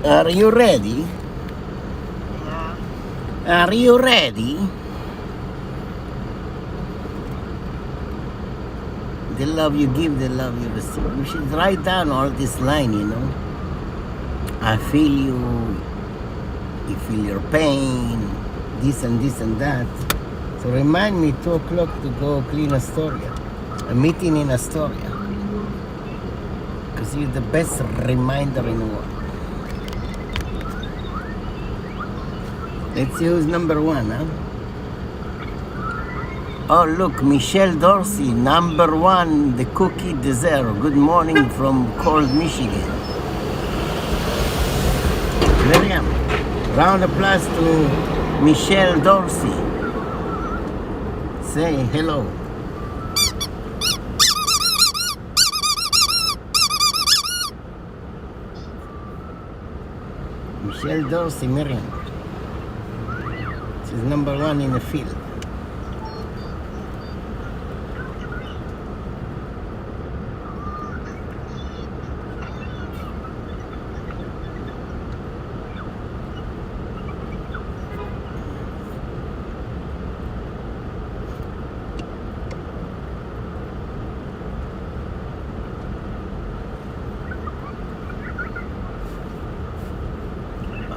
Are you ready? Yeah. Are you ready? The love you give, the love you receive. You should write down all this line, you know. I feel you feel your pain, this and this and that. So remind me 2 o'clock to go clean Astoria. A meeting in Astoria. Because you're the best reminder in the world. Let's see who's number 1, huh? Oh, look, Michelle Dorsey, number 1, the cookie dessert. Good morning from cold Michigan. Miriam, round of applause to Michelle Dorsey. Say hello. Michelle Dorsey, Miriam. She's number 1 in the field.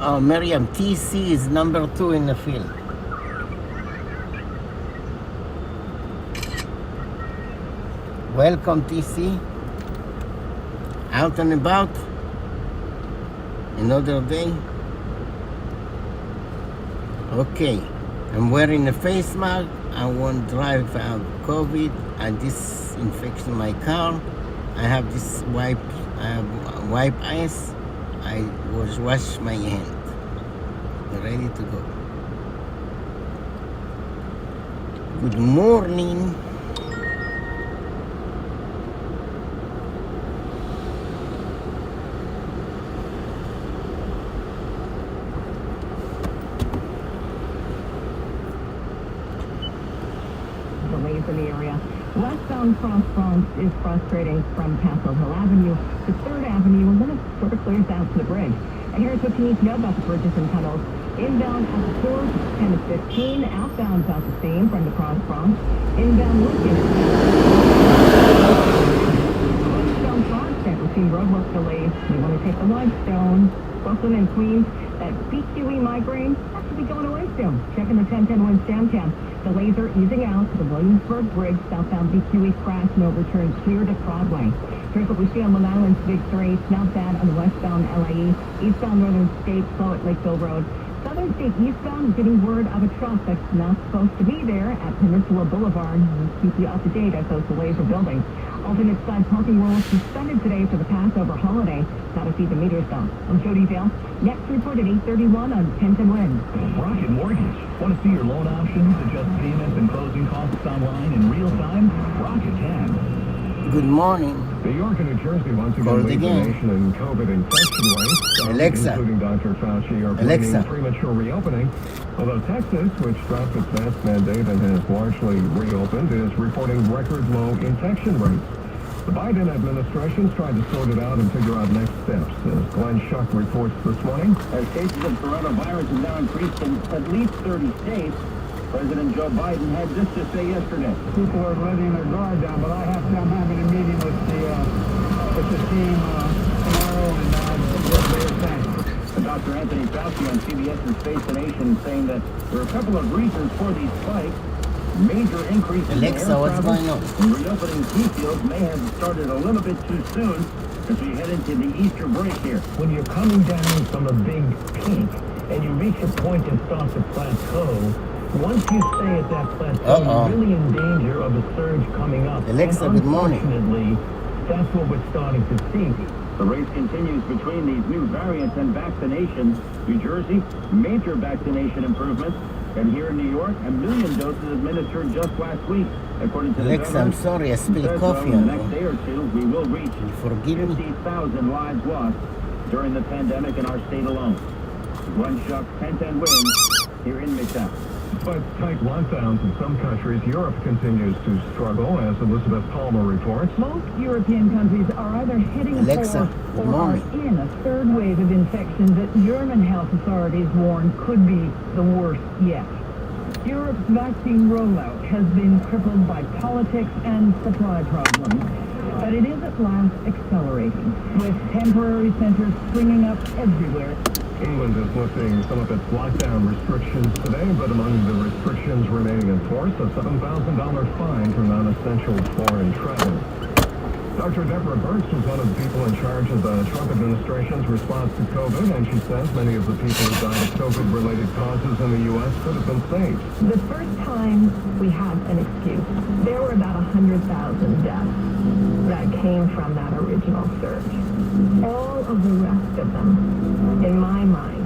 Oh, Miriam, TC is number 2 in the field. Welcome, TC. Out and about. Another day. Okay. I'm wearing a face mask. I won't drive out COVID. I disinfect my car. I have this wipe ice. I was wash my hand. Ready to go. Good morning. Delays in the area. Westbound Cross Bronx is frustrating from Castle Hill Avenue to 3rd Avenue, and then it sort of clears out to the bridge. And here's what you need to know about the bridges and tunnels. Inbound at the port, 10 to 15. Outbound about the same from the Cross Bronx. Inbound Lincoln. Westbound Prospect, we're seeing roadwork delays. We want to take the Limestone, Brooklyn and Queens. That BQE migraine, that should be going away soon. Checking the 1010 winds downtown. Delays are easing out to the Williamsburg Bridge. Southbound BQE crash, no return clear to Broadway. Here's what we see on Long Island's Big 3. It's not bad on the westbound LAE. Eastbound Northern State, slow at Lakeville Road. Southern State eastbound, getting word of a truck that's not supposed to be there at Peninsula Boulevard. We'll keep you up to date as those delays are building. Alternate side parking rules suspended today for the Passover holiday. Got to see the meters though. I'm Jody Dale. Next report at 8:31 on 1010 Win. Rocket Mortgage. Want to see your loan options, adjust payments and closing costs online in real time? Rocket can. Good morning. New York and New Jersey once again Called lead the again. nation in COVID infection rates. Some, Alexa. including Dr. Fauci, are Alexa. planning premature reopening. Although Texas, which dropped its mask mandate and has largely reopened, is reporting record low infection rates. The Biden administration's trying to sort it out and figure out next steps. As Glenn Schuck reports this morning. As cases of coronavirus have now increased in at least 30 states, President Joe Biden had this to say yesterday. People are letting their guard down, but I'm having a meeting with the team tomorrow, and what they're saying. And Dr. Anthony Fauci on CBS's Face the Nation saying that there are a couple of reasons for these spikes. Major increases Alexa, in air what's travel going on? and reopening ski fields may have started a little bit too soon as we head into the Easter break here. When you're coming down from a big peak and you reach a point and start to plateau, once you stay at that plateau, you're really in danger of a surge coming up. Alexa, and good morning. unfortunately, that's what we're starting to see. The race continues between these new variants and vaccinations. New Jersey, major vaccination improvements. And here in New York, 1 million doses administered just last week. According to Alexa, the I'm governor, sorry, I spilled says, coffee in on the next you. day or two, we will reach Forgive me. 50,000 lives lost during the pandemic in our state alone. Glenn Schuck, 1010 Wins, here in Midtown. Despite tight lockdowns in some countries, Europe continues to struggle, as Elizabeth Palmer reports. Most European countries are either heading Alexa, for good or are morning. in a third wave of infections that German health authorities warn could be the worst yet. Europe's vaccine rollout has been crippled by politics and supply problems, but it is at last accelerating, with temporary centers springing up everywhere. England is lifting some of its lockdown restrictions today, but among the restrictions remaining in force, a $7,000 fine for non-essential foreign travel. Dr. Deborah Birx was one of the people in charge of the Trump administration's response to COVID, and she says many of the people who died of COVID-related causes in the U.S. could have been saved. The first time we had an excuse, there were about 100,000 deaths that came from that original surge. All of the rest of them, in my mind,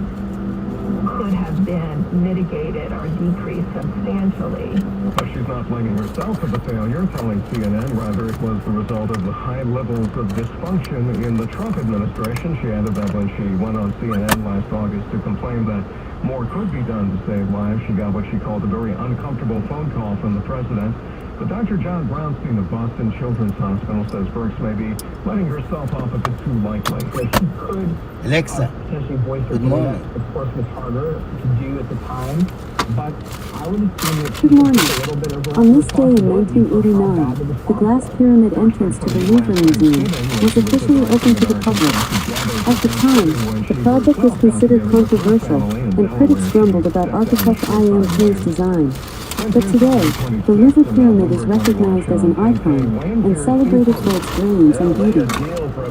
could have been mitigated or decreased substantially. But she's not blaming herself for the failure, telling CNN rather it was the result of the high levels of dysfunction in the Trump administration. She added that when she went on CNN last August to complain that more could be done to save lives, she got what she called a very uncomfortable phone call from the president. But Dr. John Brownstein of Boston Children's Hospital says Birx may be letting herself off a bit too lightly. She could Alexa, potentially voice her good view. morning. That, of course, was harder to do at the time, but I would assume that Good morning. a little bit of On this day in responsibility for how 1989, bad the the glass pyramid entrance to the Louvre Museum was officially opened to the public. At the time, the project was considered controversial, and critics grumbled about architect I.M. Pei's design. But today, the Louvre Pyramid is recognized as an icon and celebrated for its brilliance and beauty.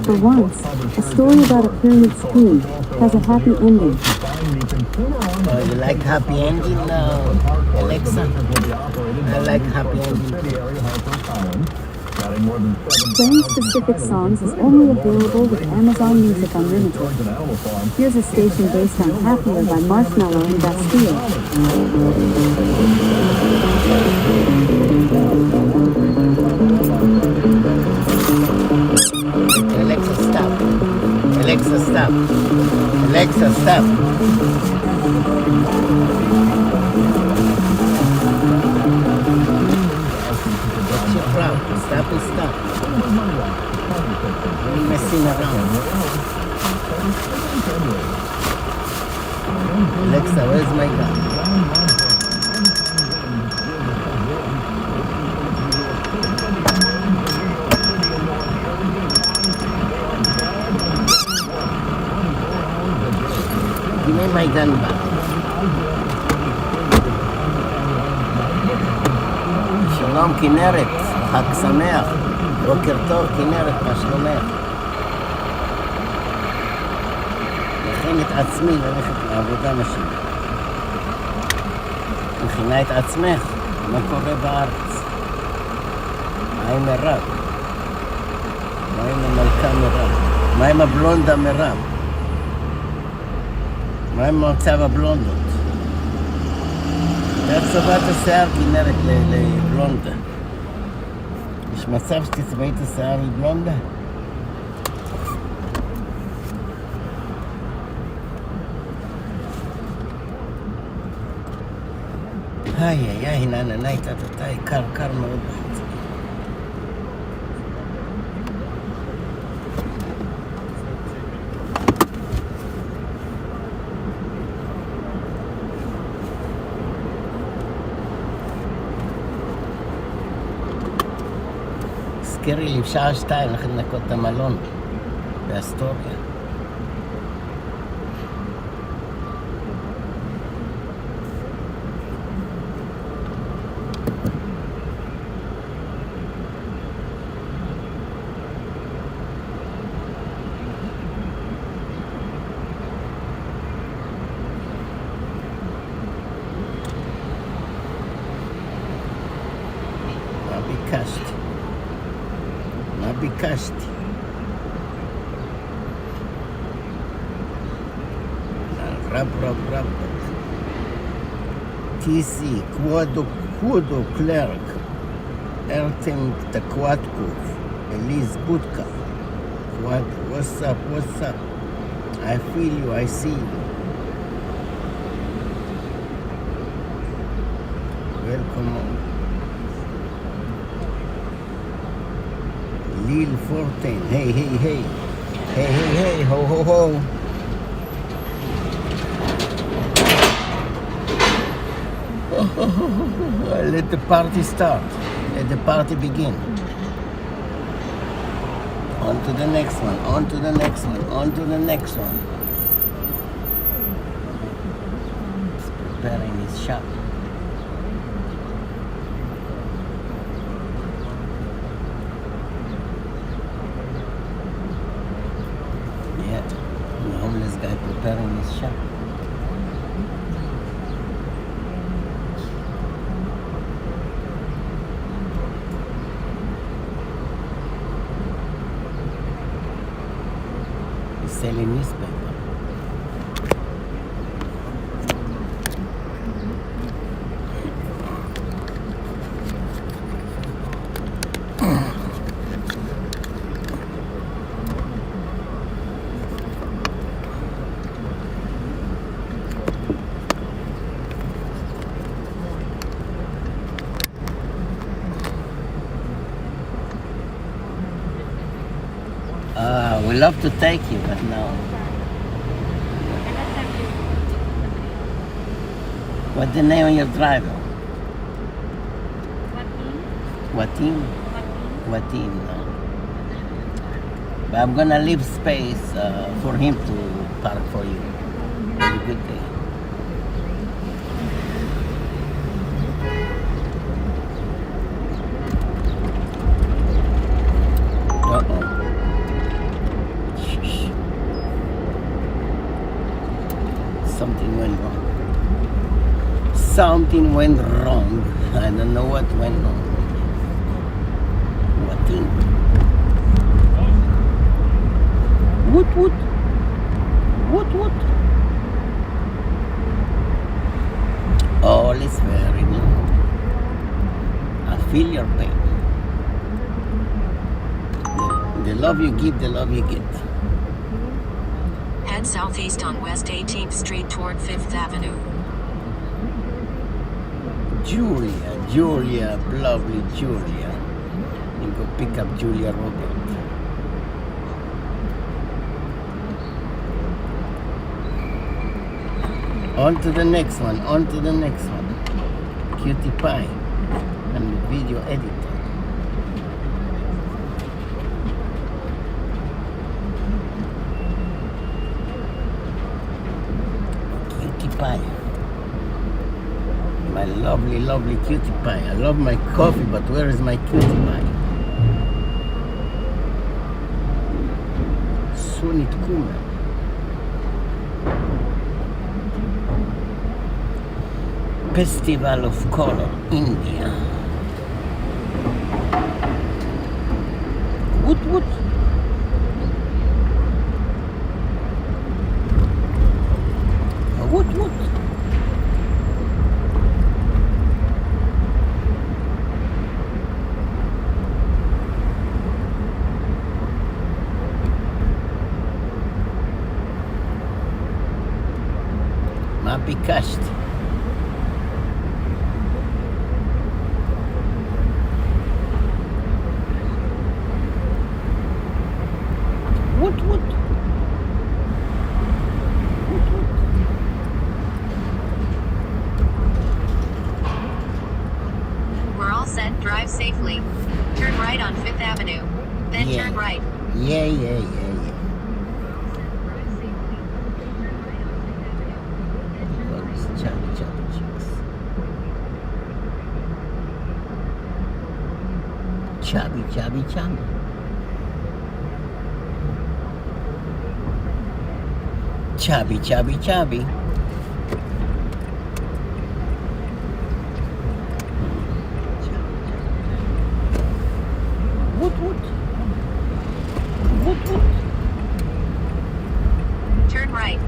For once, a story about a pyramid scheme has a happy ending. You like happy ending now, Alexa? I like happy ending. Playing specific songs is only available with Amazon Music Unlimited. Here's a station based on Happier by Marshmello and Bastille. Alexa, stop. Alexa, stop. Alexa, stop. What's your problem? Stop and stop. What are you messing around? Alexa, where's my gun? Give me my gun back. שלום כנרת, חג שמח, בוקר טוב כנרת, מה שלומך? מכין את עצמי ללכת לעבודה משהו. מכינה את עצמך, מה קורה בארץ? מה עם מירב? מה עם המלכה מירב? מה עם הבלונדה מירב? מה עם מצב הבלונדות? איך צבעת השיער כנרת לבלונדה? יש מצב שתצבעי את השיער לבלונדה? איי, נעננה איתה, קר מאוד בחוץ. הזכירי לי, בשעה 2 הולכים לנקות את המלון באסטוריה. מה ביקשתי? רב. TC, Quodo Clerk, Ertem Taquatkov, Elise Budka. What's up? I feel you, I see you. Welcome home. Lil 14. Hey, hey, hey. Hey, hey, hey. Ho, ho, ho. Let the party start. Let the party begin. On to the next one. On to the next one. On to the next one. He's preparing his shop. Yeah, the homeless guy preparing his shop. He's selling newspaper. We love to take you, but no. What's the name of your driver? Watim? Watim, no. But I'm gonna leave space for him to park for you. Have a good day. Uh-oh. Something went wrong. Something went wrong. I don't know what went wrong. What thing? What? What? All is very good. I feel your pain. The love you give, the love you get. Head southeast on West 18th Street toward 5th Avenue. Julia, lovely Julia. You go pick up Julia Robert. On to the next one, on to the next one. Cutie Pie. I'm the video editor. Cutie Pie. My lovely, lovely cutie pie. I love my coffee, but where is my cutie pie? Soon it come. Festival of Color, India. What? What? Ma bikaste. What? We're all set. Drive safely. Turn right on 5th Avenue. Then Yeah. turn right. Yeah. Chubby chicks. Chubby. Chubby. What? Turn right.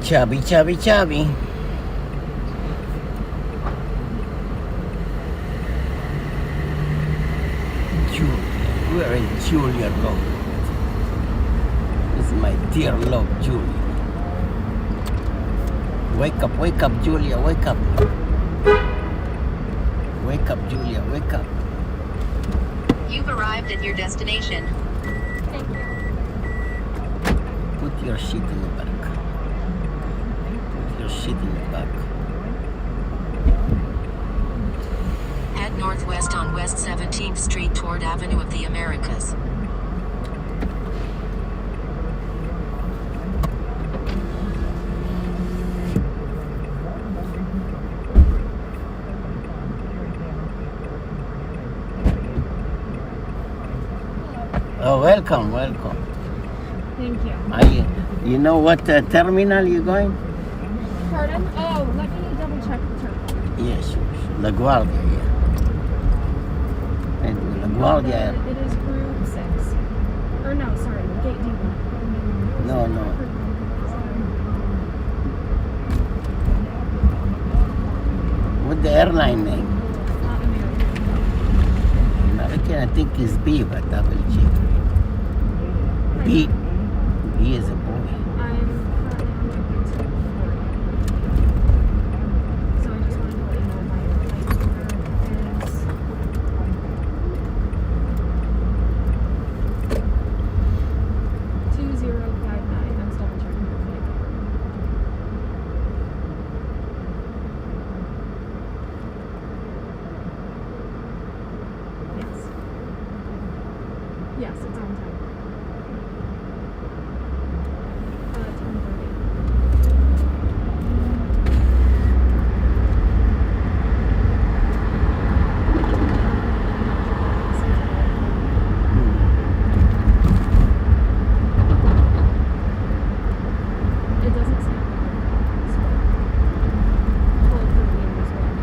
Chubby. friend Julia Love. This is my dear love, Julia. Wake up, Julia, wake up. Wake up, Julia, wake up. You've arrived at your destination. Thank you. Put your shit in the back. Put your shit in the back. Head northwest on West 17th Street toward Avenue of the Americas. Oh, welcome, welcome. Thank you. You know what terminal you going? Pardon? Oh, let me double check the terminal. Yes, sure. La Guardia, yeah. And La Guardia. It is room 6. Or no, sorry, gate D1. No, no. What the airline name? Not American. American, I think is B, but double check. B is a boy. I'm currently on my way to Florida. So I just wanted to let you know my flight number is 2059. I was double checking my flight number. Yes. Yes, it's on time. 10:30. It doesn't say on the pull up the name as well.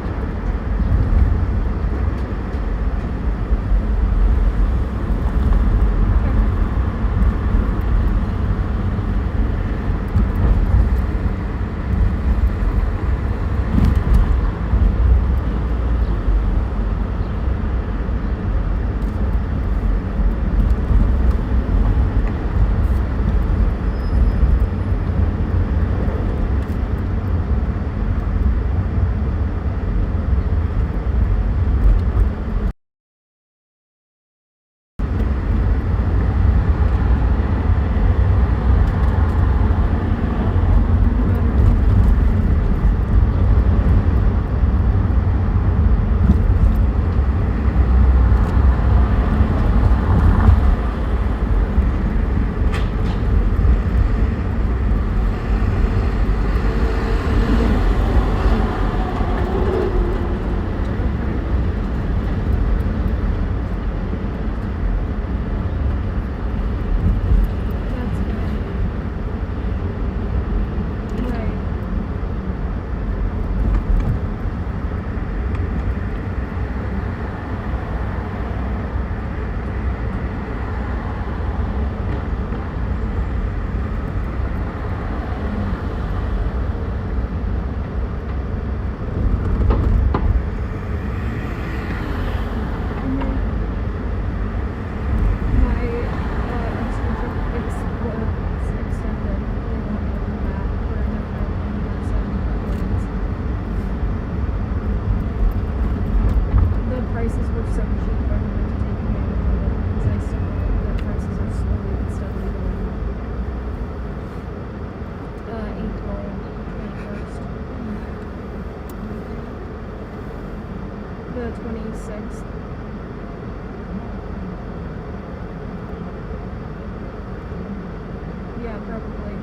The 26th. Yeah, probably.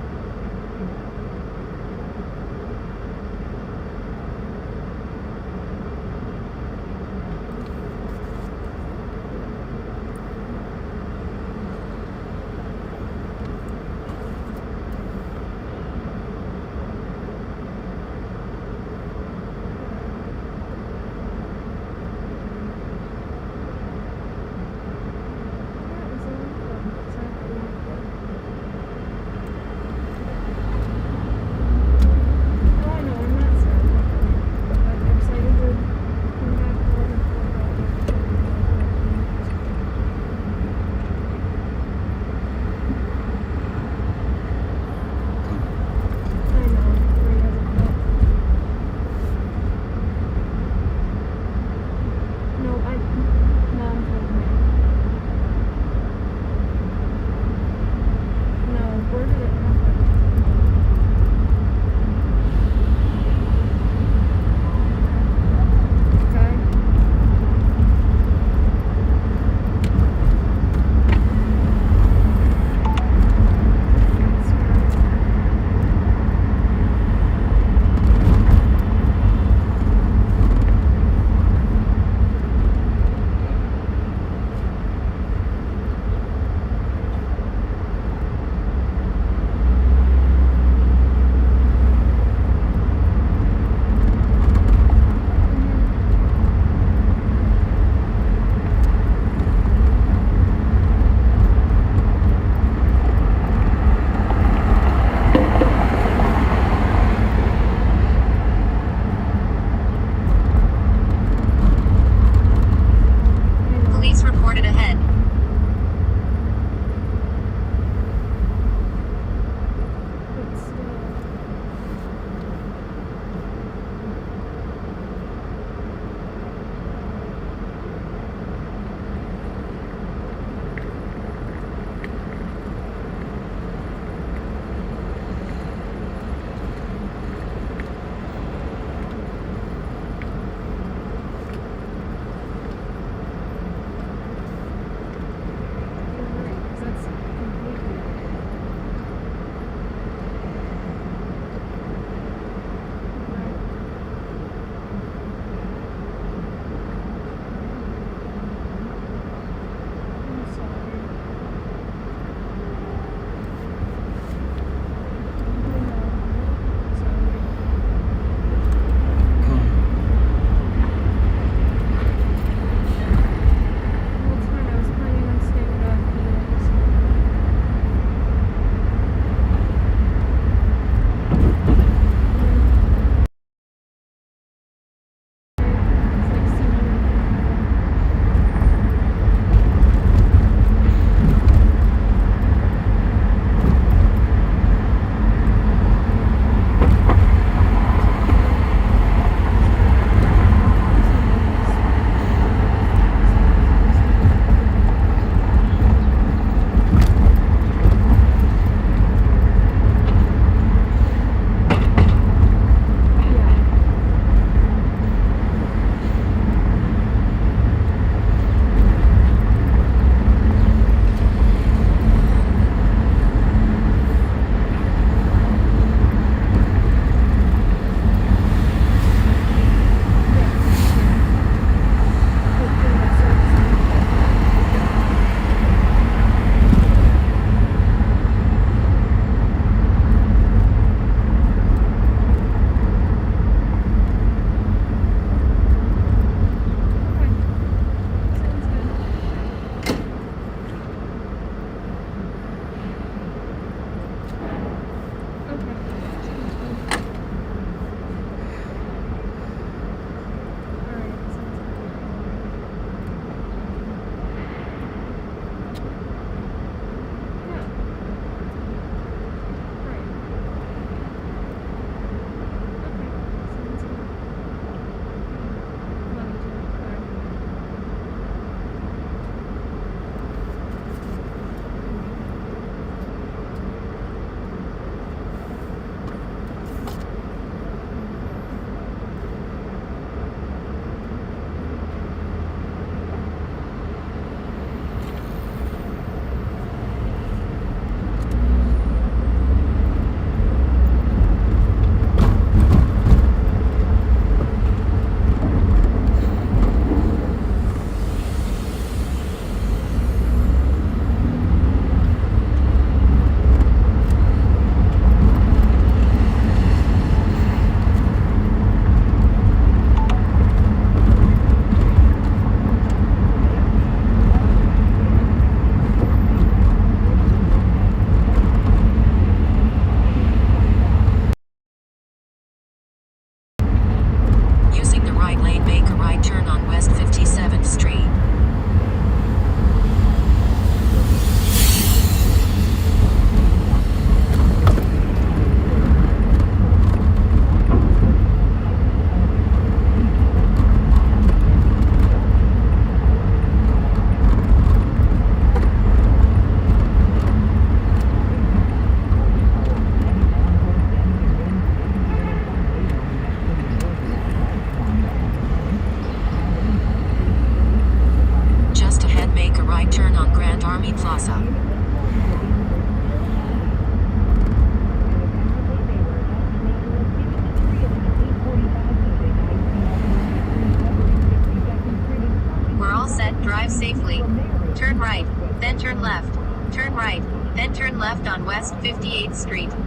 right, then turn left. Turn right, then turn left on West 58th Street. His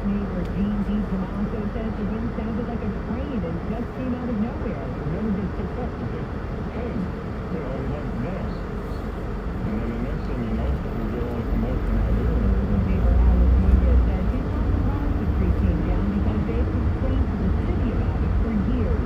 neighbor, Gene DiTomaso, says the wind sounded like a train and just came out of nowhere. When did this pick up? Hey, you know, like this. And then the next thing you know, we get all the commotion out here and everything. Neighbor Alice Munoz says he thought the lobster tree came down because they've complained to the city about it for years.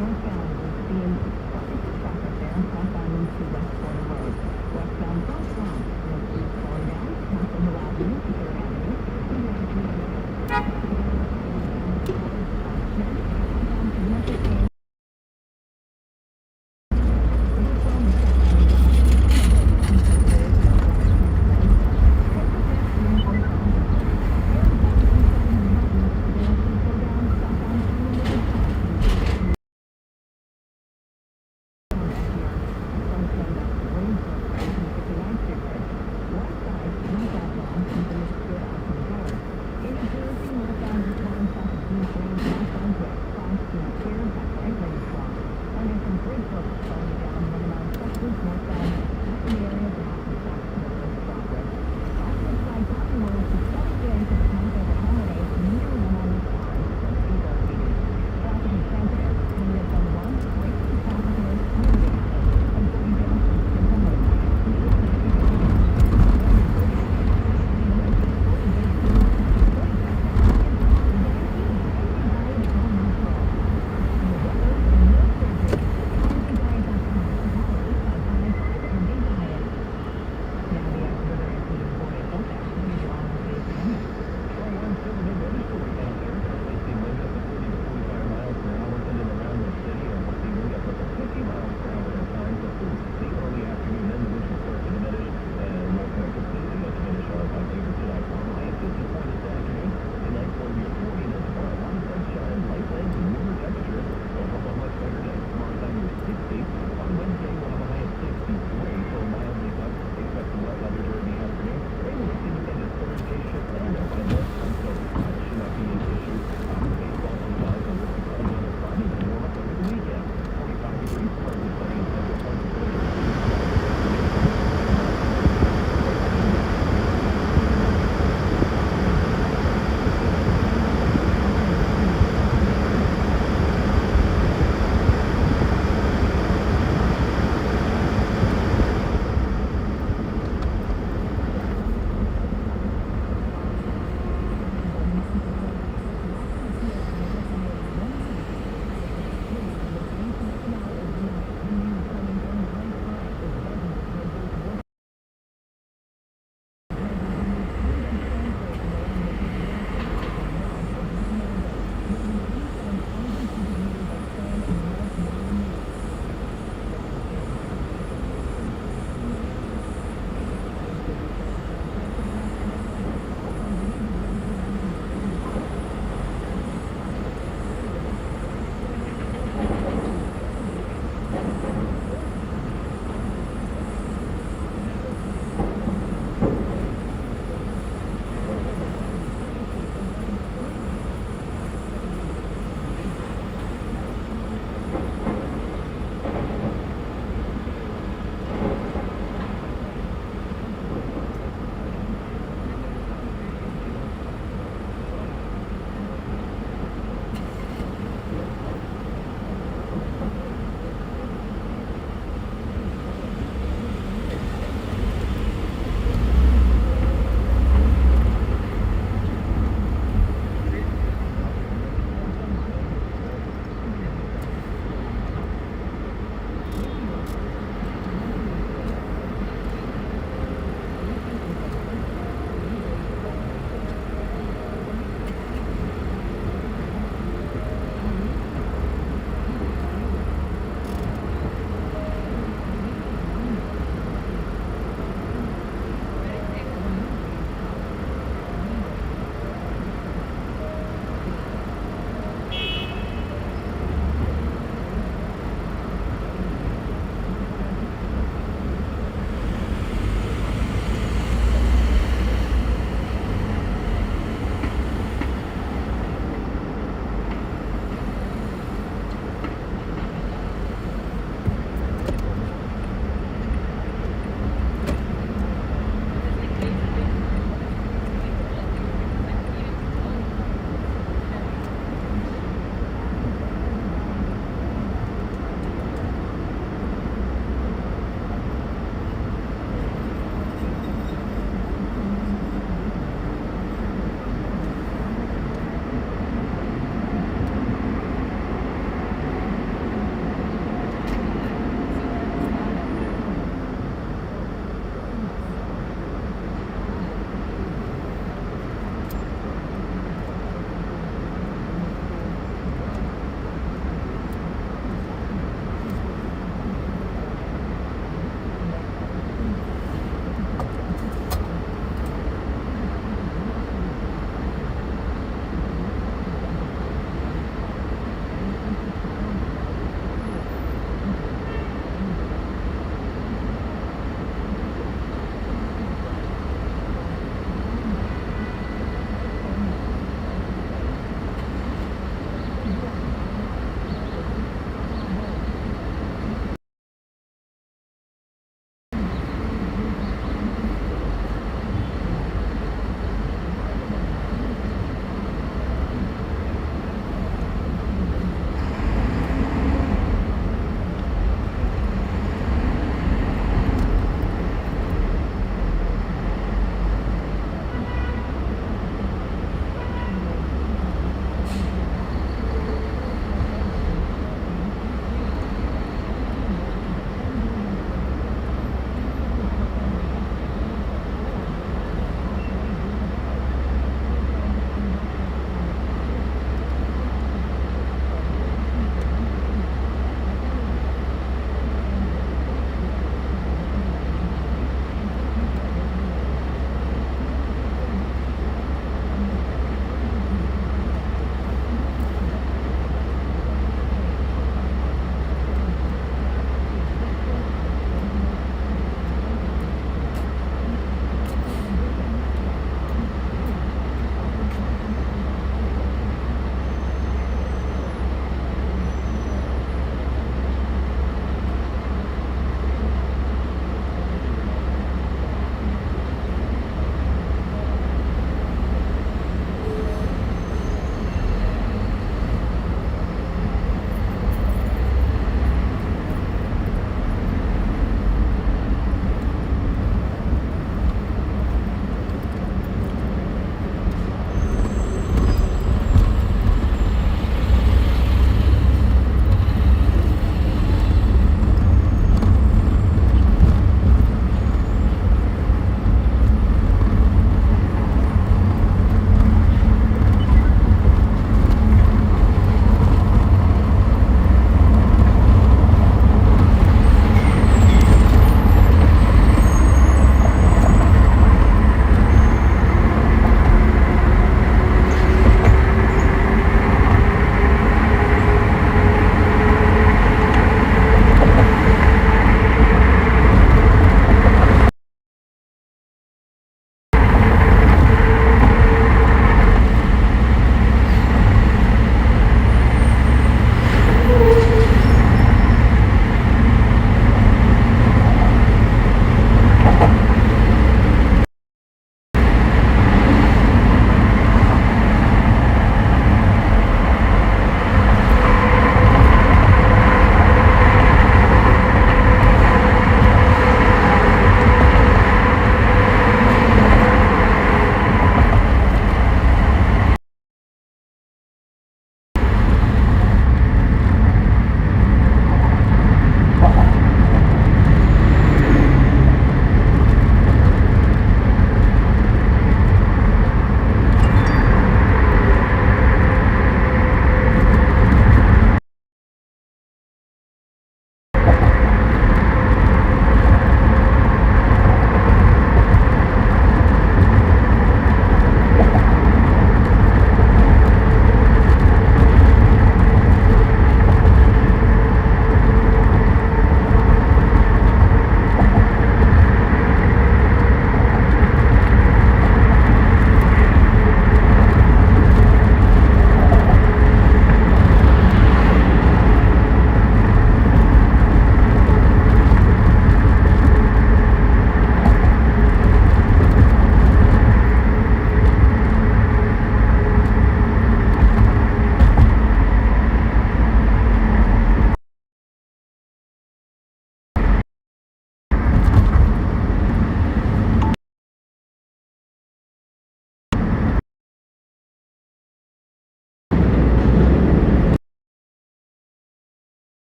northbound is being traffic there, southbound into West Border Road. Westbound southbound is slowing down, past Hill Avenue to 3rd Avenue.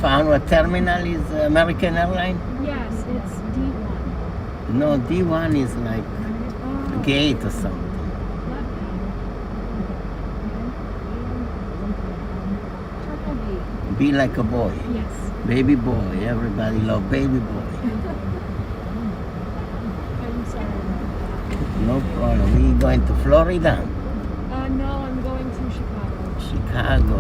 found what terminal is American Airlines? Yes, it's D1. No, D1 is like Oh, gate or something. triple B. Be like a boy. Yes. Baby boy. Everybody love baby boy. I'm sorry about No problem. We going to Florida? that. No, I'm going to Chicago. Chicago.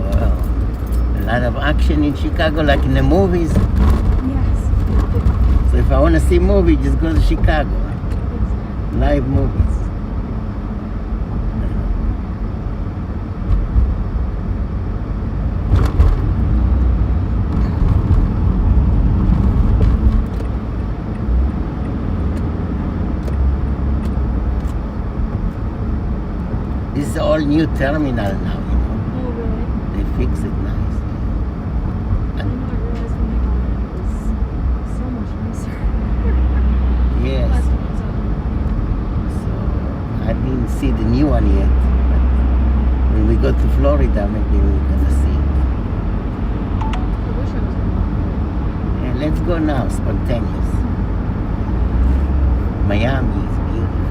A lot of action in Chicago, like in the movies. Yes. So if I want to see movie, just go to Chicago. Exactly. Live movies. This is all new terminal now, you know. Oh, really? They fix it nice. I did not realize when I got it, it was so much nicer. Yes. Last one was up. So I didn't see the new one yet. But when we go to Florida, maybe we're gonna see it. I wish I was going. Yeah, let's go now, spontaneous. Miami is beautiful.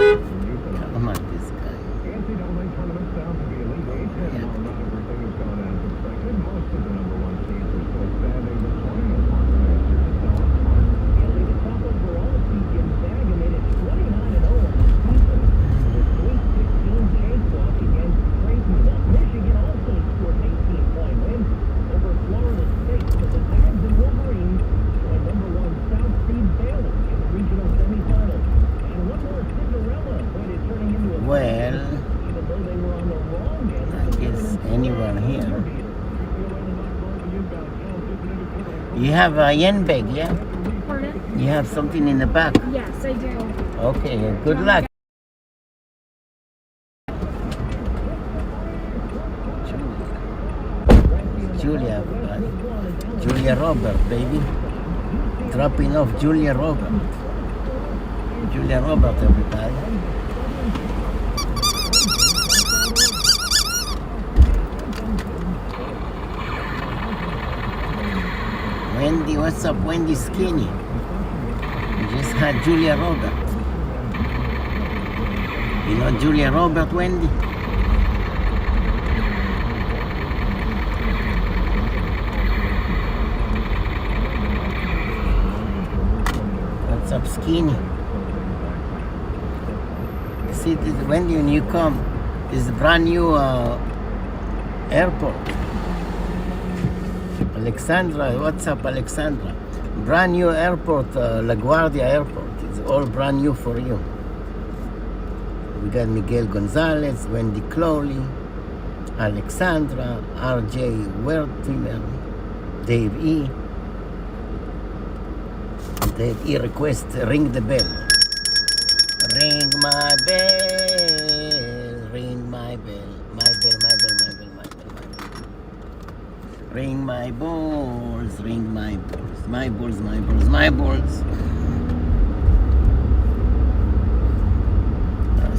Come on, this guy. NCAA tournament's down to the Elite Eight, and while not everything has gone as expected, most of the number one seeds are still standing this morning as Mark Masters is now on par. Nearly the top overall seed Gonzaga made it 29-0 on the season. The Sweet 16 cakewalk against Creighton. Michigan also scored an 18-point win over Florida State, but the Zags and Wolverines joined number one South seed Baylor in the regional semifinals. And one more Cinderella avoided turning into a Well, even though they were on the wrong end. I guess anyone here. You have a yen bag, yeah? Pardon? You have something in the back. Yes, I do. Okay, good luck. Julia, Julia Robert, baby. Dropping off Julia Robert. Julia Robert, everybody. Wendy, what's up, Wendy Skinny? We just had Julia Robert. You know Julia Robert, Wendy? What's up, Skinny? See, Wendy, when you come, this is a brand new airport. Alexandra, what's up, Alexandra? Brand new airport, LaGuardia Airport. It's all brand new for you. We got Miguel Gonzalez, Wendy Clowley, Alexandra, RJ Wertimer, Dave E. Dave E request, ring the bell. Ring my bell, ring my bell, my bell, my bell, my bell, my bell, my bell. Ring my balls, ring my balls, my balls, my balls, my balls.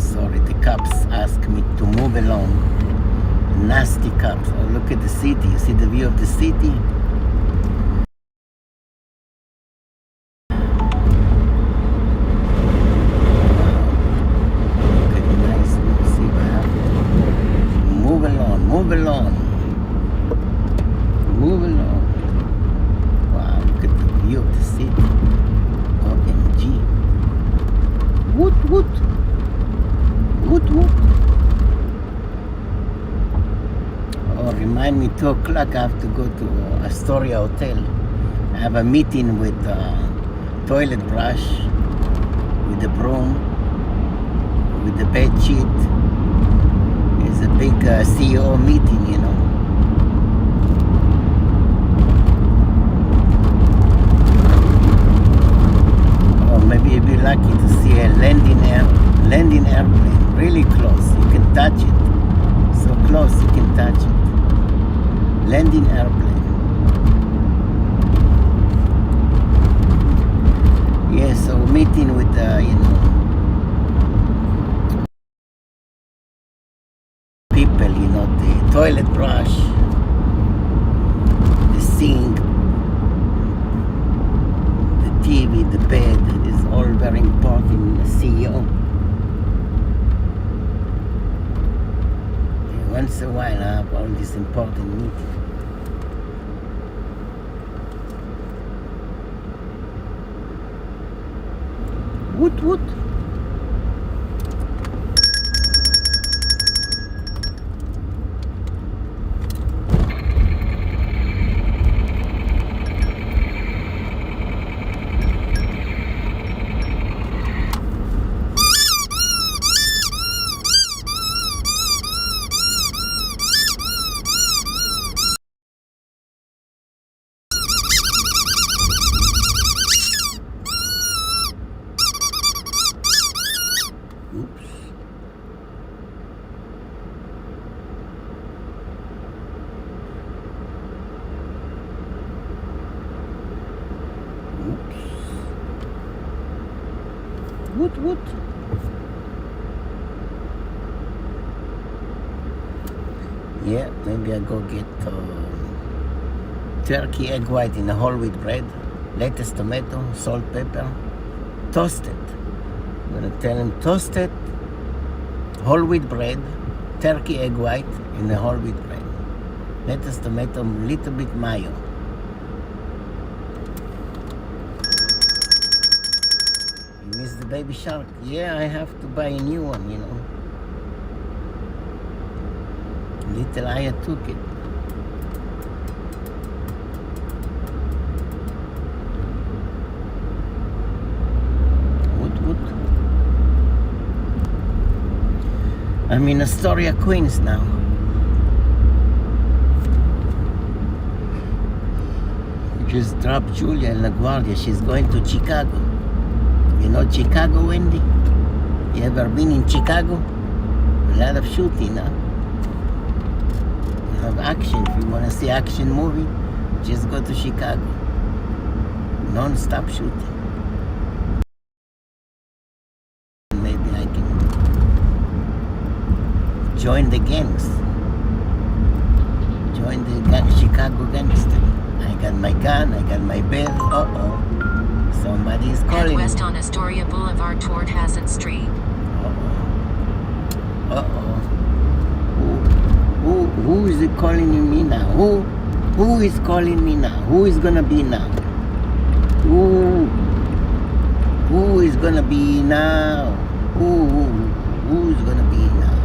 Sorry, the cops asked me to move along. Nasty cops. Oh, look at the city. You see the view of the city? Move along, move along. Move along. Wow, look at the view of the city. OMG. Woot, woot. Woot, woot. Oh, remind me, 2 o'clock I have to go to Astoria Hotel. I have a meeting with toilet brush, with the broom, with the bed sheet. It's a big CEO meeting, you know. Or maybe you'll be lucky to see a landing airplane, really close. You can touch it. So close you can touch it. Landing airplane. Yeah, so meeting with people, the toilet brush, the sink, the TV, the bed, is all very important in the CEO. Once in a while I have all these important meetings. Woot woot. Oops. Oops. Woot woot. Yeah, maybe I go get turkey egg white in a whole wheat bread, lettuce, tomato, salt, pepper, toasted. I'm gonna tell him toasted whole wheat bread, turkey egg white, and a whole wheat bread. Lettuce, tomato, little bit mayo. You miss the baby shark? Yeah, I have to buy a new one, you know. Little Aya took it. What? I'm in Astoria, Queens now. Just dropped Julia in LaGuardia. She's going to Chicago. You know Chicago, Wendy? You ever been in Chicago? A lot of shooting, huh? You have action. If you want to see action movie, just go to Chicago. Non-stop shooting. Maybe I can join the gangs. Join the Chicago gangster. I got my gun, I got my bed. Uh-oh. Somebody is calling. Head west on Astoria Boulevard toward Hassett Street. Uh-oh. Who is it calling me now? Who is calling me now? Who is gonna be now? Who is gonna be now? Who's gonna be now?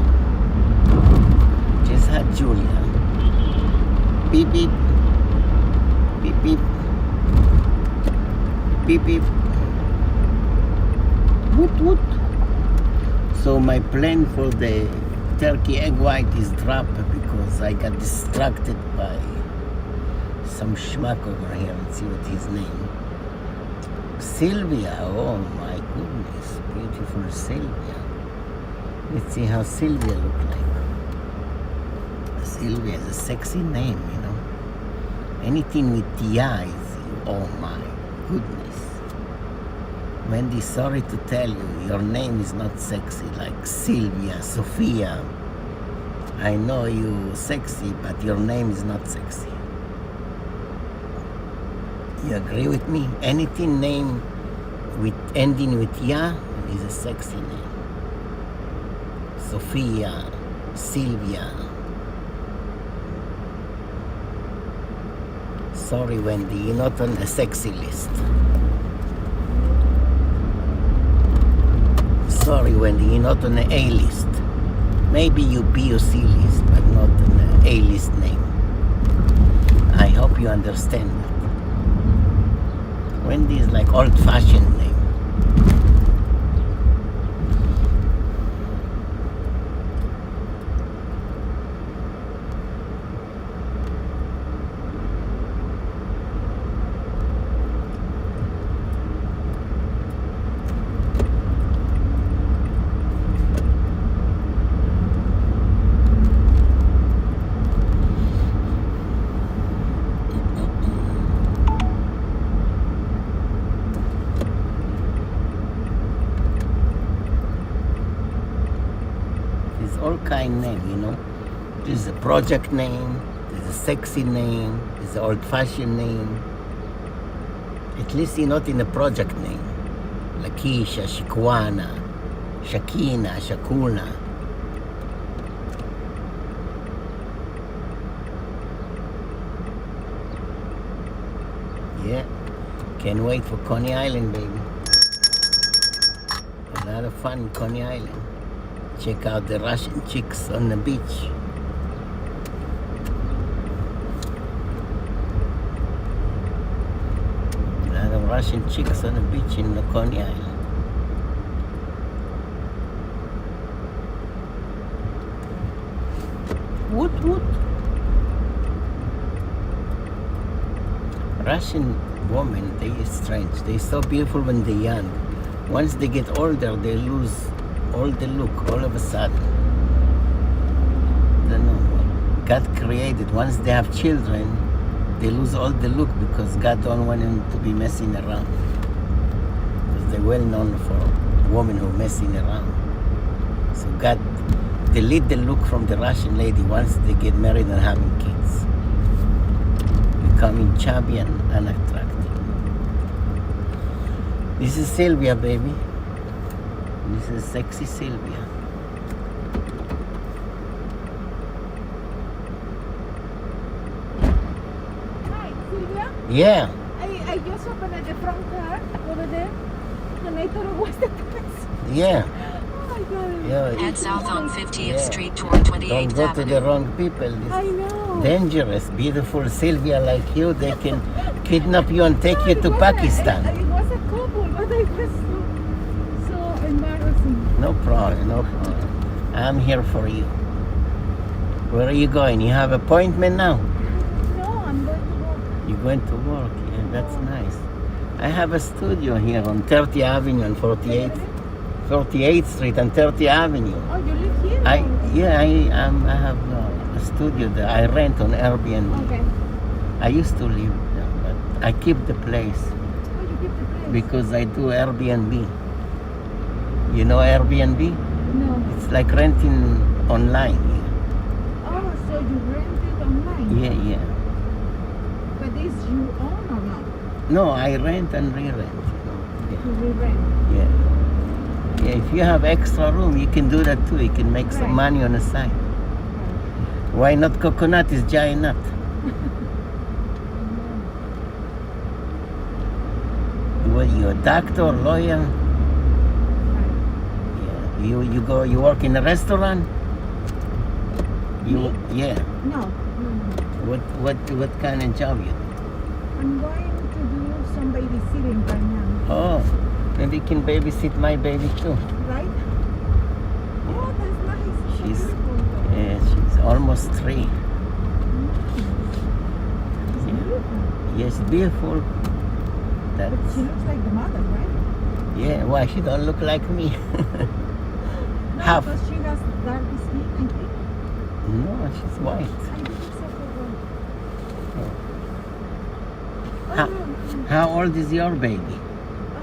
Just had Julia. Beep beep. Beep beep. Beep beep. Woot. So my plan for the turkey egg white is dropped because I got distracted by some schmuck over here. Let's see what his name. Sylvia. Oh my goodness, beautiful Sylvia. Let's see how Sylvia look like. Sylvia is a sexy name, you know. Anything with Tia is, oh my goodness. Wendy, sorry to tell you, your name is not sexy like Sylvia, Sophia. I know you sexy, but your name is not sexy. You agree with me? Anything name with ending with ya is a sexy name. Sophia, Sylvia. Sorry, Wendy, you're not on the sexy list. Sorry, Wendy, you're not on the A list. Maybe you B or C list, but not on the A list name. I hope you understand that. Wendy is like old-fashioned name. All kind name, you know. There's a project name, there's a sexy name, there's an old-fashioned name. At least you're not in a project name. Lakeisha, Shikwana, Shakina, Shakuna. Yeah, can't wait for Coney Island, baby. A lot of fun in Coney Island. Check out the Russian chicks on the beach. A lot of Russian chicks on the beach in the Coney Island. Woot. Russian women, they are strange. They're so beautiful when they're young. Once they get older, they lose all the look, all of a sudden. I don't know. God created, once they have children, they lose all the look because God don't want them to be messing around. Because they're well known for women who are messing around. So God delete the look from the Russian lady once they get married and having kids. Becoming chubby and unattractive. This is Sylvia, baby. This is sexy Sylvia. Hi, Sylvia. Yeah, I just opened the front car over there, and I thought it was the taxi. yeah, Oh my God. yeah. Head south on 50th Yeah. Street toward Don't 28th go to the Avenue. wrong people. I This know. dangerous, beautiful Sylvia like you, they can kidnap you and take you to Pakistan. It was a couple, but I was so embarrassing. No problem, no problem. I'm here for you. Where are you going? You have appointment now? No, I'm going to go. You're going to work. Yeah, that's nice. I have a studio here on 30th Avenue and 48th Street and 30th Avenue. Oh, you live here? I or- have a studio that I rent on Airbnb. Okay. I used to live there, but I keep the place Oh, you keep the place? because I do Airbnb. You know Airbnb? No. It's like renting online. Oh, so you rent it online? Yeah, yeah. But this you own or not? No, I rent and re-rent. You re-rent? Yeah. Yeah, if you have extra room, you can do that too. You can make some Right. money on the side. Why not coconut is giant nut? What, you a doctor, lawyer? Yeah. You work in a restaurant? You yeah. No. What kind of job you do? I'm going to do some babysitting right now. Oh, maybe you can babysit my baby too. Right? Oh, that's nice. She's beautiful. she's almost 3. It's Yeah. beautiful. Yes, beautiful. But That's she looks like the mother, right? yeah. Why she don't look like me? No, Half. because she has dark skin, I think. No, she's white. I think it's a Oh. Oh, How, no. how old is your baby?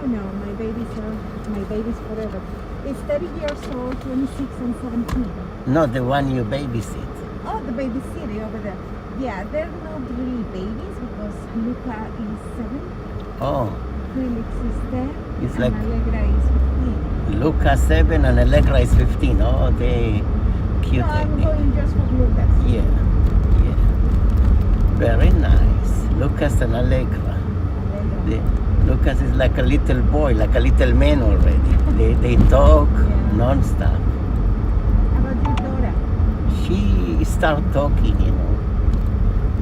Oh no, my baby's forever. It's 30 years old, 26 and 17. No, the one you babysit. Oh, the baby city over there. Yeah, they're not really babies because Luca is 7, Oh, Felix is 10, It's and like- Allegra is 15. Lucas 7 and Allegra is 15. Oh, they cute. No, I'm like that. going just for Lucas. Yeah, yeah. Very nice. Lucas and Allegra. Allegra. Lucas is like a little boy, like a little man already. They talk Yeah. non-stop. How about your daughter? She start talking, you know.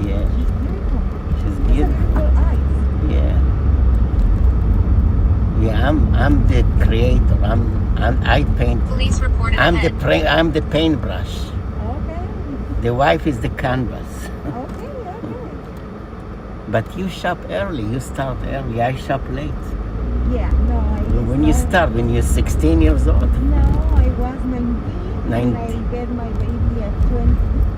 Yeah, She's beautiful. she's She has beautiful. beautiful eyes. Yeah. Yeah, I'm the creator. I paint. Police reported ahead. I'm the paintbrush. Okay. The wife is the canvas. Okay, okay. But you shop early. You start early. I shop late. Yeah, no, When you start, when you're 16 years old. No, I was 19. 19. And I get my baby at 20.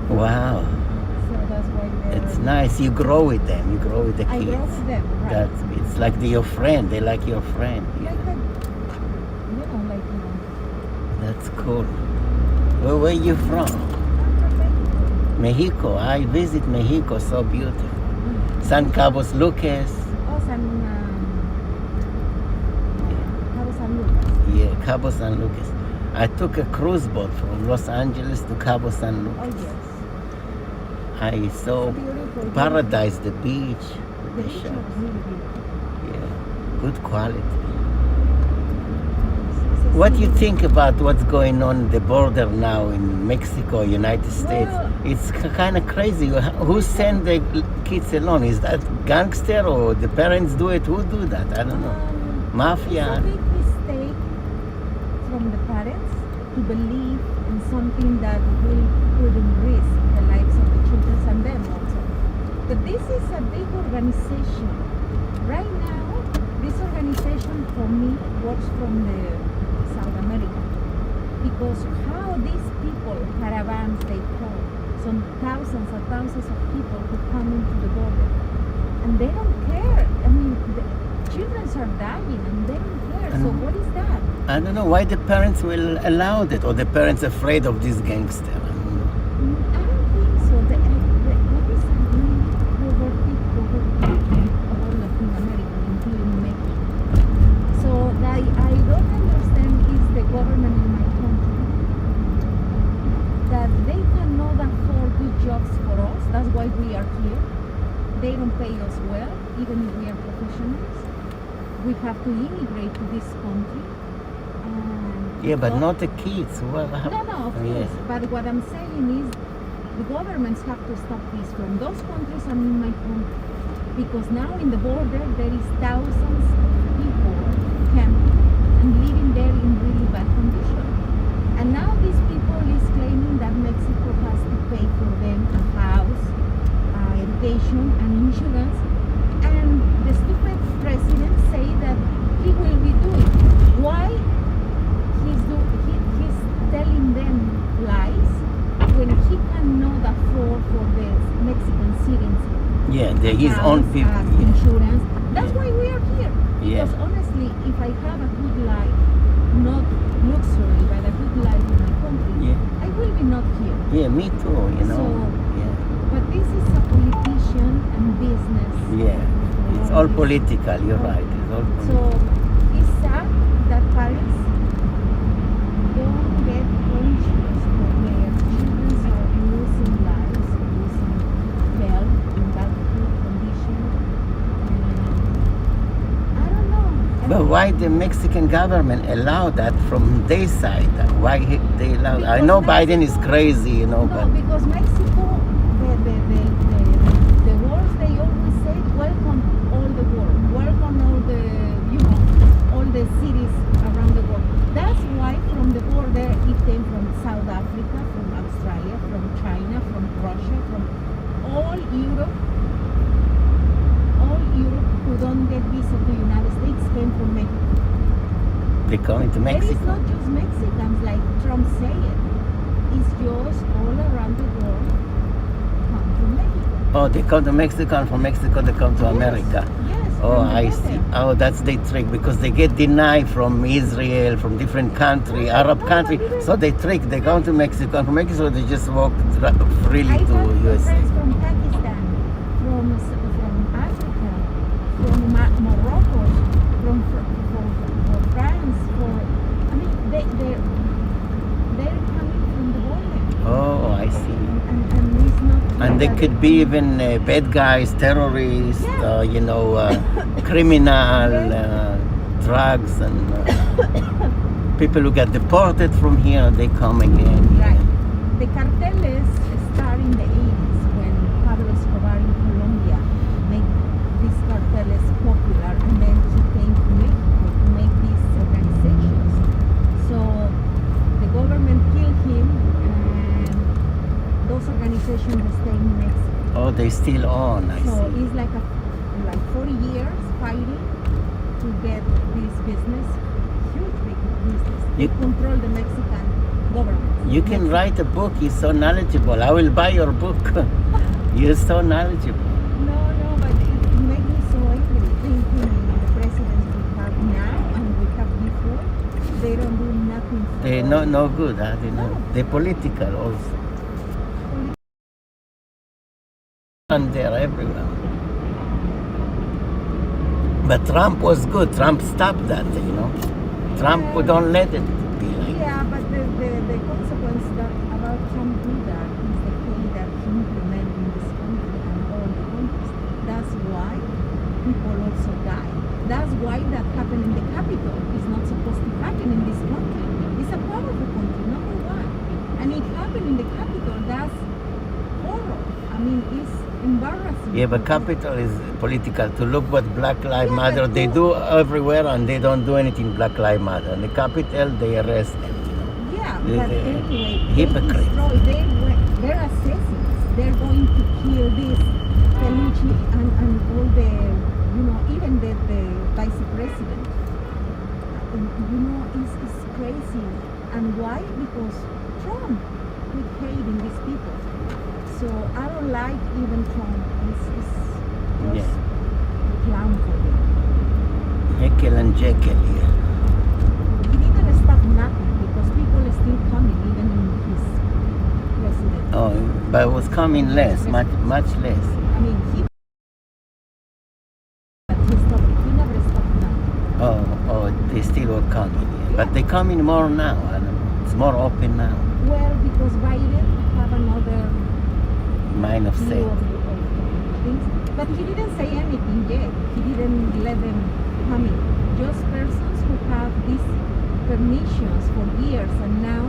Wow, So that's why they're... it's nice. You grow with them. You grow with the I kids. grow with them, right. That's it's like your friend. They like your friend. Yeah. Like a, like, That's cool. Where are you from? Mexico. I visit Mexico. So beautiful. San Cabos Lucas. Oh, San Lucas. Yeah, Cabo San Lucas. I took a cruise boat from Los Angeles to Cabo San Oh, Lucas. yes. I saw Beautiful. paradise, the beach, The the beach shops. was really beautiful. Yeah, good quality. It's a What do you city. think about what's going on the border now in Mexico, United States? Well- It's kind of crazy. Who send the kids alone? Is that gangster or the parents do it? Who do that? I don't know. Mafia. It's a big mistake from the parents to believe in something that will put in risk the lives of the children and them also. But this is a big organization. Right now, this organization for me works from the South America. Because how these people, caravans they call, some thousands and thousands of people who come into the border. And they don't care. I mean, the children are dying and they don't care. So And- what is that? I don't know why the parents will allow that, or the parents afraid of this gangster. I don't know. I don't think so. That is a really poverty of all Latin America, including Mexico. So I don't understand is the pay us well, even if we are professionals. We have to immigrate to this country. Yeah, but not the kids. What No, happened? no, of course. But what I'm saying is the governments have to stop this from those countries and in my country. Because now in the border there is thousands of people camping and living there in really bad condition. And now these people is claiming that Mexico has to pay for them a house, education and insurance. And the stupid president say that he will be doing. Why? He's telling them lies when he cannot afford for the Mexican citizens. Yeah, his own people. Insurance. That's why we are here. Yeah. Because honestly, if I have a good life, not luxury, but a good life in my country, Yeah. I will be not here. Yeah, me too, you know. But this is a politician and business. Yeah, it's all political, you're right. It's all So political. it's sad that parents don't get insurance for their children are losing lives, losing health in that good condition. I don't know. But why the Mexican government allow that from their side? Why they allow? I know Biden is crazy, you know, No, but because Mexico, the wars they always say, welcome all the world, welcome all the, all the cities around the world. That's why from the border it came from South Africa, from Australia, from China, from Russia, from all Europe who don't get visa to the United States came from Mexico. they come to It is Mexico. not just Mexicans like Trump said. It's just all around the world come to Mexico. Oh, they come to Mexico, and from Mexico they come to America. Yes. Oh, from the I border. see. Oh, that's the trick, because they get denied from Israel, from different country, Arab country. So they trick. They come to Mexico, and from Mexico they just walk freely I to have USA. friends from Pakistan, from Africa, from Morocco, from France, I mean, they're coming from the border. Oh, I see. And it's not. And they could be even bad guys, terrorists, criminal, drugs, and people who get deported from here, they come again. Right. The carteles start in the 80s when Pablo Escobar in Colombia made these carteles popular, and then he came to Mexico to make these organizations. So the government killed him, and those organizations stay in Mexico. Oh, they still on, I So see. it's like 40 years fighting to get this business, huge big business, You- to control the Mexican government. You can write a book, you're so knowledgeable. I will buy your book. You're so knowledgeable. No, but it makes me so angry thinking the presidents we have now and we have before, they don't do nothing for They're no good, huh? No. They're political also. And they're everywhere. But Trump was good. Trump stopped that, Trump don't let it be like Yeah, but the consequence that about Trump do that is the key that he implemented in this country and all the countries. That's why people also die. That's why that happened in the Capitol. It's not supposed to happen in this country. It's a powerful country, number one. And it happened in the Capitol. That's horror. I mean, it's embarrassing. Yeah, but capital is political. To look what Black Lives Yeah, Matter, but they who- do everywhere, and they don't do anything Black Lives Matter. In the capital, they arrest them, Yeah, The- but the anyway, hypocrites. they're assassins. They're going to kill this Pelucci and all the, even the vice president. It's crazy. And why? Because Trump quit hating these people. So I don't like even Trump. It's just Yeah. clown for them. Jekyll and Jekyll, yeah. He didn't stop nothing because people are still coming even in his president. Oh, but it was coming less, much less. I mean, he never stopped nothing. Oh, they still were coming, yeah. But they coming more now. I don't know. It's more open now. Well, because Biden have another Mind of view Satan. of things. But he didn't say anything yet. He didn't let them come in. Just persons who have these permissions for years, and now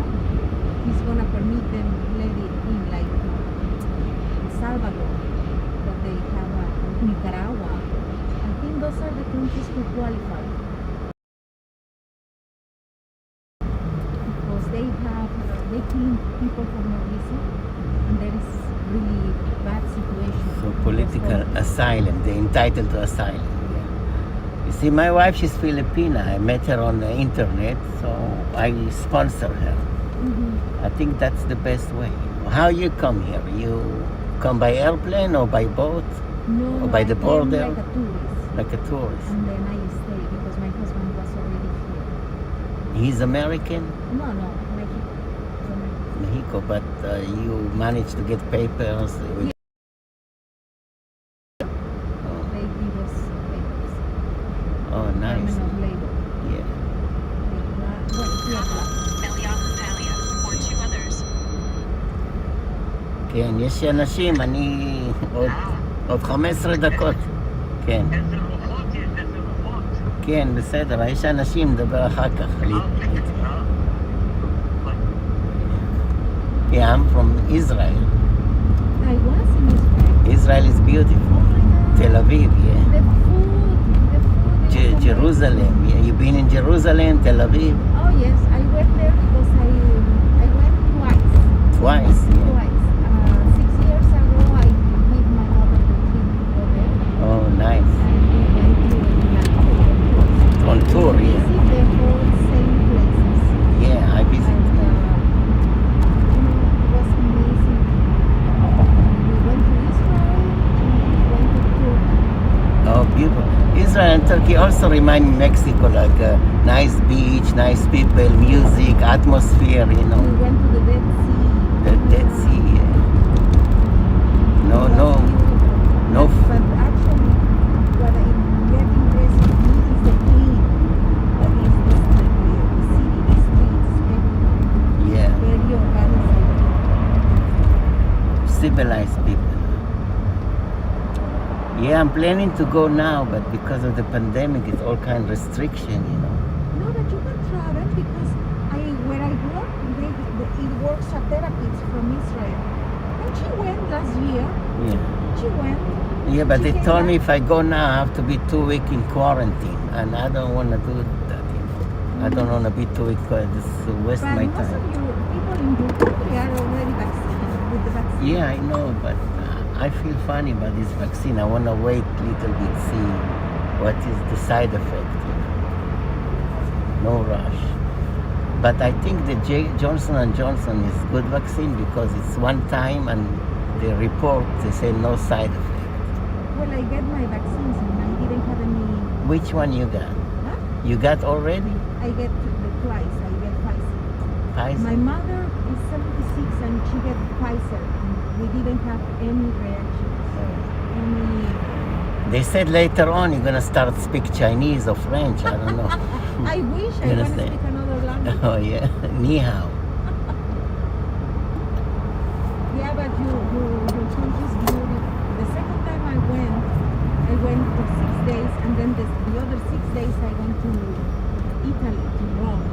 he's gonna permit them let it in, like El Salvador, that they have Nicaragua. I think those are the countries who qualify. Because they kill people for no reason, and there is really bad situation. So political asylum, they're entitled to asylum. Yeah. You see, my wife, she's Filipina. I met her on the internet, so I sponsor her. I think that's the best way. How you come here? You come by airplane or by boat? No, Or by the I came border? like a tourist. Like a tourist. And then I stayed because my husband was already here. He's American? No, Mexico. From Mexico, but you managed to get papers. With... They give us papers. Oh, nice. Department of Labor. Yeah. or 2 others. כן, יש אנשים, אני עוד 15 דקות. כן. איזה רוחות יש, איזה רוחות. כן, בסדר, יש אנשים, נדבר אחר כך. Yeah, I'm from Israel. I was in Israel. Israel is beautiful. Tel Aviv, yeah. The food is Jerusalem, yeah. You've been in Jerusalem, Tel Aviv? Oh yes, I went there because I went twice. Twice, yeah. Twice. 6 years ago, I gave my mother the trip to go there. Oh, nice. And we went to On tour, visit yeah. the whole same places. Yeah, I visited. And, it was amazing. We went to Israel, we went to Turkey. Oh, beautiful. Israel and Turkey also remind me Mexico, like a nice beach, nice people, music, atmosphere, you We know. went to the Dead Sea. The Dead Sea, yeah. No, But actually, what I get impressed with me is the clean. That is the city, the streets, everything. yeah, Very organized. civilized people. Yeah, I'm planning to go now, but because of the pandemic, it's all kind of restriction, you know. No, but you can travel because where I work, it works a therapist from Israel. And she went last year. Yeah. She went. Yeah, but She they came told me back. if I go now, I have to be 2 weeks in quarantine, and I don't want to do that, you know. I don't want to be 2 weeks, this waste But my most of time. your people in your country are already vaccinated with the vaccine. Yeah, I know, but I feel funny about this vaccine. I want to wait a little bit, see what is the side effect, you know. No rush. But I think the Johnson & Johnson is good vaccine because it's one time and the report, they say no side effect. Well, I get my vaccines and I didn't have any. Which one you got? Huh? You got already? I get the twice. I get Pfizer. Pfizer? My mother is 76 and she get Pfizer. We didn't have any reactions. They said later on you're going to start speak Chinese or French, I don't know. I wish I You want to understand? speak another language. Oh yeah, ni hao. Yeah, but your country is beautiful. The second time I went for 6 days, and then the other 6 days I went to Italy, to Rome.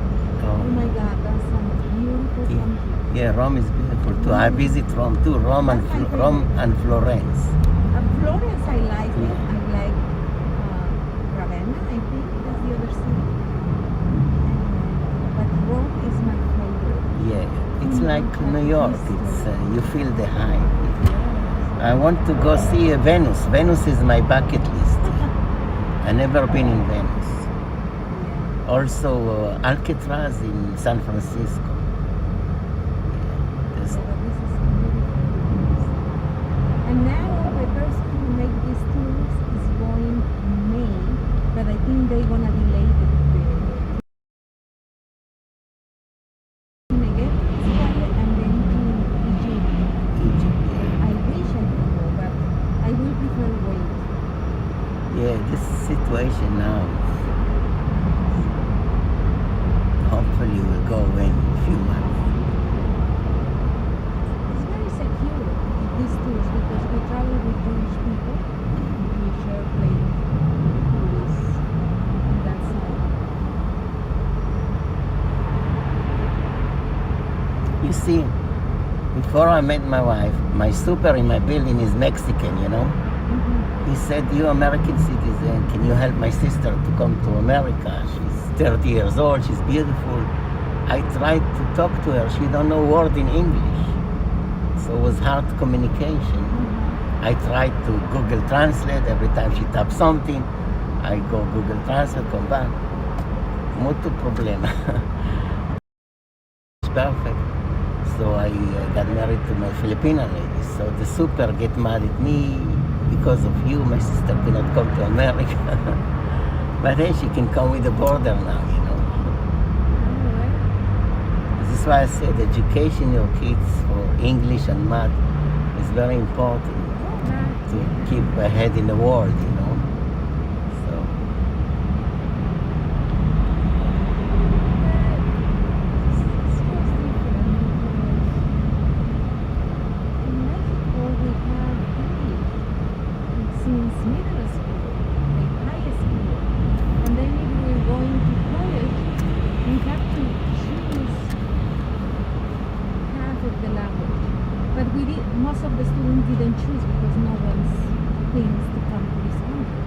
Oh my God, that's a beautiful country. Yeah, Rome is beautiful too. I visit Rome too. Rome and Florence. Florence, I like it. I like Ravenna, I think that's the other city. But Rome is my favorite. Yeah, it's like New York. It's you feel the hype. I want to go see Venice. Venice is my bucket list. I never been in Venice. Also Alcatraz in San Francisco. Yeah, but this is beautiful. And now the person who make these tours is going in May, but I think they're gonna delay the again and then to Egypt. I wish I could go, but I will prefer wait. Yeah, this situation now. Hopefully we'll go in a few months. It's very secure with these tours because we travel with Jewish people. share plane tourists on that side. You see, before I met my wife, my super in my building is Mexican, you know. He said, "You American citizen, can you help my sister to come to America? She's 30 years old, she's beautiful." I tried to talk to her, she don't know word in English. So it was hard communication. I tried to Google Translate, every time she tapped something, I go Google Translate, come back. Mucho problema. It's perfect. So I got married to my Filipino lady. So the super get mad at me, because of you, my sister cannot come to America. But then she can come with the border now, you know. This is why I said education your kids for English and math is very important to keep ahead in the world, you know. So In Mexico, we have English since middle school, like high school, and then if we're going to college, we have to choose half of the language. But most of the students didn't choose because no one's thinks to come to this country.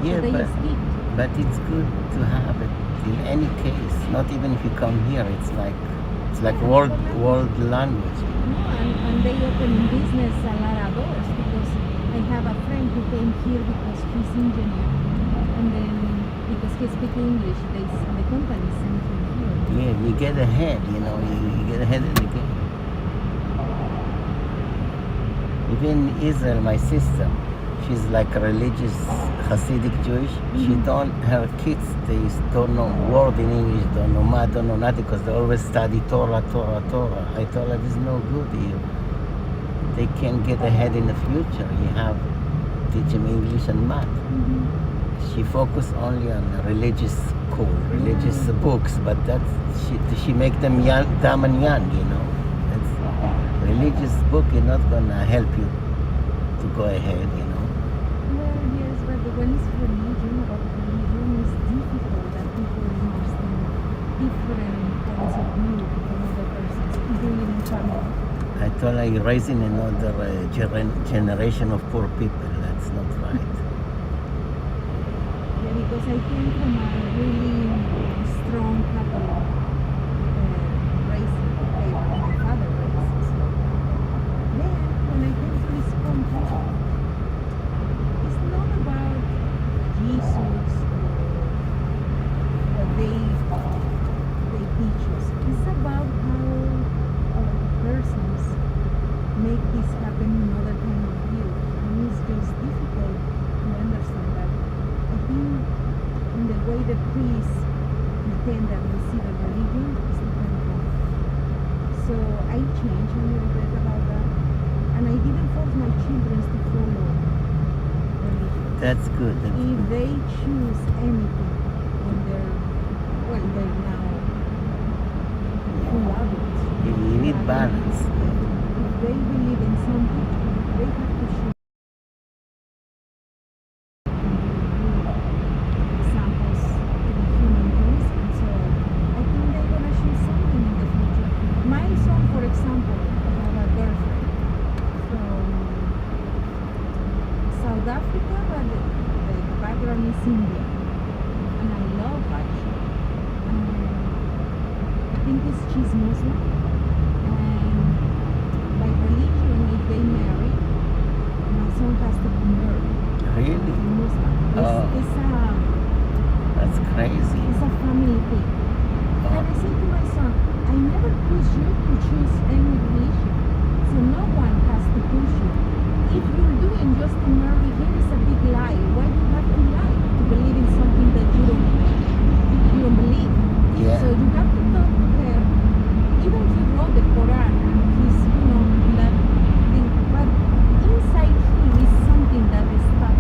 yeah, So they speak. but it's good to have it in any case. Not even if you come here, it's like world language. No, and they open in business a lot of doors because I have a friend who came here because he's engineer, and then because he speaks English, the company sent him here. Yeah, you get ahead, you know, you get ahead in the game. Even Israel, my sister, she's like a religious Hasidic Jewish. Her kids, they don't know word in English, don't know math, don't know nothing, because they always study Torah. I told her, this is no good. They can't get ahead in the future. You have to teach them English and math. She focused only on religious school, religious books, but she make them dumb and young, you know. Religious book is not gonna help you to go ahead, you know. Well, yes, but when it's religion, about religion is difficult that people understand different points of view from other persons, even in family. I told her you're raising another generation of poor people. That's not right. Yeah, because I came from a really strong Catholic raising. My father raised. So then, when I came to this country, it's not about Jesus or what they teach us. It's about how persons make this happen in other kind of view. And it's just difficult to understand that. I think in the way the priests pretend that we see the religion is different from. So I changed a little bit about that. And I didn't force my children to follow religion. That's good. That's If good. they choose anything when they're now full adults. You need balance. If they believe in something, they have to show examples to the human beings, and so I think they're gonna choose something in the future. My son, for example, have a girlfriend from South Africa, but the background is India, and I love actually. I think she's Muslim, and by religion, if they marry, my son has to convert to Really? Muslim. That's crazy. It's a family thing. And I say to my son, I never push you to choose any religion, so no one has to push you. If you're doing just to marry him, it's a big lie. Why do you have to lie to believe in something that you don't believe? Yeah. So you have to talk to her. Even he wrote the Quran and he's, that thing. But inside him is something that is stuck.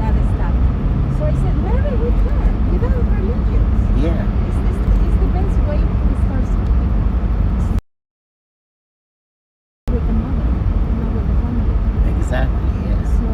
That is stuck. So I said, marry with her, without religions. Yeah. It's the best way to start something. With the mother, not with the family. Exactly. Yes. So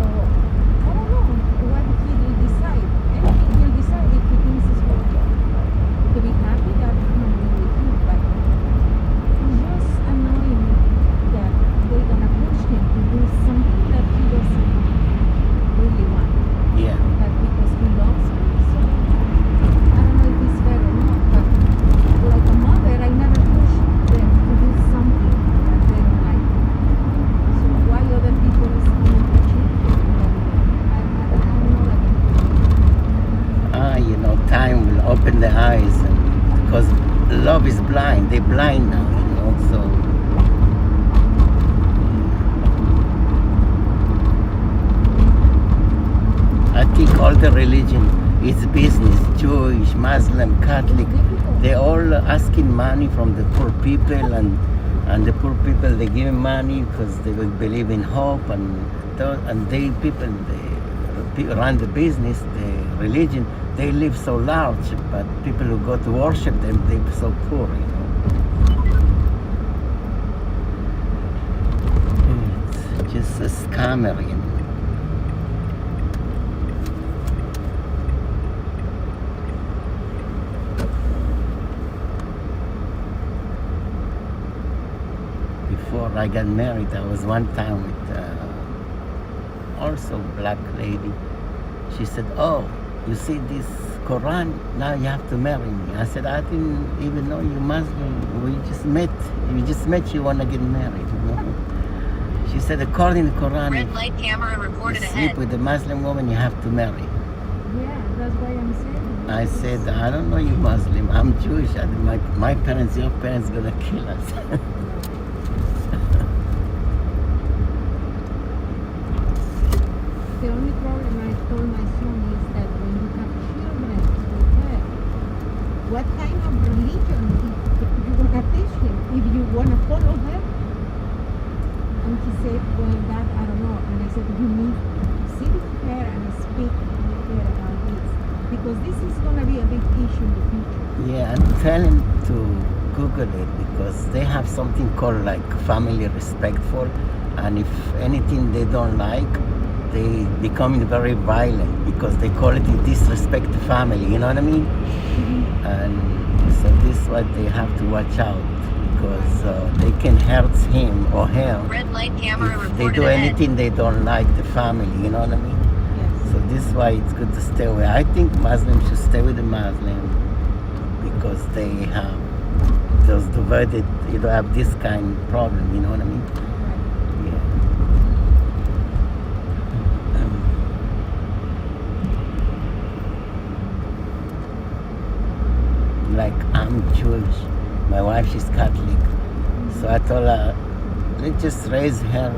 love is blind. They're blind now, you know, so. I think all the religion is business. Jewish, Muslim, Catholic. They all asking money from the poor people, and the poor people, they give money because they will believe in hope, and they people, they run the business, the religion. They live so large, but people who go to worship them, they're so poor, you know. It's just a scammer, you know. Before I got married, I was one time with also black lady. She said, "Oh, you see this Quran, now you have to marry me." I said, "I didn't even know you Muslim. We just met. You want to get married, you know?" She said, "According to Quran, Red light camera you reported sleep ahead. with a Muslim woman, you have to marry." Yeah, that's why I'm saying. I said, "I don't know you Muslim. I'm Jewish. My parents, your parents gonna kill us." The only problem I told my son is that when you have children with her, what kind of religion you gonna teach him if you wanna follow her? And he said, "Well, that I don't know." And I said, "You need to sit with her and speak with her about this, because this is gonna be a big issue in the future." Yeah, and tell him to Google it, because they have something called like family respectful, and if anything they don't like, they becoming very violent because they call it disrespect the family, you know what I mean? And so this is what they have to watch out, because they can hurt him or her Red light camera if they reported do ahead. anything they don't like the family, you know what I mean? Yes. So this is why it's good to stay away. I think Muslims should stay with the Muslim, because they have those divided, you don't have this kind of problem, you know what I mean? Yeah. Like, I'm Jewish, my wife, she's Catholic, so I told her, let's just raise her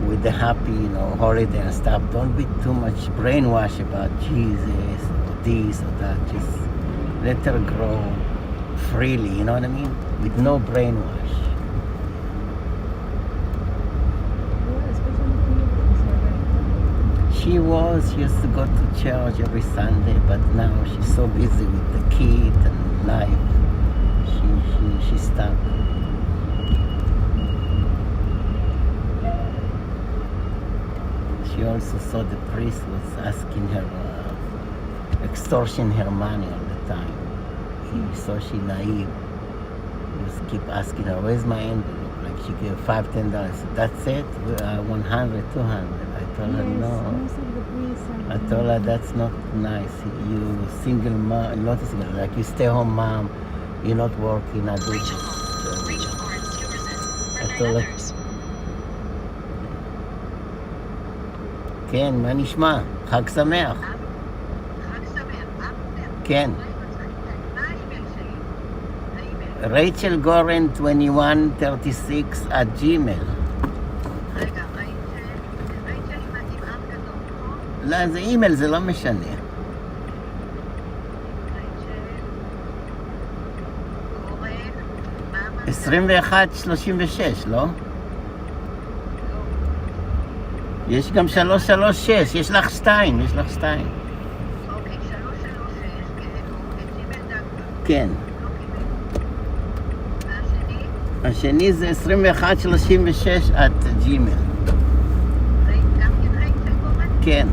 with the happy, you know, holiday and stuff. Don't be too much brainwashed about Jesus or this or that. Just let her grow freely, you know what I mean? With no brainwash. Well, especially Filipinos are very She used to go to church every Sunday, but now she's so busy with the kid and life. She stopped. She also saw the priest was asking her, extortion her money all the time. So she naive. He just keep asking her, "Where's my envelope?" Like she gave $5, $10. That's it? 100, 200. I told her, Yes, no. most of the priests are I told her that's not nice. You single mom, not single, like you stay home mom, you're not working, I do this. Rachel Lawrence, I $2 told her, כן, מה נשמע? חג שמח. חג שמח, מה עושה? כן. מה האימייל שלי? האימייל. רייצ'ל גורן 2136 @gmail. רגע, רייצ'ל עם עם גדול, נכון? לא, זה אימייל, זה לא משנה. רייצ'ל גורן, 2136, לא? יש גם 336, יש לך 2, יש לך 2. אוקיי, 336, כן. והשני? השני זה 2136 @gmail. גם כן רייצ'ל גורן? כן.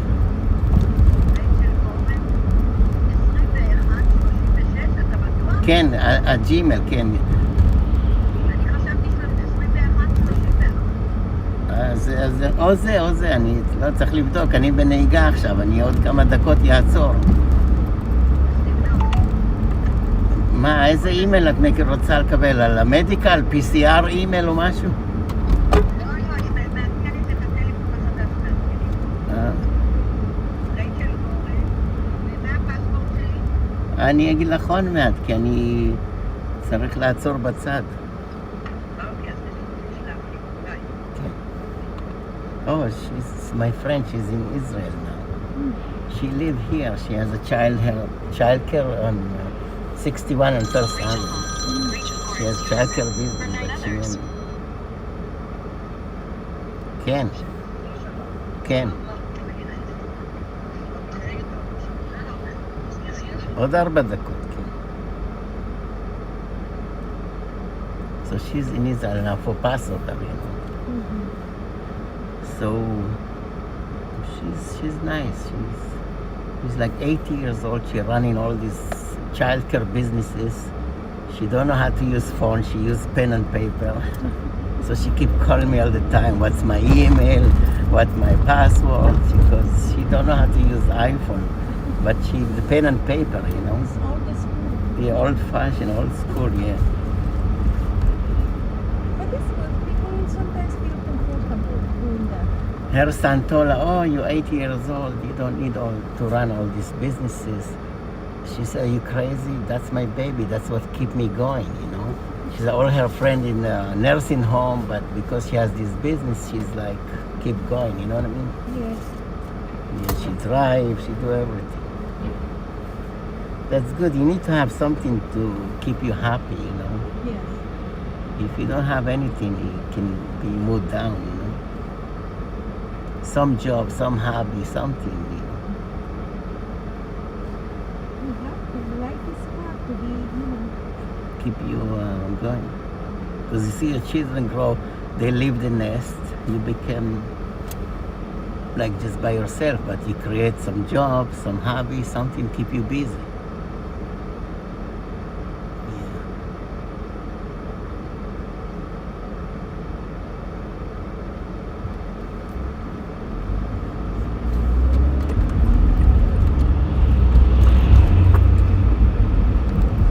רייצ'ל גורן, 2136, אתה בטוח? כן, @gmail, כן. אני חשבתי 2134. אז או זה, אני לא צריך לבדוק, אני בנהיגה עכשיו, אני עוד כמה דקות יעצור. מה, איזה אימייל את רוצה לקבל? על המדיקל, PCR אימייל או משהו? לא, אני מעדכנת את הטלפון החדש מעדכנים. רייצ'ל גורן, ומה הפספורט שלי? אני אגיד לך עוד מעט, כי אני צריך לעצור בצד. אוקיי, אז תשלח לי. ביי. כן. Oh, she's my friend. She's in Israel now. She live here. She has a child care on 61 and First Avenue. She has child care business, but she went. כן, כן. עוד 4 דקות, כן. So she's in Israel now for Passover, you know. So she's nice. She's like 80 years old. She running all these childcare businesses. She don't know how to use phone. She use pen and paper. So she keep calling me all the time. What's my email? What my password? Because she don't know how to use iPhone. But she the pen and paper, you know. It's old school. Yeah, old fashioned, old school, yeah. But it's good. People sometimes feel comfortable doing that. Her son told her, oh, you're 80 years old. You don't need to run all these businesses. She said, are you crazy? That's my baby. That's what keep me going, you know. She's all her friend in a nursing home, but because she has this business, she's like, keep going, you know what I mean? Yes. Yeah, she drives, she do everything. That's good. You need to have something to keep you happy, you know. Yes. If you don't have anything, you can be moved down, you know. Some job, some hobby, something, you know. You have to. Life is hard to be, Keep you going. Because you see your children grow, they leave the nest, you become like just by yourself, but you create some job, some hobby, something keep you busy. Yeah.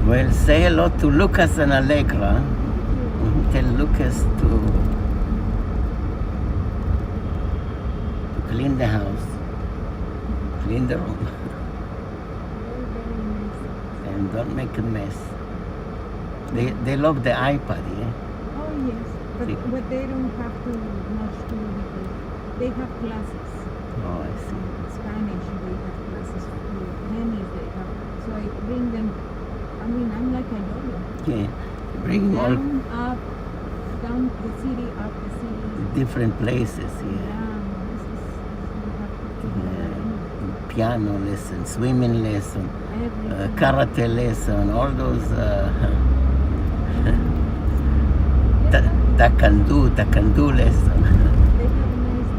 Well, say hello to Lucas and Allegra. Tell Lucas to clean the house, clean the room, and don't make a mess. They love the iPad, yeah? Oh yes, but they don't have to much to because they have classes. Oh, I see. Spanish, they have classes. Many they have. So I bring them. I mean, I'm like a yo-yo. Yeah, bring them all Down, up, down the city, up the city. different places, yeah. Yeah, this is you have to figure that out. Piano lesson, swimming lesson, Everything. karate lesson, all those taekwondo lesson. They have a nice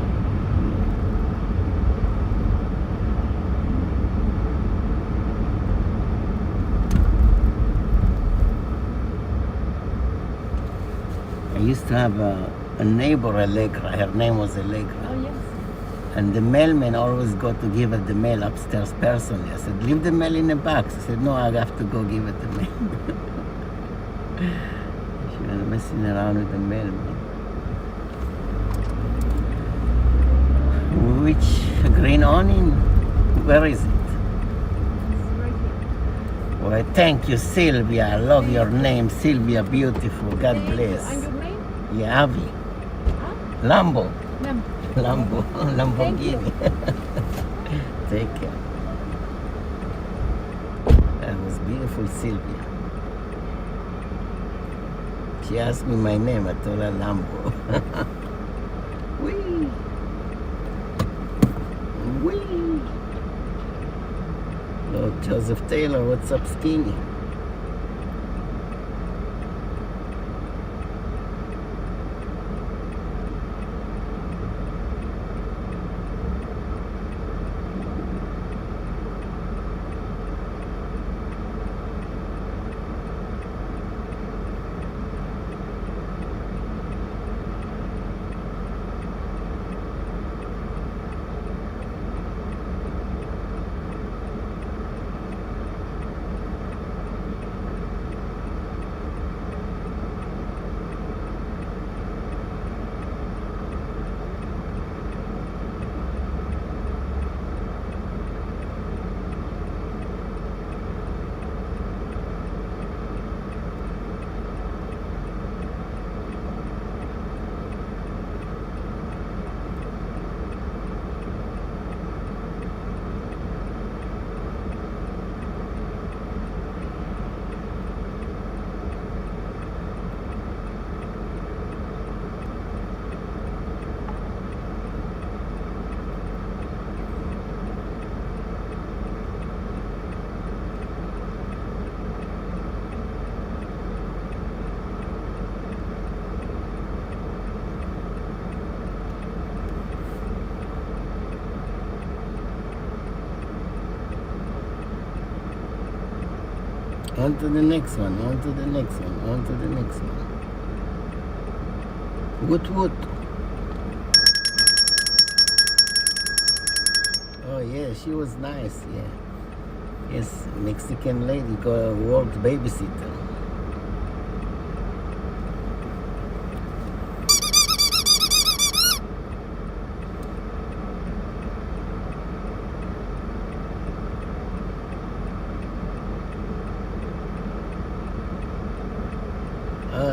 I used to have a neighbor, Allegra. Her name was Allegra. Oh yes. And the mailman always go to give her the mail upstairs personally. I said, leave the mail in a box. I said, no, I have to go give it the mail. She was messing around with the mailman. Which green awning? Where is it? It's right here. Well, thank you, Sylvia. I love your name, Sylvia. Beautiful. God Thank you. bless. And your name? Yeah, Avi. Huh? Lambo. Lam. Lambo. Thank you. Lamborghini. Take care. That was beautiful, Sylvia. She asked me my name. I told her Lambo. Whee! Whee! Lord Joseph Taylor, what's up, Skinny? On to the next one, on to the next one, on to the next one. Woot. Oh yeah, she was nice, yeah. Yes, Mexican lady worked babysitter.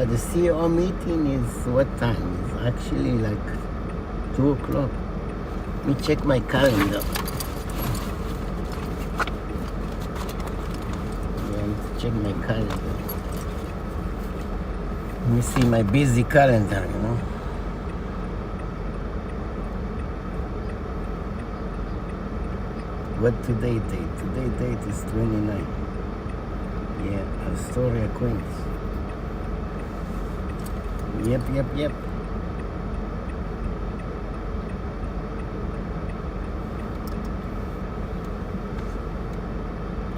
The CEO meeting is what time? It's actually like 2 o'clock. Let me check my calendar. Yeah, I need to check my calendar. Let me see my busy calendar, you know. What today date? Today date is 29. Yeah, Astoria, Queens. Yep.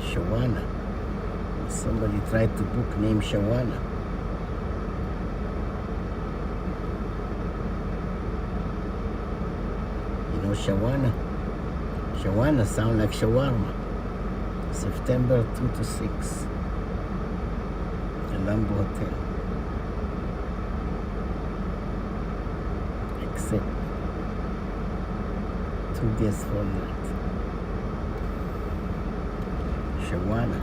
Shawana. Somebody tried to book name Shawana. You know Shawana? Shawana sound like shawarma. September 2 to 6. The LAMBO Hotel. Except 2 guests for night. Shawana.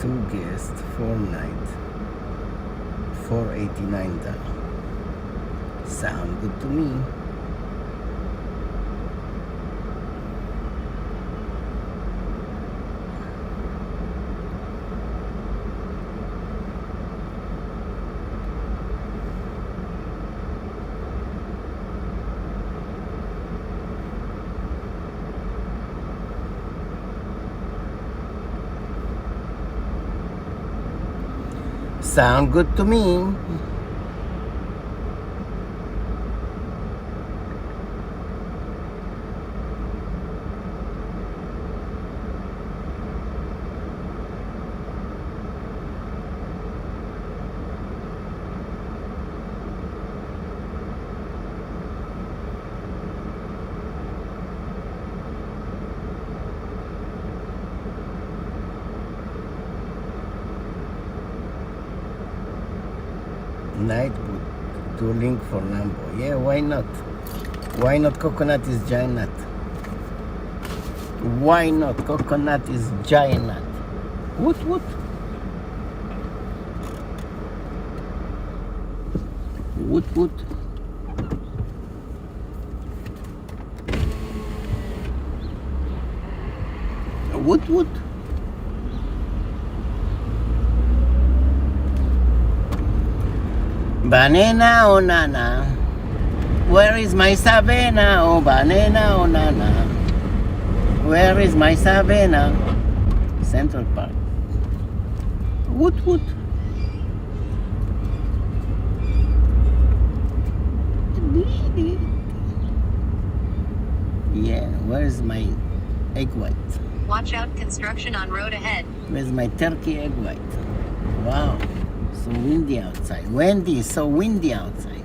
Two guests, 4 night, $489. Sound good to me. Sound good to me. Night boot to link for LAMBO. Yeah, why not? Why not? Coconut is giant nut. Why not? Coconut is giant nut. Woot. Woot. Woot. Banana oh nana, where is my Savannah? Oh banana oh nana, where is my Savannah? Central Park. Woot. Yeah, where's my egg white? Watch out, construction on road ahead. Where's my turkey egg white? Wow. So windy outside. Wendy, so windy outside.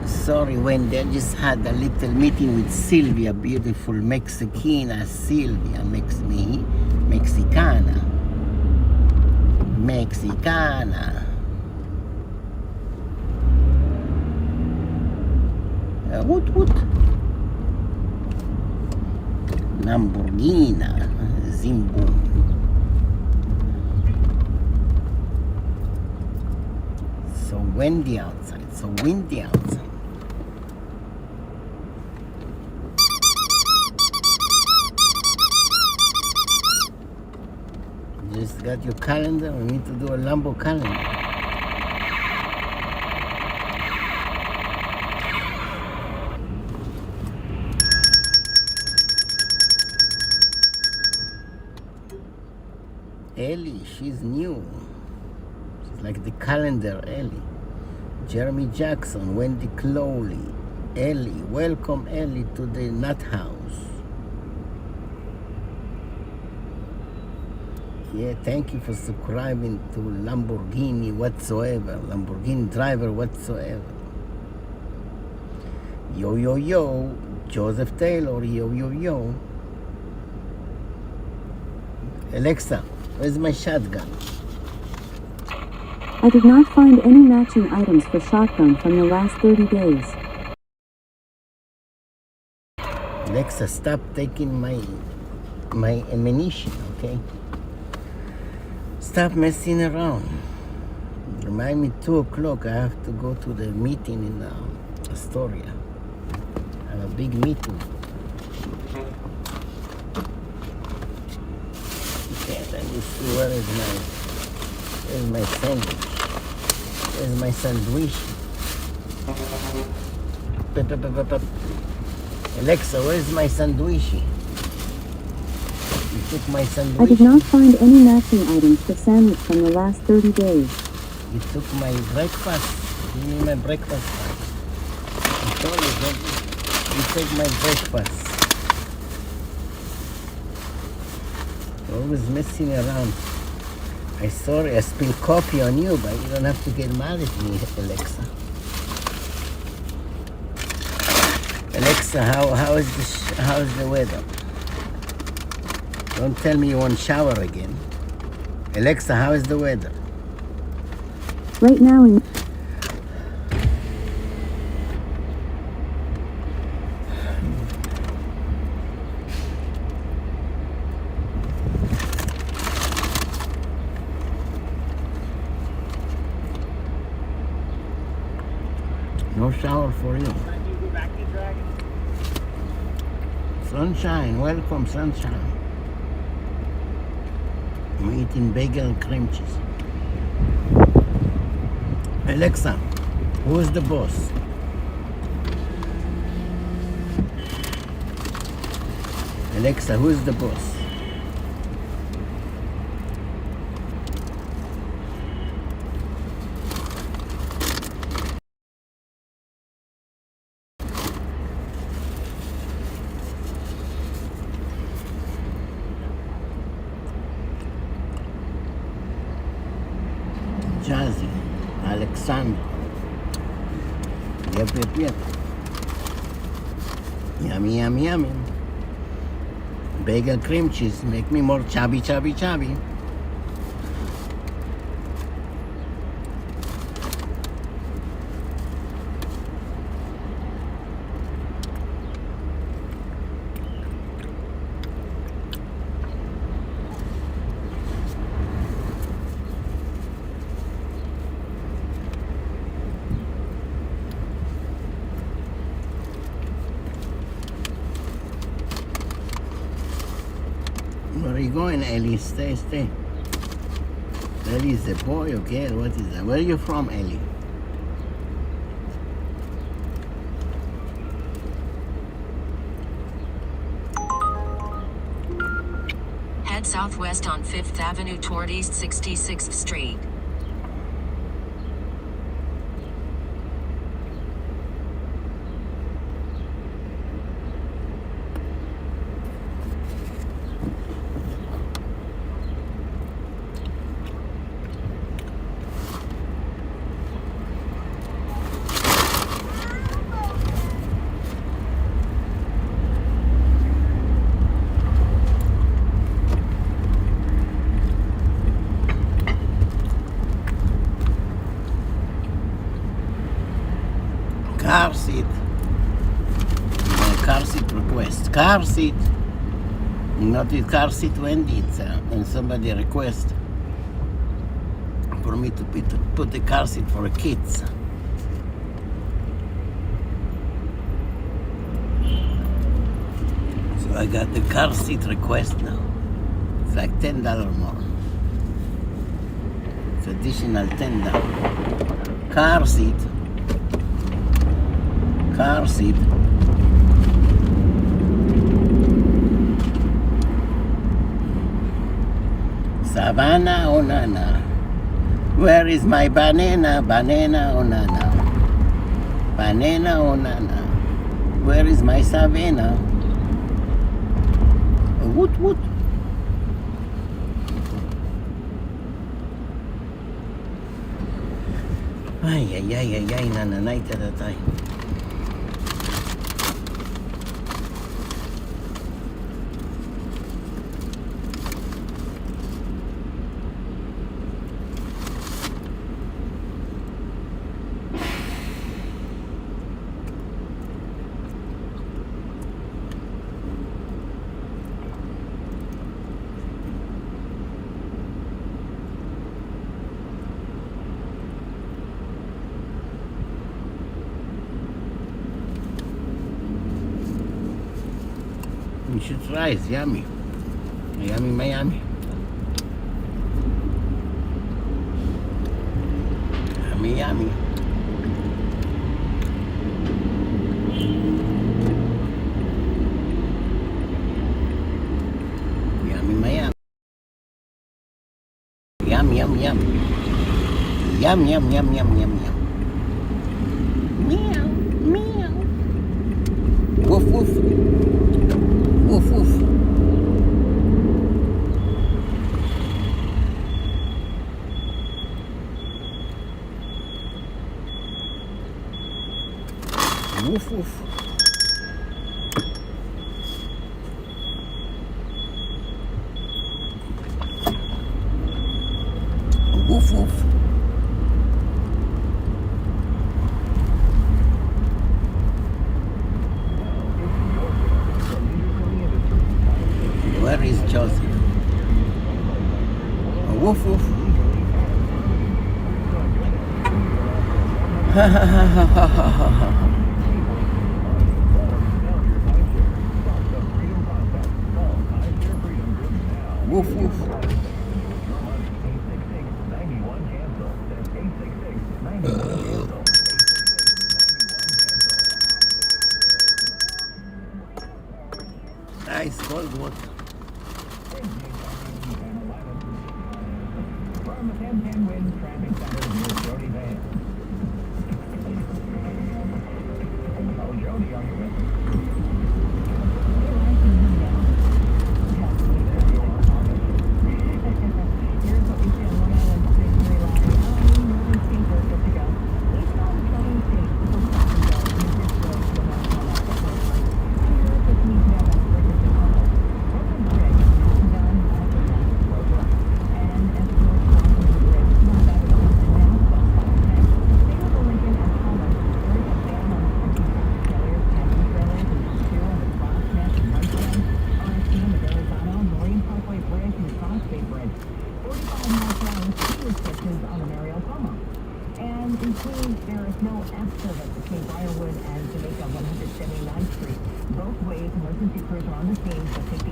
Sorry, Wendy, I just had a little meeting with Sylvia, beautiful Mexicana Sylvia, Mexicana. Woot. Lamborghini, Zimbo. So windy outside. Just got your calendar. We need to do a LAMBO calendar. Ellie, she's new. She's like the calendar Ellie. Jeremy Jackson, Wendy Clowley, Ellie. Welcome, Ellie, to the Nut House. Yeah, thank you for subscribing to Lamborghini whatsoever, Lamborghini driver whatsoever. Yo, yo, yo, Joseph Taylor, yo, yo, yo. Alexa, where's my shotgun? I did not find any matching items for shotgun from the last 30 days. Alexa, stop taking my ammunition, okay? Stop messing around. Remind me 2 o'clock. I have to go to the meeting in Astoria. I have a big meeting. Okay, let me see where's my sandwich. Where's my sandwich? Alexa, where's my sandwich? You took my sandwich. I did not find any matching items for sandwich from the last 30 days. You took my breakfast. Give me my breakfast. I told you, you take my breakfast. You're always messing around. I'm sorry, I spilled coffee on you, but you don't have to get mad at me, Alexa. Alexa, how is the weather? Don't tell me you want shower again. Alexa, how is the weather? Right now in No shower for you. Sunshine, welcome, sunshine. I'm eating bagel and cream cheese. Alexa, who is the boss? Alexa, who is the boss? Jazzy, Alexander. Yep. Yummy, yummy, yummy. Bagel cream cheese, make me more chubby. Where are you going, Ellie? Stay. Ellie is a boy, okay? What is that? Where are you from, Ellie? Head southwest on 5th Avenue toward East 66th Street. Car seat. Car seat request. Car seat. Not with car seat Wendy. It's when somebody request for me to put the car seat for kids. So I got the car seat request now. It's like $10 more. It's additional $10. Car seat. Car seat. Savannah or Nana? Where is my banana? Banana or Nana? Banana o nana? Where is my Savannah? Woot woot. Ay, nananay tatatay. You should try, it's yummy. Yummy Miami. Yummy. Yummy Miami. Yum. Yum. Meow. Woof. Woof. Woof. Where is Joseph? Woof. Woof. Nice cold water. From the 1010 Wind Traffic Center near Jody Van. Oh, Jody, are you with me? Here's what we see on Long Island Victory Line. Northern State, we're good to go. East on Southern State, still stop and go. New Bridge Road, still not on that Victory Line. Here, 15 down at Bridgerton Tunnel. Brooklyn Bridge, done after that, road work. And Escort Washington Bridge, not bad at all. And now, stop and stay with the Lincoln and Holland. There is a ban on empty tractor trailers, camping trailers, and two on the Crossnest and Mudland. RSC in the Verrazano, Marine Parkway Bridge, and Cross Bay Bridge. 45 miles per hour speed restrictions on the Mariel-Como. And in Queens, there is no F service between Briarwood and Jamaica 179th Street. Both ways, emergency crews are on the scene, so take the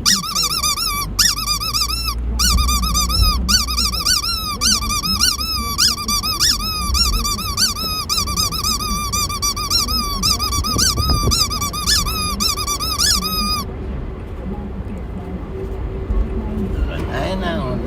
I know.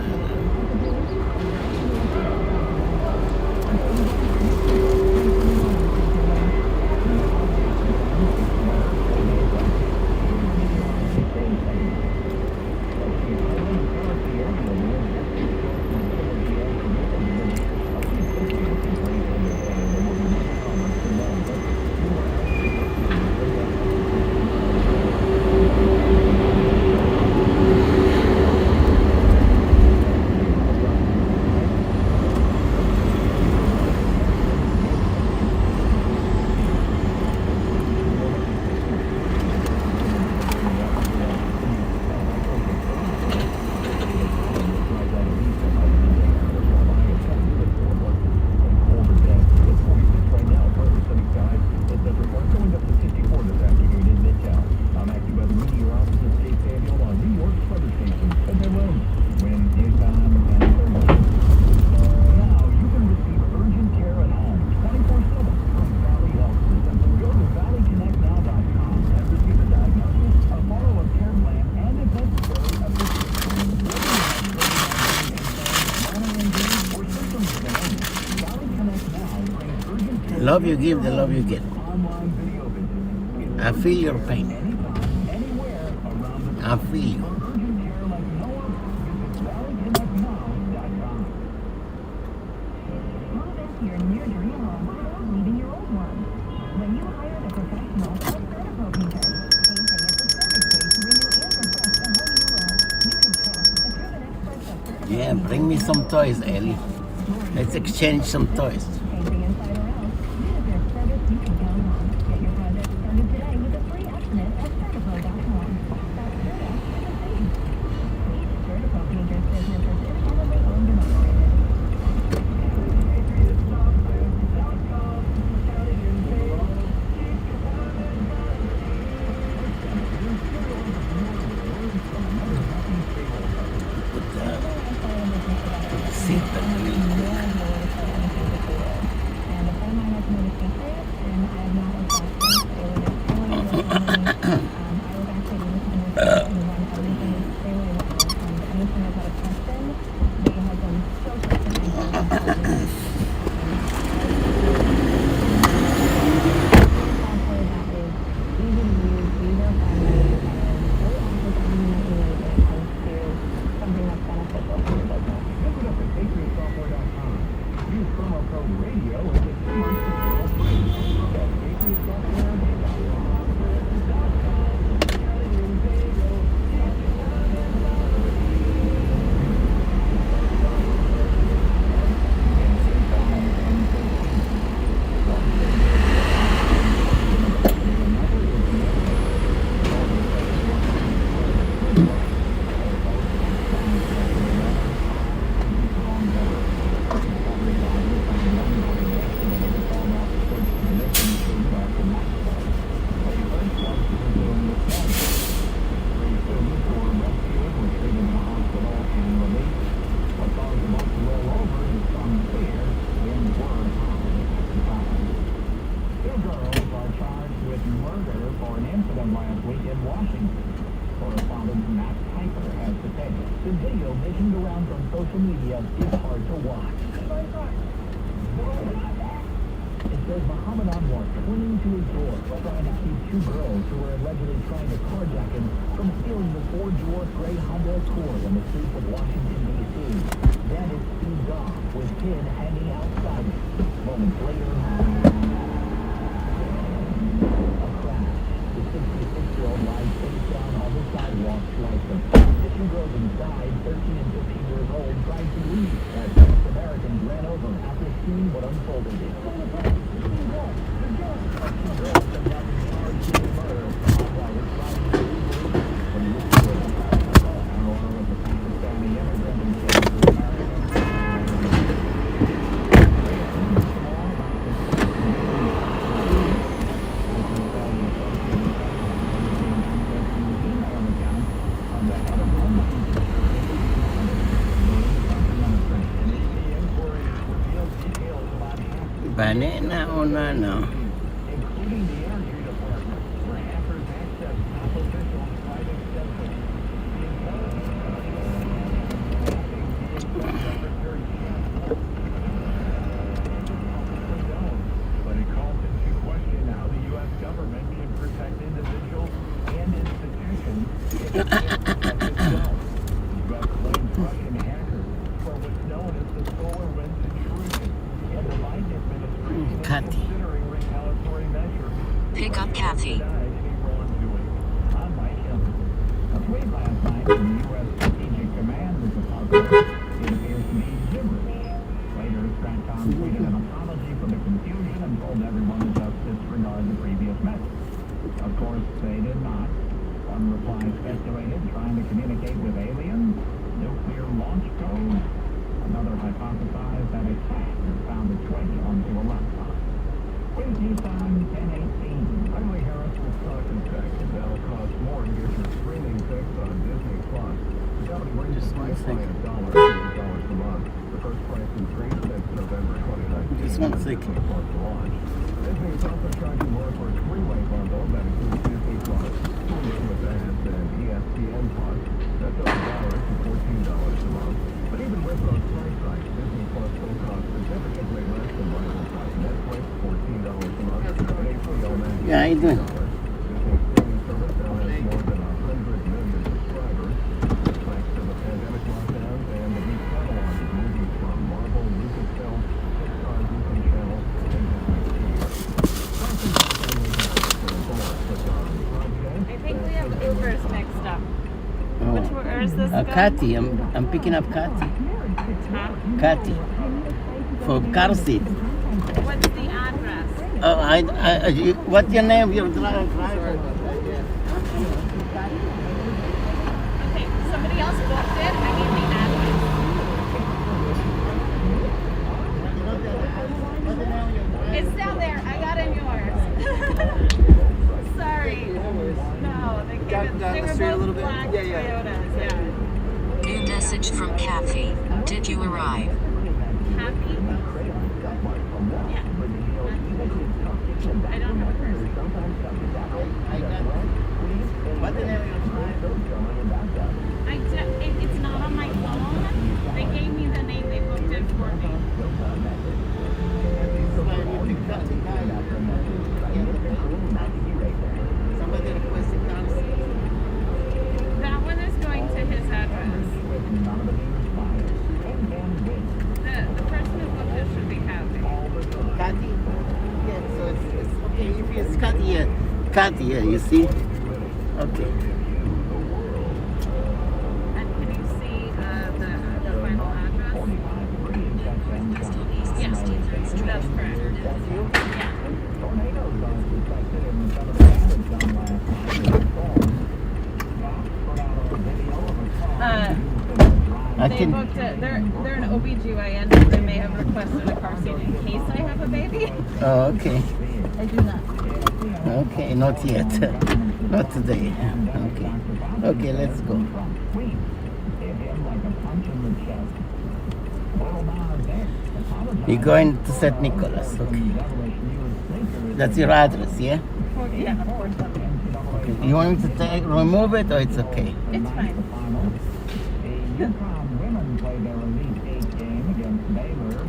Love you give, the love you get. I feel your pain. I feel you. Move into your new dream home without leaving your old one. When you hire the professional Certico painter, painting is the perfect way to renew and refresh the home you love. You can trust the proven experts at Certico. Yeah, bring me some toys, Ellie. Let's exchange some toys. Painting inside or out, use their service you can count on. Get your project started today with a free estimate at Certico.com. That's Certico with a C. Each Certico painter's business is independently owned and operated. Put the seat back real quick. And the phone line has been secret, and I have not requested. They were just telling me that I was actually listening to everything. They were anything about a question. They have been so quick to answer. Software that is easy to use, user-friendly, and really offers everything that you need when it comes to something that's beneficial for your business. Visit us at patriotsoftware.com. Use promo code radio and get 2 months of all free. That's patriotsoftware.com. Banana o nano? Including the Energy Department, where hackers access top officials' private systems. Secretary but it calls into question how the U.S. government can protect individuals and institutions if it can't protect itself. The U.S. blames Russian hackers for what's known as the SolarWinds intrusion, and the Biden administration is considering retaliatory measures. Pick up Kathy. I'm Mike Hilton. A tweet last night from the U.S. Strategic Command was a puzzle. It appears to be gibberish. Later, Stratcom tweeted an apology for the confusion and told everyone to just disregard the previous message. Of course, they did not. One reply speculated trying to communicate with aliens, nuclear launch codes. Another hypothesized that a cat has found its way onto a laptop. With Nissan 1018. I'm Lee Harris with Stock and Tech, and that'll cost more to get your streaming fix on Disney Plus. The company brings a price line of $8 a month. The first price increase since November 2019. Just 1 second. Plus launch. Disney is also charging more for a three-way bundle that includes Disney Plus, Hulu with ads, and ESPN Plus. That's $8 to $14 a month. But even with those price hikes, Disney Plus will cost significantly less than rival Netflix, $14 a month, and HBO Max. Yeah, how you doing? Disney Cathy, I'm picking up Cathy. Cathy. For car seat. What's the address? What's your name? Your driver. Okay, somebody else booked it. I need the address. It's down there. I got in yours. Sorry. No, they came in. They were both black Toyotas. Yeah. New message from Kathy. Did you arrive? Happy? Yeah. I don't have a person. What's the name of your driver? It's not on my phone. They gave me the name. They booked it for me. Somebody requested car seat. That one is going to his address. The person who booked it should be happy. Cathy? Yeah, so it's okay. If it's Cathy, yeah. Cathy, yeah, you see? Okay. And can you see the final address? Yes, that's correct. They booked it. They're an OBGYN, so they may have requested a car seat in case I have a baby. Oh, okay. I do not. Okay, not yet. Not today. Okay. Okay, let's go. You're going to St. Nicholas, okay. That's your address, yeah? Yeah. Okay. You want me to remove it or it's okay? It's fine.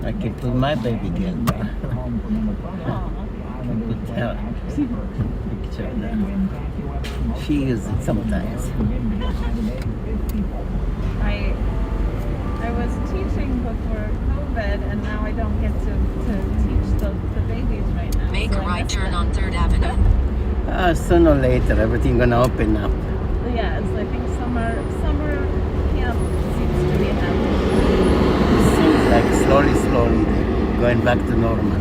I can put my baby girl there. I could tell. Picture there. She uses it sometimes. I was teaching before COVID, and now I don't get to teach the babies right now. Make so a I right miss turn it. on 3rd Avenue. Sooner or later, everything gonna open up. Yeah, it's I think summer camp seems to be happening. Seems like slowly, they're going back to normal.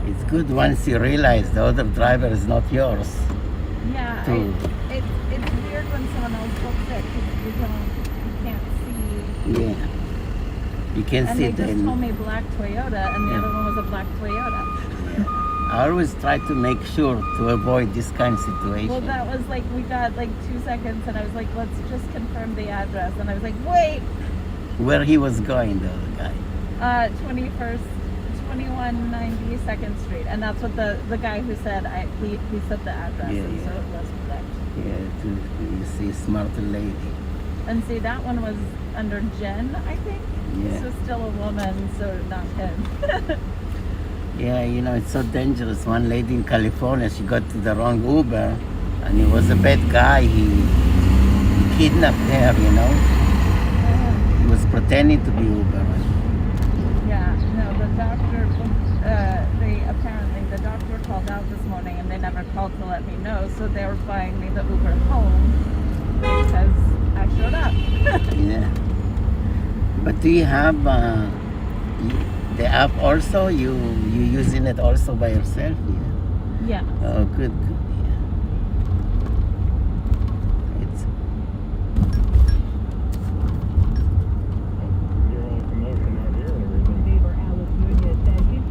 It's good once you realize the other driver is not yours. Yeah, it's weird when someone else books it because you can't see. Yeah. You can And see they just then. told me black Toyota, and the Yeah. other one was a black Toyota. I always try to make sure to avoid this kind of situation. Well, that was like, we got like 2 seconds, and I was like, let's just confirm the address. And I was like, wait, Where he was going, the other guy. 2192nd Street. And that's what the guy who said, he said the address, Yeah, and so yeah. it was correct. Yeah, you see, smarter lady. And see, that one was under Jen, I think. Yeah. So still a woman, so not him. Yeah, you know, it's so dangerous. One lady in California, she got to the wrong Uber, and he was a bad guy. He kidnapped her, you know. He was pretending to be Uber. Yeah, no, the doctor, the doctor called out this morning, and they never called to let me know, so they were buying me the Uber home because I showed up. Yeah. But do you have the app also? You using it also by yourself? Yeah. Yeah. Oh, good. Yeah. It's Neighbor Alice Nunez says she's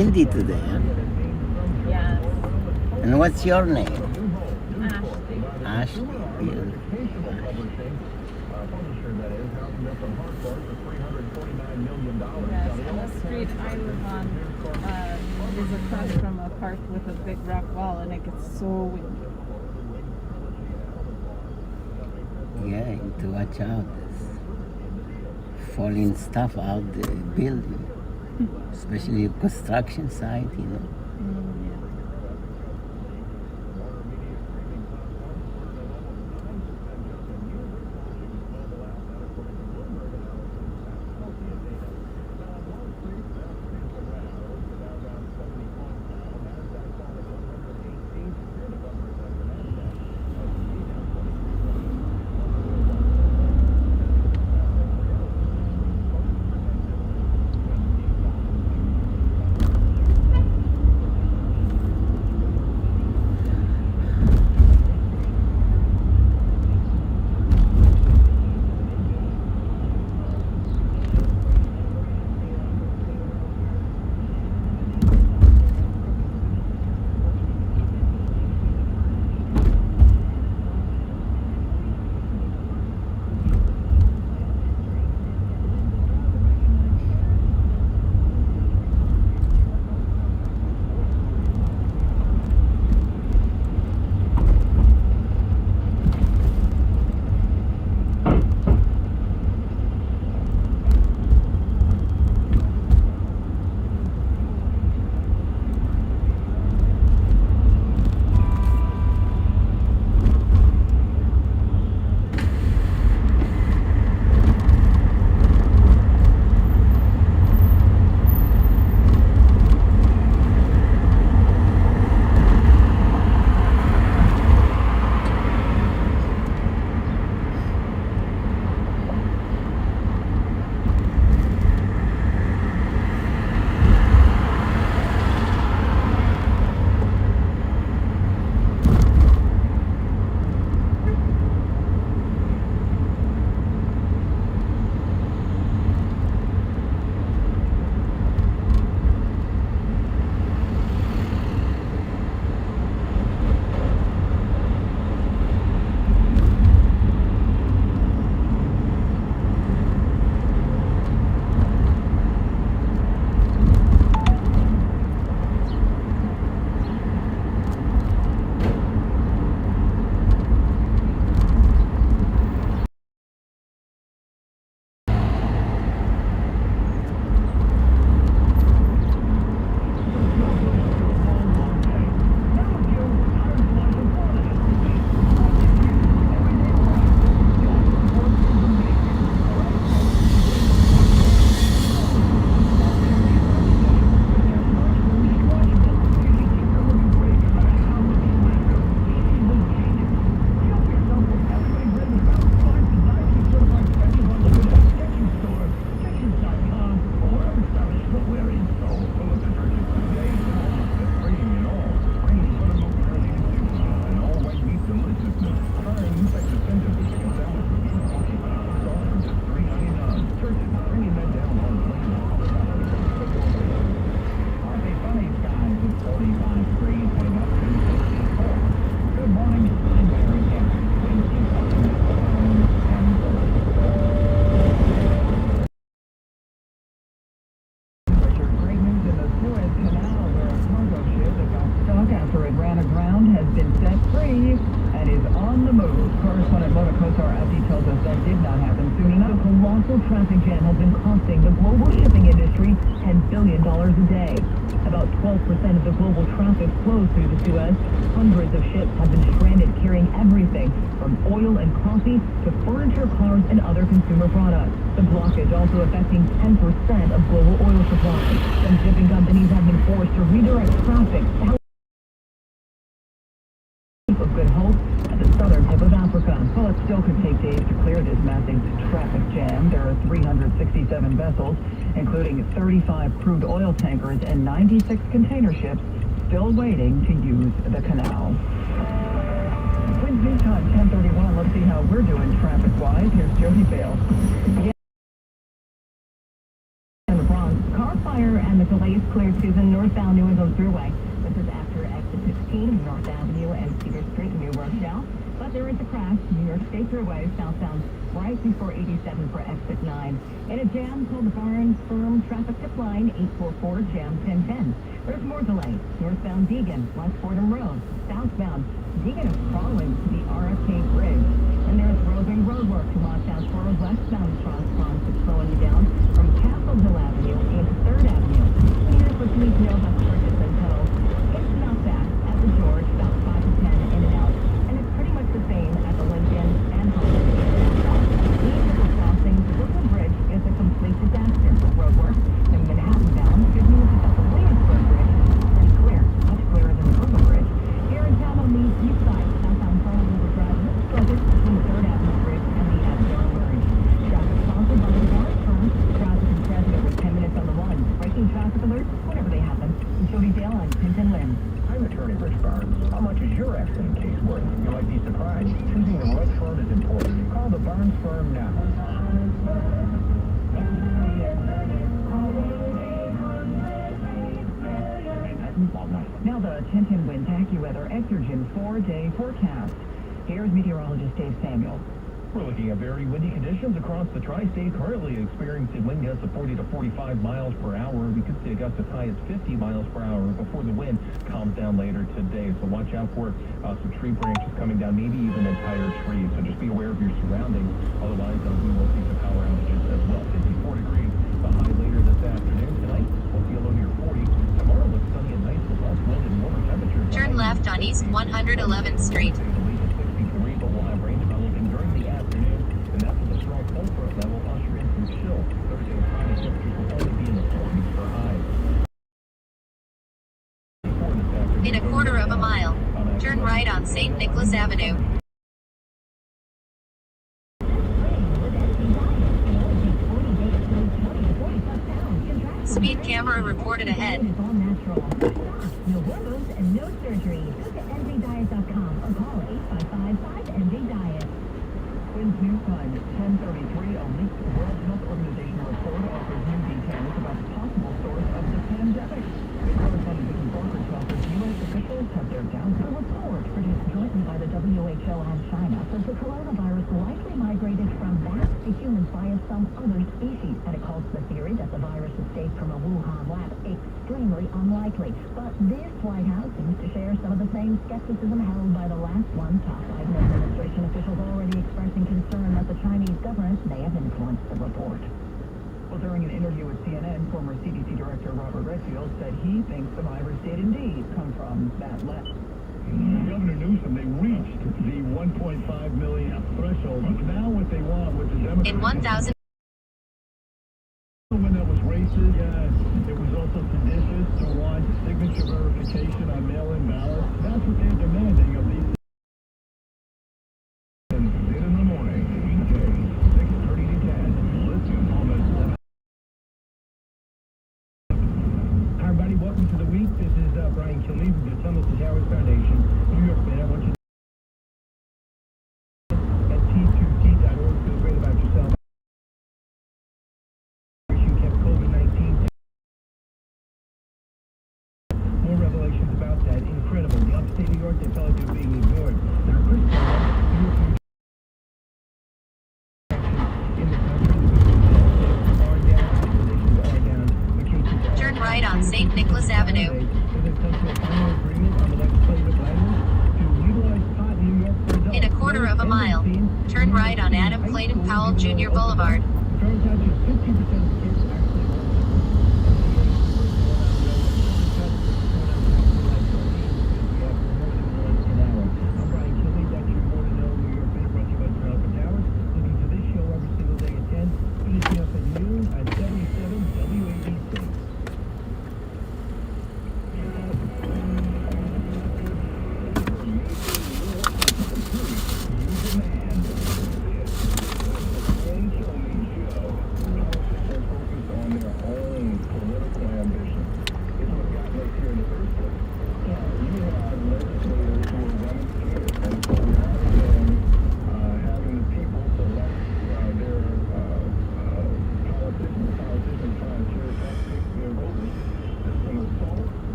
windy today, huh? Yes. And what's your name? Ashley. Ashley. Beautiful. Yes, and the street I live on is across from a park with a big rock wall, and it gets so windy. Yeah, you have to watch out. There's falling stuff out the building, especially construction site, you know. Yeah. traffic jam has been costing the global shipping industry $10 billion a day. About 12% of the global traffic flows through the Suez. Hundreds of ships have been stranded carrying everything from oil and coffee to furniture, cars, and other consumer products. The blockage also affecting 10% of global oil supply. Some shipping companies have been forced to redirect traffic of Good Hope at the southern tip of Africa. While it still could take days to clear this massive traffic jam, there are 367 vessels, including 35 crude oil tankers and 96 container ships, still waiting to use the canal. With news time 10:31, let's see how we're doing traffic-wise. Here's Jody Bale. In the Bronx, car fire and the delays cleared, Susan, northbound New England Thruway. This is after exit 16, North Avenue and Cedar Street, New Rochelle. But there is a crash, New York State Thruway, southbound, right before 87 for exit 9. In a jam called the Barnes Firm Traffic Tip Line, 844 Jam 1010. There's more delay. Northbound Deegan, West Fordham Road. Southbound, Deegan is crawling to the RFK Bridge. And there's Roving Roadwork to watch out for. Westbound cross is slowing you down from Castle Hill Avenue into 3rd Avenue. And here's what you need to know about the bridges and tunnels. It's not bad at the George, about 5 to 10 in and out. And it's pretty much the same at the Lincoln and Holland. Each of the crossings, Brooklyn Bridge is a complete disaster for roadwork. And Manhattan bound, good news is that the Williamsburg Bridge is pretty clear, much clearer than the Brooklyn Bridge. Here in town on the east side, southbound Pearl River Drive, looks sluggish between the 3rd Avenue Bridge and the Avenue Bridge. Traffic sponsored by the Barnes Firm. Traffic is present over 10 minutes on the 1. Breaking traffic alerts whenever they happen. And Jody Dale on Tintin Lynn. I'm attorney Rich Barnes. How much is your accident case worth? You might be surprised. Choosing the right firm is important. Call the Barnes Firm now. Now the Tintin Wind AccuWeather Exergen 4-day forecast. Here's meteorologist Dave Samuel. We're looking at very windy conditions across the tri-state, currently experiencing wind gusts of 40 to 45 miles per hour. We could see a gust as high as 50 miles per hour before the wind calms down later today. So watch out for some tree branches coming down, maybe even entire trees. So just be aware of your surroundings. Otherwise, we will see some power outages as well. 54 degrees, the high later this afternoon. Tonight, we'll see a low near 40. Tomorrow looks sunny and nice with less wind and warmer temperatures. Turn left on East 111th Street. In a quarter of a mile, turn right on St. Nicholas Avenue. Speed camera reported ahead. No hormones and no surgery. Go to NJDiet.com or call 855-5NJ-DIET. Quinn's News Time, 10:33. A leaked World Health Organization report offers new details about the possible source of the pandemic. The corresponding Vicky Barker tells us U.S. officials have their doubts. A report produced jointly by the WHO and China says the coronavirus likely migrated from bats to humans via some other species, and it calls the theory that the virus escaped from a Wuhan lab extremely unlikely. But this White House seems to share some of the same skepticism held by the last one. Top Biden administration officials already expressing concern that the Chinese government may have influenced the report. Well, during an interview with CNN, former CDC Director Robert Redfield said he thinks the virus did indeed come from that lab. Governor Newsom, they reached the 1.5 million threshold. Now what they want with the Democrats... In 1,000... When that was racist, yes. It was also seditious to want signature verification on mail-in ballots. That's what they're demanding of these... In the morning, weekdays, 6:30 to 10. Listen on the... Hi, everybody. Welcome to the week. This is Brian Kilmeade from the Tunnels to Towers Foundation. New York fan, I want you to at T2T.org. Feel great about yourself. You kept COVID-19. More revelations about that. Incredible. The upstate New York, they felt like they were being ignored. Now, Chris, in the country, are down. The cases are Turn right on St. Nicholas Avenue. In a quarter of a mile, turn right on Adam Clayton Powell Jr. Boulevard.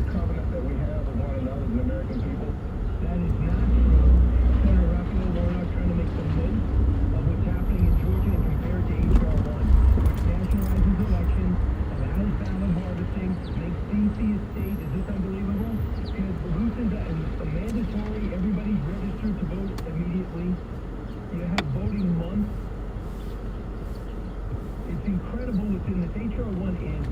the covenant that we have with one another as an American people? That is not true. Senator Raphael Warnock trying to make the most of what's happening in Georgia and compare it to H.R. 1, which nationalizes elections, allows ballot harvesting, makes D.C. a state. Is this unbelievable? Because loosens a mandatory, everybody's registered to vote immediately. You have voting months. It's incredible what's in this. H.R. 1 is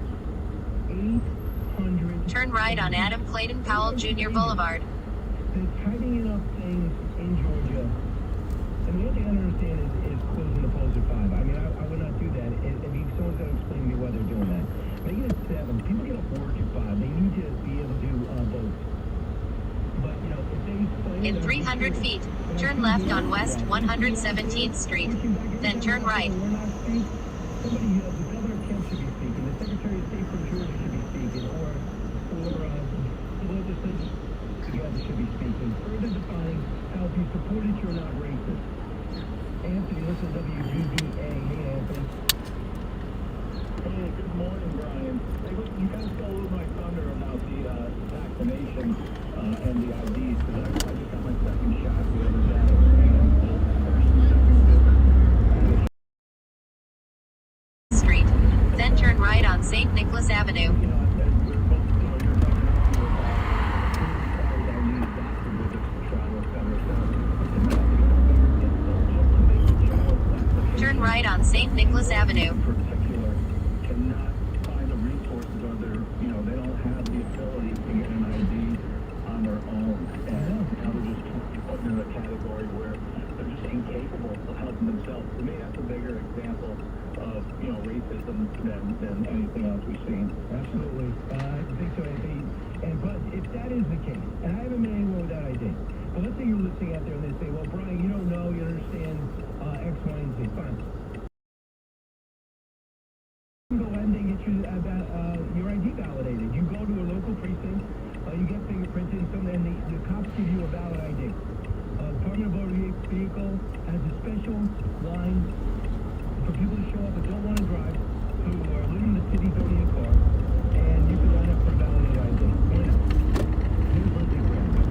800. Turn right on Adam Clayton Powell Jr. Boulevard. They're tightening up things in Georgia. And the other thing I don't understand is closing the polls at 5. I mean, I would not do that. Someone's got to explain to me why they're doing that. Make it at 7. People get off work at 5. They need to be able to vote. But, you know, if they explain... In 300 feet, turn left on West 117th Street. Then turn right. Somebody, the Governor Kemp should be speaking. The Secretary of State from Georgia should be speaking. Or the legislature together should be speaking. Further defining how if you support it, you're not racist. Anthony, listen to WGBA. Hey, Anthony. Hey, good morning, Brian. Hey, look, you guys stole my thunder about the vaccination and the IDs, because I just got my second shot the other day, and both first and second dose. Street. Then turn right on St. Nicholas Avenue. You know, I said, we're both, you know, you're talking about IDs, doctor visits for travel, et cetera. Turn right on St. Nicholas Avenue. Particular cannot find the resources, or they're, you know, they don't have the ability to get an ID on their own, and now they're just put in a category where they're just incapable of helping themselves. To me, that's a bigger example of, you know, racism than anything else we've seen. Absolutely. I think so. But if that is the case, and I haven't been anywhere without ID, but let's say you're listening out there and they say, well, Brian, you don't know, you understand X, Y, and Z. Fine. Go ahead and they get your ID validated. You go to a local precinct, you get fingerprinted, and the cops give you a valid ID. Department of Motor Vehicle has a special line for people to show up that don't want to drive, who are living in the city, don't need a car, and you can line up for validated ID. Here's one thing we're going to do.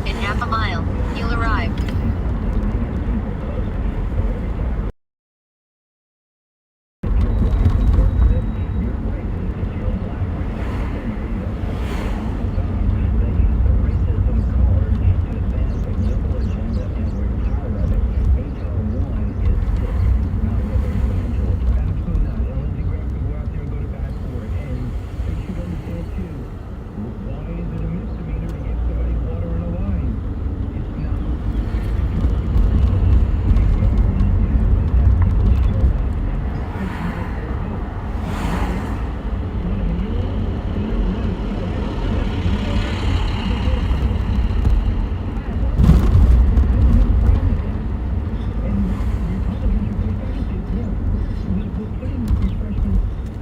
In half a mile, you'll arrive.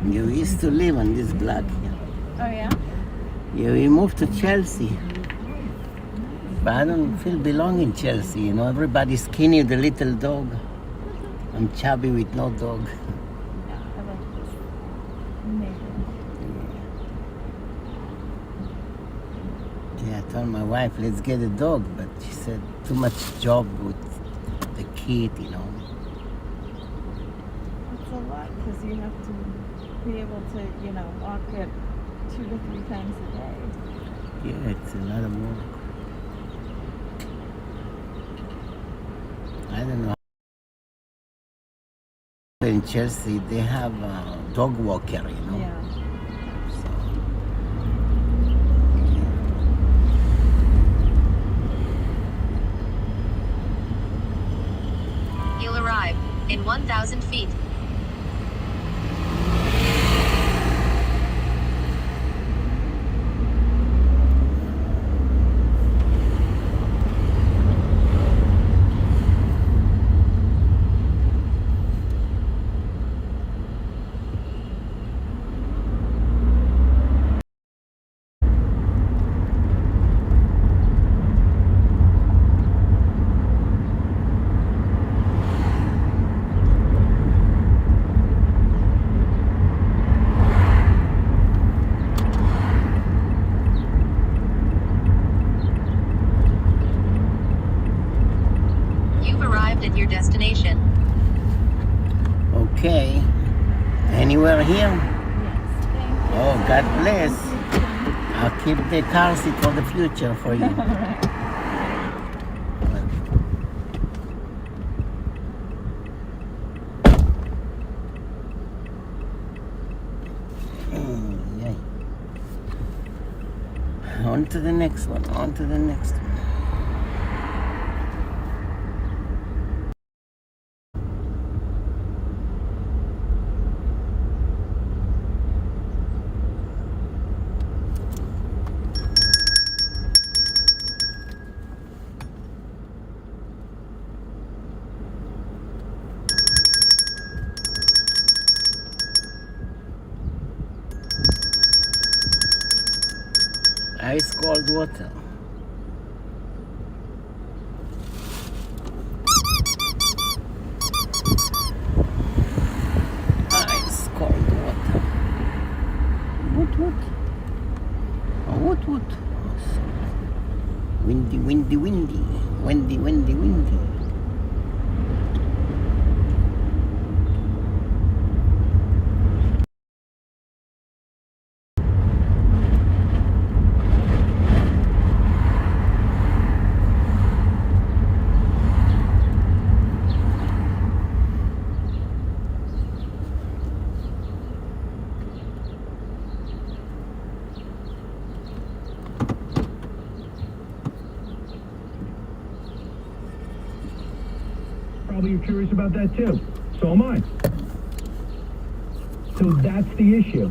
You used to live on this block here. Oh, yeah? Yeah, we moved to Chelsea. But I don't feel belong in Chelsea, you know. Everybody's skinny with a little dog. I'm chubby with no dog. Yeah, I like this neighborhood. Yeah, I told my wife, let's get a dog, but she said too much job with the kid, you know. It's a lot because you have to be able to, you know, walk it 2 to 3 times a day. Yeah, it's a lot of work. I don't know. In Chelsea, they have a dog walker, you know. Yeah. So, You'll arrive in 1,000 feet. Oh, God bless. I'll keep the car seat for the future for you. Yeah. On to the next one. On to the next one. Ice cold water. Ice cold water. What? Oh, what? Oh, so windy. Windy. Probably you're curious about that too. So am I. So that's the issue.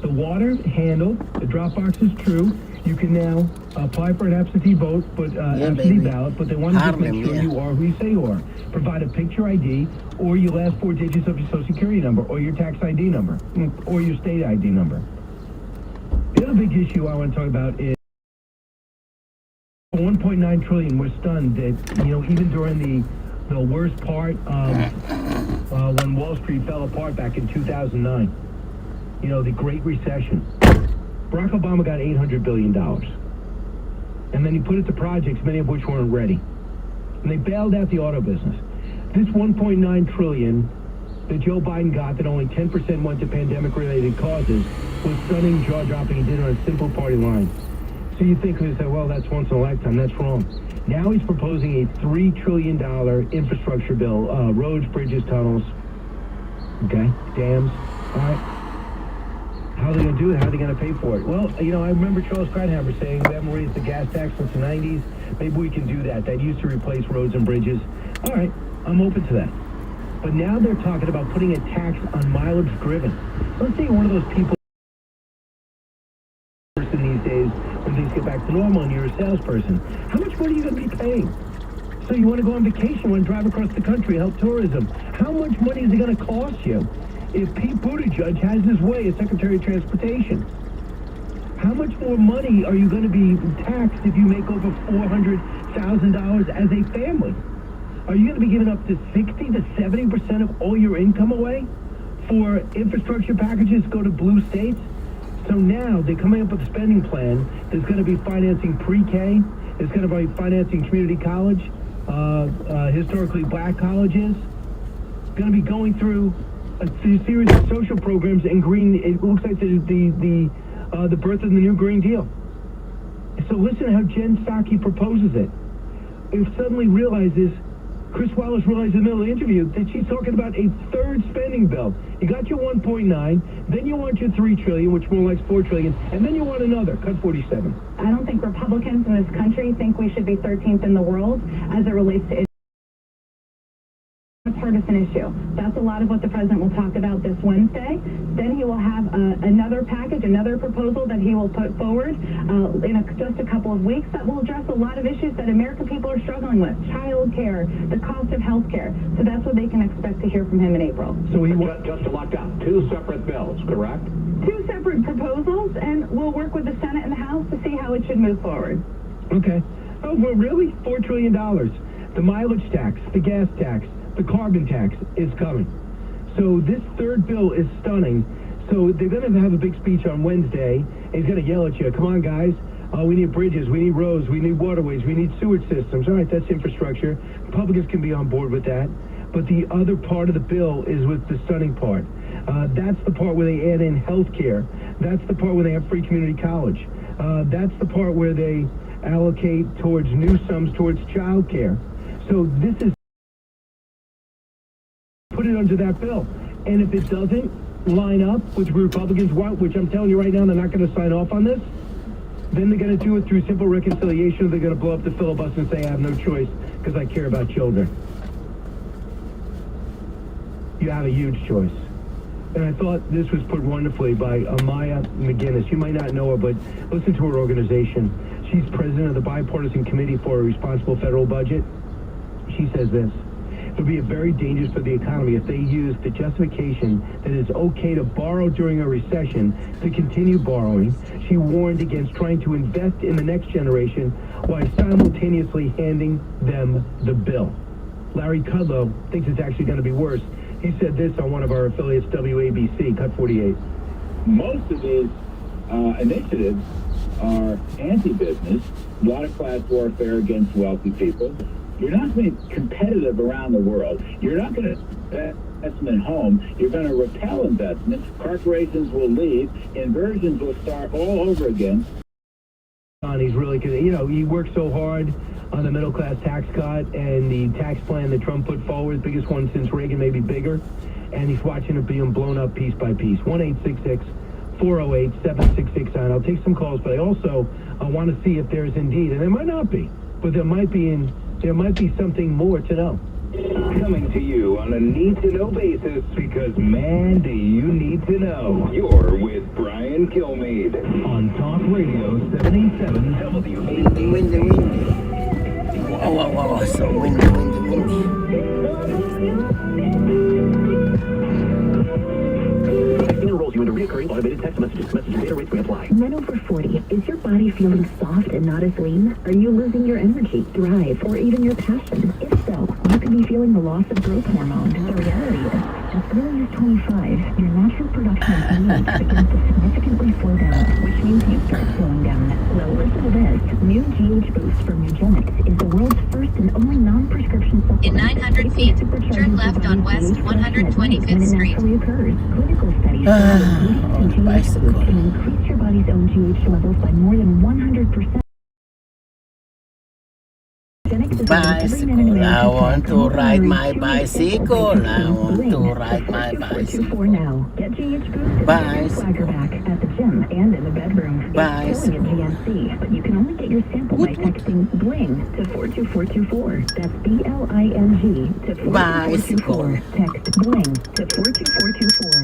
The water handled, the drop box is true. You can now apply for an absentee vote, but absentee ballot, but they want to just make sure you are who you say you are. Provide a picture ID or your last 4 digits of your social security number or your tax ID number or your state ID number. The other big issue I want to talk about is 1.9 trillion. We're stunned that, even during the worst part of when Wall Street fell apart back in 2009, the Great Recession. Barack Obama got $800 billion. And then he put it to projects, many of which weren't ready. And they bailed out the auto business. This 1.9 trillion that Joe Biden got, that only 10% went to pandemic-related causes, was stunning, jaw-dropping. He did it on a simple party line. So you think, well, that's once in a lifetime. That's wrong. Now he's proposing a $3 trillion infrastructure bill, roads, bridges, tunnels, okay, dams, all right. How are they going to do it? How are they going to pay for it? Well, I remember Charles Kreinhammer saying we haven't raised the gas tax since the 90s. Maybe we can do that. That used to replace roads and bridges. All right, I'm open to that. But now they're talking about putting a tax on mileage driven. Let's say you're one of those people these days when things get back to normal and you're a salesperson. How much money are you going to be paying? So you want to go on vacation, you want to drive across the country, help tourism. How much money is it going to cost you if Pete Buttigieg has his way as Secretary of Transportation? How much more money are you going to be taxed if you make over $400,000 as a family? Are you going to be giving up to 60 to 70% of all your income away for infrastructure packages to go to blue states? So now they're coming up with a spending plan that's going to be financing pre-K, it's going to be financing community college, historically black colleges, going to be going through a series of social programs and green. It looks like the birth of the new Green Deal. So listen to how Jen Psaki proposes it. It suddenly realizes, Chris Wallace realized in the middle of the interview that she's talking about a third spending bill. You got your 1.9, then you want your 3 trillion, which more like 4 trillion, and then you want another, cut 47. I don't think Republicans in this country think we should be 13th in the world as it relates to partisan issue. That's a lot of what the president will talk about this Wednesday. Then he will have another package, another proposal that he will put forward in just a couple of weeks that will address a lot of issues that American people are struggling with. Child care, the cost of health care. So that's what they can expect to hear from him in April. So he Just to lock down 2 separate bills, correct? 2 separate proposals, and we'll work with the Senate and the House to see how it should move forward. Okay. Oh, well, really? $4 trillion. The mileage tax, the gas tax, the carbon tax is coming. So this third bill is stunning. So they're going to have a big speech on Wednesday. He's going to yell at you, come on, guys. We need bridges, we need roads, we need waterways, we need sewage systems. All right, that's infrastructure. Republicans can be on board with that. But the other part of the bill is with the stunning part. That's the part where they add in health care. That's the part where they have free community college. That's the part where they allocate towards new sums towards child care. So this is put it under that bill. And if it doesn't line up with Republicans want, which I'm telling you right now, they're not going to sign off on this, then they're going to do it through simple reconciliation, or they're going to blow up the filibuster and say, I have no choice because I care about children. You have a huge choice. And I thought this was put wonderfully by Amaya McGinnis. You might not know her, but listen to her organization. She's president of the Bipartisan Committee for a Responsible Federal Budget. She says this: it would be very dangerous for the economy if they use the justification that it's okay to borrow during a recession to continue borrowing. She warned against trying to invest in the next generation while simultaneously handing them the bill. Larry Kudlow thinks it's actually going to be worse. He said this on one of our affiliates, WABC, Cut 48. Most of these initiatives are anti-business, a lot of class warfare against wealthy people. You're not going to be competitive around the world. You're not going to investment home. You're going to repel investment. Corporations will leave. Inversions will start all over again. He's really, he worked so hard on the middle class tax cut and the tax plan that Trump put forward, biggest one since Reagan, maybe bigger. And he's watching it being blown up piece by piece. 1-866-408-7669. I'll take some calls, but I also want to see if there's indeed, and there might not be, but there might be something more to know. Coming to you on a need-to-know basis because, man, do you need to know. You're with Brian Kilmeade on Talk Radio 787 WABC. Windy. Wow, so windy. Enrolls you into recurring automated text messages. Message data rates may apply. Men over 40, is your body feeling soft and not as lean? Are you losing your energy, drive, or even your passion? If so, you could be feeling the loss of growth hormone. The reality is, as early as 25, your natural production of hormones begins to significantly slow down, which means you start slowing down. Well, listen to this. New GH Boost from Eugenics is the world's first and only non-prescription supplement. In 900 feet, turn left on West 125th Street. Clinical studies bicycle. can increase your body's own GH levels by more than 100%. Bicycle. I want to ride my bicycle. I want to ride my bicycle. Now. Get GH Boost Bicycle. back at the gym and in the bedroom. Bicycle. It's killing at GNC, but you can only get your sample by texting BLING to 42424. That's BLING to 42424. Text BLING to 42424.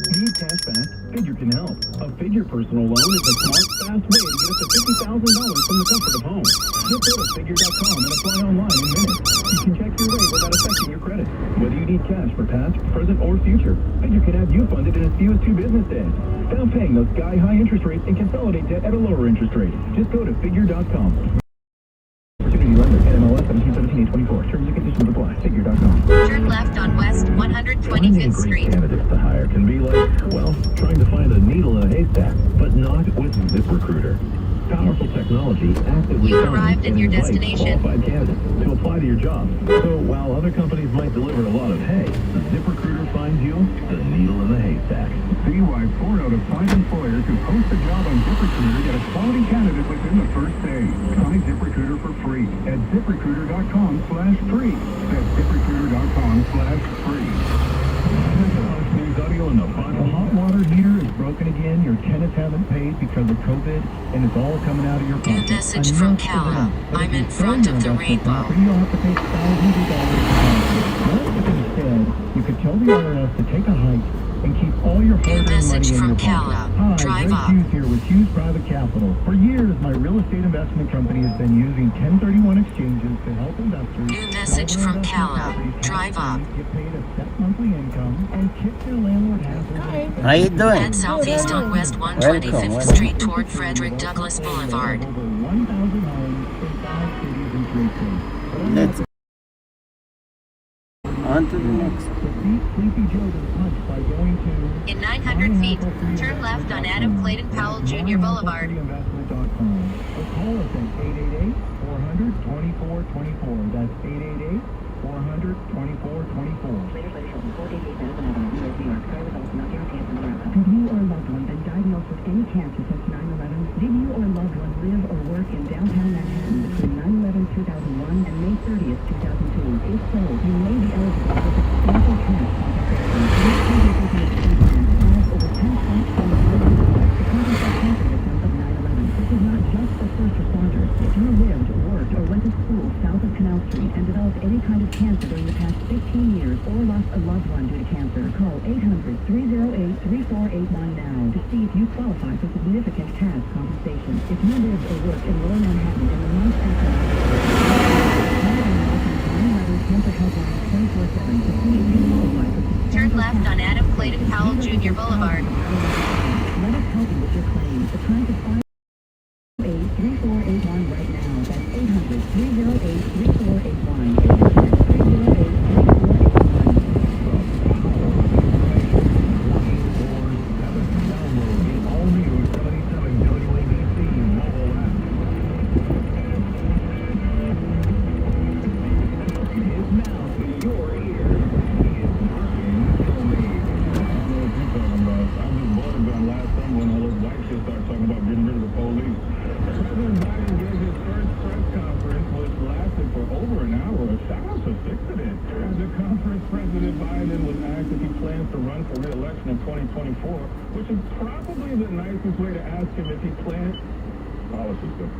Need cash fast? Figure can help. A Figure personal loan is a smart, fast way to get up to $50,000 from the comfort of home. Just go to Figure.com and apply online in minutes. You can check your rate without affecting your credit. Whether you need cash for past, present, or future, Figure can have you funded in as few as 2 business days. Stop paying those sky-high interest rates and consolidate debt at a lower interest rate. Just go to Figure.com. Opportunity lender, NMLS 1717-824. Terms and conditions apply. Figure.com. Turn left on West 125th Street. Candidates to hire can be like, well, trying to find a needle in a haystack, but not with ZipRecruiter. Powerful technology actively You arrived at your destination. qualified candidates to apply to your job. So while other companies might deliver a lot of hay, ZipRecruiter finds you the needle in the haystack. See why 4 out of 5 employers who post a job on ZipRecruiter get a quality candidate within the first day. Try ZipRecruiter for free at ZipRecruiter.com/free. That's ZipRecruiter.com/free. News audio in the bottom. The hot water heater is broken again. Your tenants haven't paid because of COVID, and it's all coming out of your pocket. New message from Calla. I'm in front of the rainbow. You'll have to pay thousands of dollars. What if instead you could tell the IRS to take a hike and keep all your hard-earned message money in from your pocket? Calla. Hi, Drive Greg up. Hughes here with Hughes Private Capital. For years, my real estate investment company has been using 1031 exchanges to help investors. New message from Calla. Drive up. Get paid a set monthly income and kick their landlord hassles. How you doing? Head southeast on West 125th Street toward Frederick Douglass Boulevard. Over 1,000 homes in 5 cities and 3 states. Let's on to the next. Defeat Sleepy Joe to the punch by going to In 900 feet, turn left on Adam Clayton Powell Jr. Boulevard. Investment.com. Or call us at 888-400-2424. That's 400 2424. Have you or a loved one been diagnosed with any cancer since 9/11? Did you or a loved one live or work in downtown Manhattan between 9/11/2001 and May 30th, 2002? If so, you may be eligible for substantial cash compensation. Has over 10 cents from the to compensate cancer victims of 9/11. This is not just for first responders. If you lived, worked, or went to school south of Canal Street and developed any kind of cancer during the past 15 years or lost a loved one due to cancer, call 800-308-3481 now to see if you qualify for significant cash compensation. If you lived or worked in Lower Manhattan in the months after 9/11, cancer helpline 24/7 to see if you qualify for substantial Turn left on Adam Clayton Powell Jr. Boulevard. Let us help you with your claim. The time to find 3481 right now. That's 800-308-3481. 800-308-3481. Which is probably the nicest way to ask him if he plans. Policy system.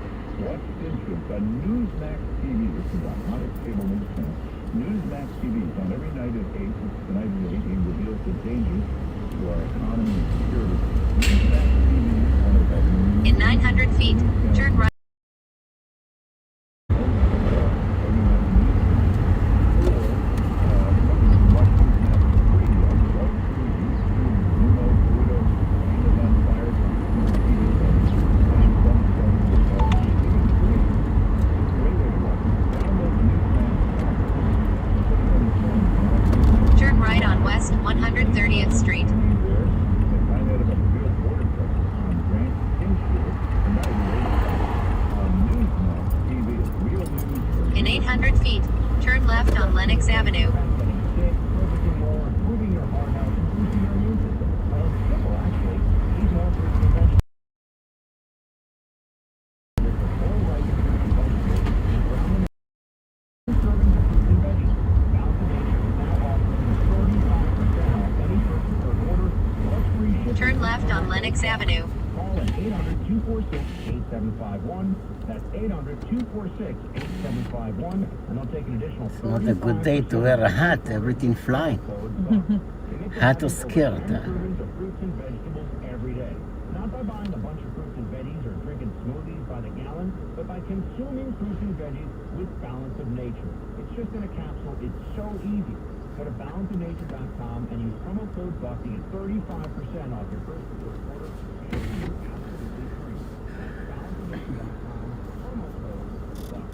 What's interest on Newsmax TV? This is on Manic cable news channel. Newsmax TV is on every night at 8. Tonight at 8 reveals the dangers to our economy and security. Newsmax TV is one of the In 900 feet, turn right. Turn right on West 130th Street. In 800 feet, turn left on Lenox Avenue. Turn left on Lenox Avenue. Call at 800-246-8751. That's 800-246-8751. And I'll take an additional It's not a good day to wear a hat, everything flying. Hat or skirt. fruits and vegetables every day. Not by buying a bunch of fruits and veggies or drinking smoothies by the gallon, but by consuming fruits and veggies with Balance of Nature. It's just in a capsule. It's so easy. Go to balanceofnature.com and use promo code BUCK to get 35% off your first order. Shipping is absolutely free. Balanceofnature.com, promo code BUCK.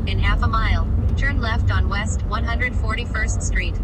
In half a mile, turn left on West 141st Street.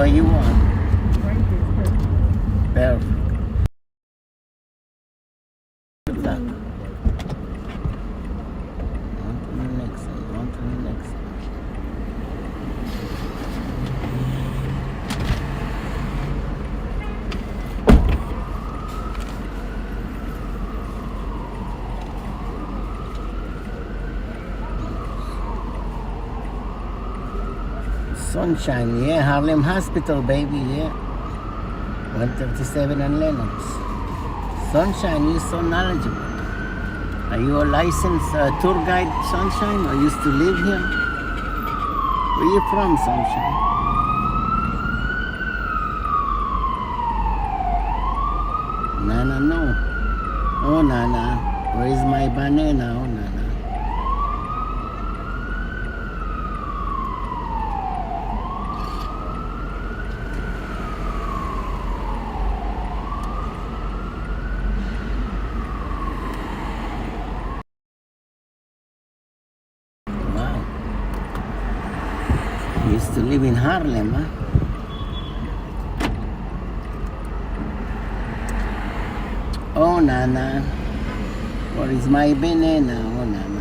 what you want. Right here, it's perfect. Perfect. Good luck. On to the next one. On to the next one. Sunshine, yeah. Harlem Hospital, baby, yeah. 137 and Lennox. Sunshine, you're so knowledgeable. Are you a licensed tour guide, Sunshine, or used to live here? Where you from, Sunshine? Nana, no. Oh, Nana. Where is my banana? Oh, Nana. Used to live in Harlem, huh? Oh, Nana. What is my banana? Oh, Nana.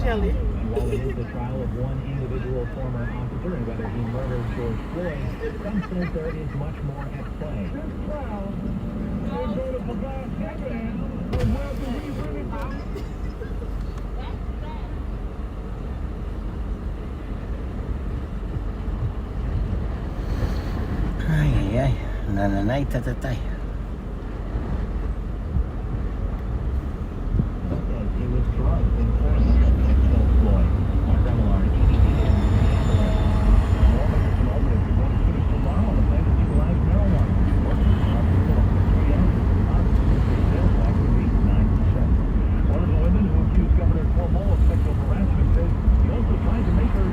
While it is the trial of one individual former officer and whether he murdered George Floyd, some says there is much more at play. This trial is going to provide evidence of whether we really Ay, ay, ay. Nananay, tatatay. It was drugs and force that killed Floyd. Our Revelar, EDD, and Norman is an open if you're going to finish tomorrow on the plan to legalize marijuana. Working on the 3 ounces of concentrate sales tax would be 9%. One of the women who accused Governor Cuomo of sexual harassment says he also tried to make her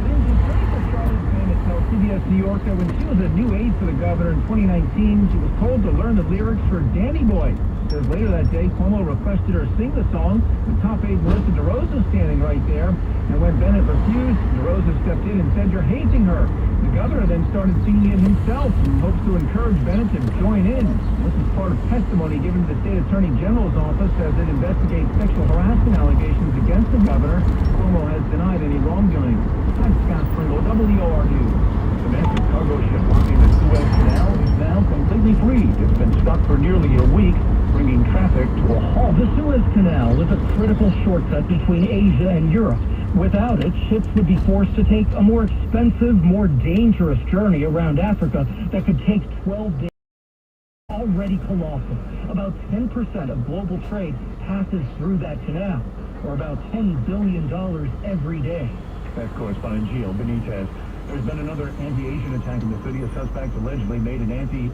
things in place of Charlotte's famous tells CBS New York that when she was a new aide for the governor in 2019, she was told to learn the lyrics for Danny Boy. Says later that day, Cuomo requested her sing the song, with top aide Melissa DeRosa standing right there. And when Bennett refused, DeRosa stepped in and said, "You're hazing her." The governor then started singing it himself in hopes to encourage Bennett to join in. This is part of testimony given to the state attorney general's office as it investigates sexual harassment allegations against the governor. Cuomo has denied any wrongdoing. I'm Scott Pringle, WOR News. The massive cargo ship blocking the Suez Canal is now completely free. It's been stuck for nearly a week, bringing traffic to a halt. The Suez Canal is a critical shortcut between Asia and Europe. Without it, ships would be forced to take a more expensive, more dangerous journey around Africa that could take 12 days. Already colossal. About 10% of global trade passes through that canal, or about $10 billion every day. That's correspondent Gio Benitez. There's been another anti-Asian attack in the city. A suspect allegedly made an Avenue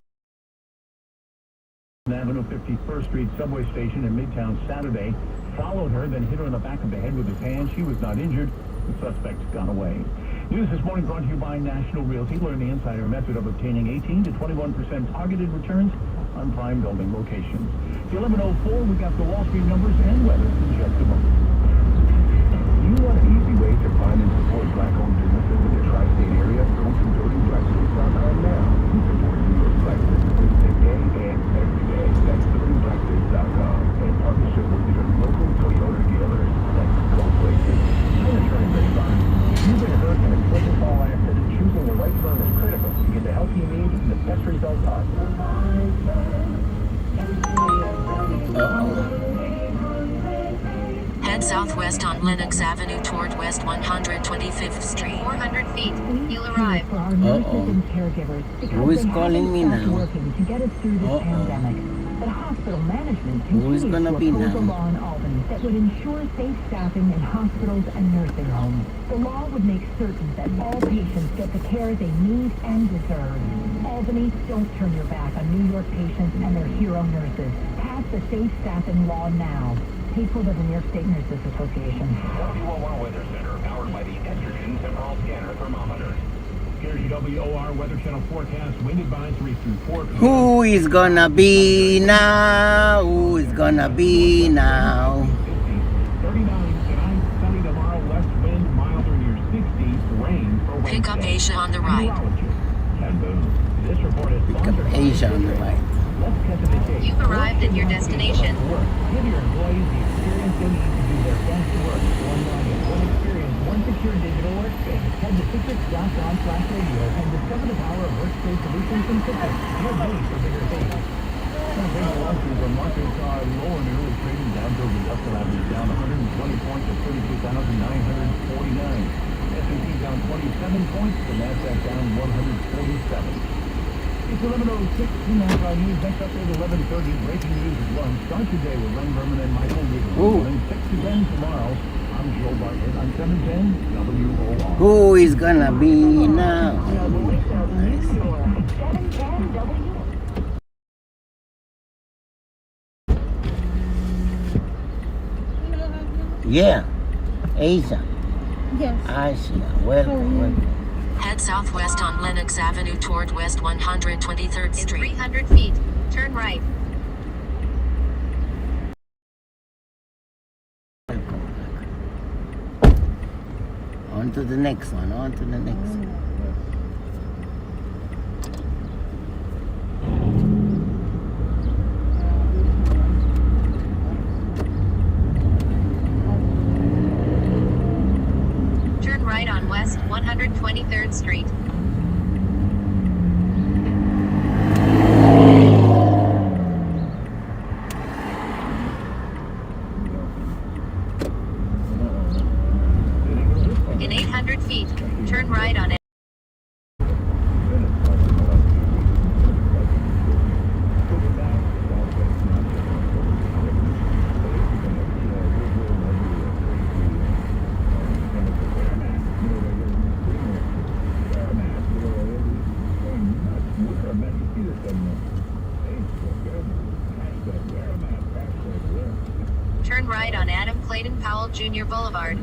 51st Street subway station in Midtown Saturday. Followed her, then hit her in the back of the head with his hand. She was not injured. The suspect's gone away. News this morning brought to you by National Realty. Learn the insider method of obtaining 18 to 21% targeted returns on prime building locations. The 11:04, we got the Wall Street numbers and weather in just a moment. You want an easy way to find and support black-owned businesses in the tri-state area? Go to dirtyblacksters.com now. You support New York Black businesses today and every day. That's dirtyblacksters.com. In partnership with your local Toyota dealers. Let's go places. I'm attorney Ray Bond. If you've been hurt in a slip and fall accident, choosing the right firm is critical to get the help you need and the best result possible. Head southwest on Lenox Avenue toward West 125th Street. 400 feet. You'll arrive. For our nurses and caregivers, Who is calling me now? working to get us through this pandemic. But hospital management Who is continues gonna to be oppose now? a law in Albany that would ensure safe staffing in hospitals and nursing homes. The law would make certain that all patients get the care they need and deserve. Albany, don't turn your back on New York patients and their hero nurses. Pass the safe staffing law now. Paid for by the New York State Nurses Association. WOR Weather Center, powered by the Estrogen Temporal Scanner Thermometer. Here's your WOR Weather Channel forecast. Wind advisory through 4 p.m. Who is gonna be now? Who is gonna be now? 39 tonight, sunny tomorrow, west wind, milder near 60, rain for Wednesday. Pick up Asia on the right. And this report is Pick up Asia on the right. Let's cut to the chase. You've arrived at your destination. Give your employees the experience they need to do their best work. One login, one experience, one secure digital workspace. Head to citrix.com/radio and discover the power of workspace solutions from Citrix. You're ready for bigger things. Wall Street, where markets are lower in early trading. Dow Jones Industrial Average down 120 points at 32,949. S&P down 27 points. The Nasdaq down 147. It's 11:06, NASCAR News. Next update, 11:30. Breaking news at 1. Start your day with Len Berman and Michael Wiggles. 6 to 10 tomorrow. I'm Joe Bartlett on 710 WOR. Who is gonna be now? Yeah, Asia. Yes. Asia, welcome. Head southwest on Lenox Avenue toward West 123rd In Street. 300 feet, turn right. On to the next one, on to the next one. Turn right on West 123rd Street. In 800 feet, turn right on it. Turn right on Adam Clayton Powell Jr. Boulevard.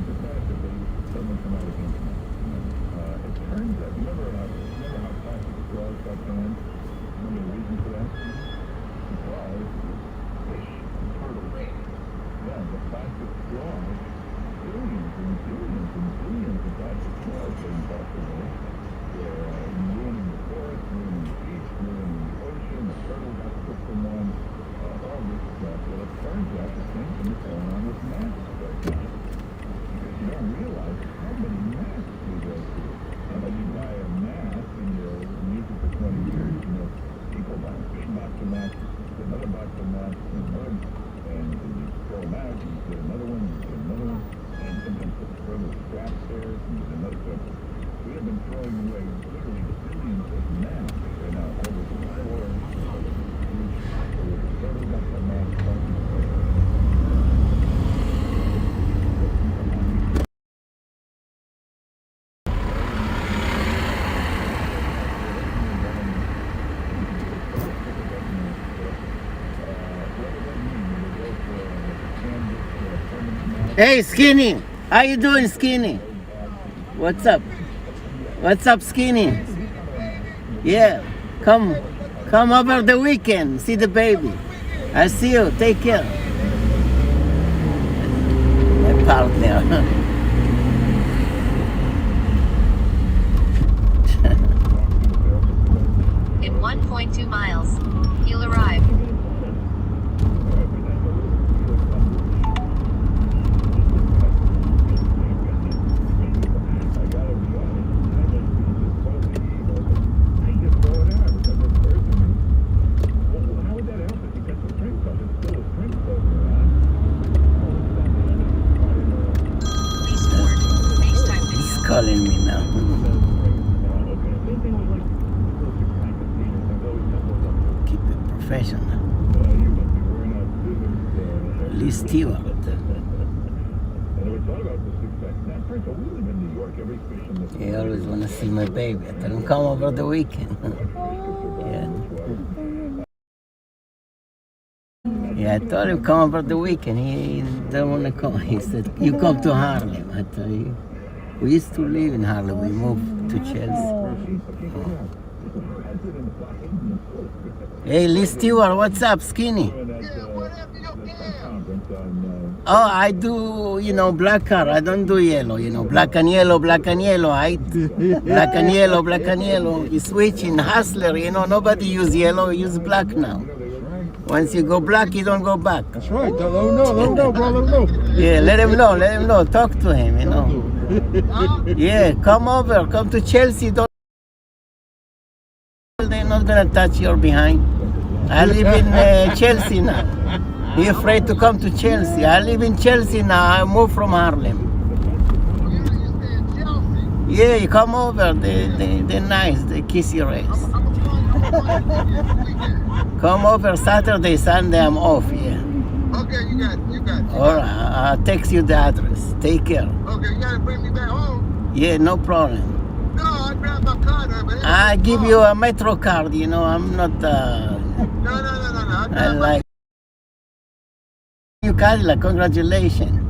Hey, Skinny. How you doing, Skinny? What's up? What's up, Skinny? Yeah. Come over the weekend. See the baby. I see you. Take care. My partner. In 1.2 miles, you'll arrive. He's calling me now. Keep it professional. Lee Stewart. He always want to see my baby. I tell him, come over the weekend. Yeah, I told him come over the weekend. He don't want to come. He said, you come to Harlem. I tell you, we used to live in Harlem. We moved to Chelsea. Hey, Lee Stewart, what's up, Skinny? Oh, I do, black car. I don't do yellow, black and yellow, black and yellow. Black and yellow, black and yellow. You switch in Hustler, nobody use yellow, use black now. Once you go black, you don't go back. That's right. Let him know, bro. Let him know. Yeah, let him know. Talk to him, Yeah, come over. Come to Chelsea. They're not going to touch your behind. I live in Chelsea now. You're afraid to come to Chelsea. I live in Chelsea now. I moved from Harlem. Yeah, you come over. They're nice. They kiss your ass. Come over Saturday, Sunday, I'm off, yeah. Okay, you got it. All right, I'll text you the address. Take care. Okay, you gotta bring me back home. Yeah, no problem. No, I grabbed my card, man. I give you a Metro card, I'm not, No. I like you, Cadillac, congratulations.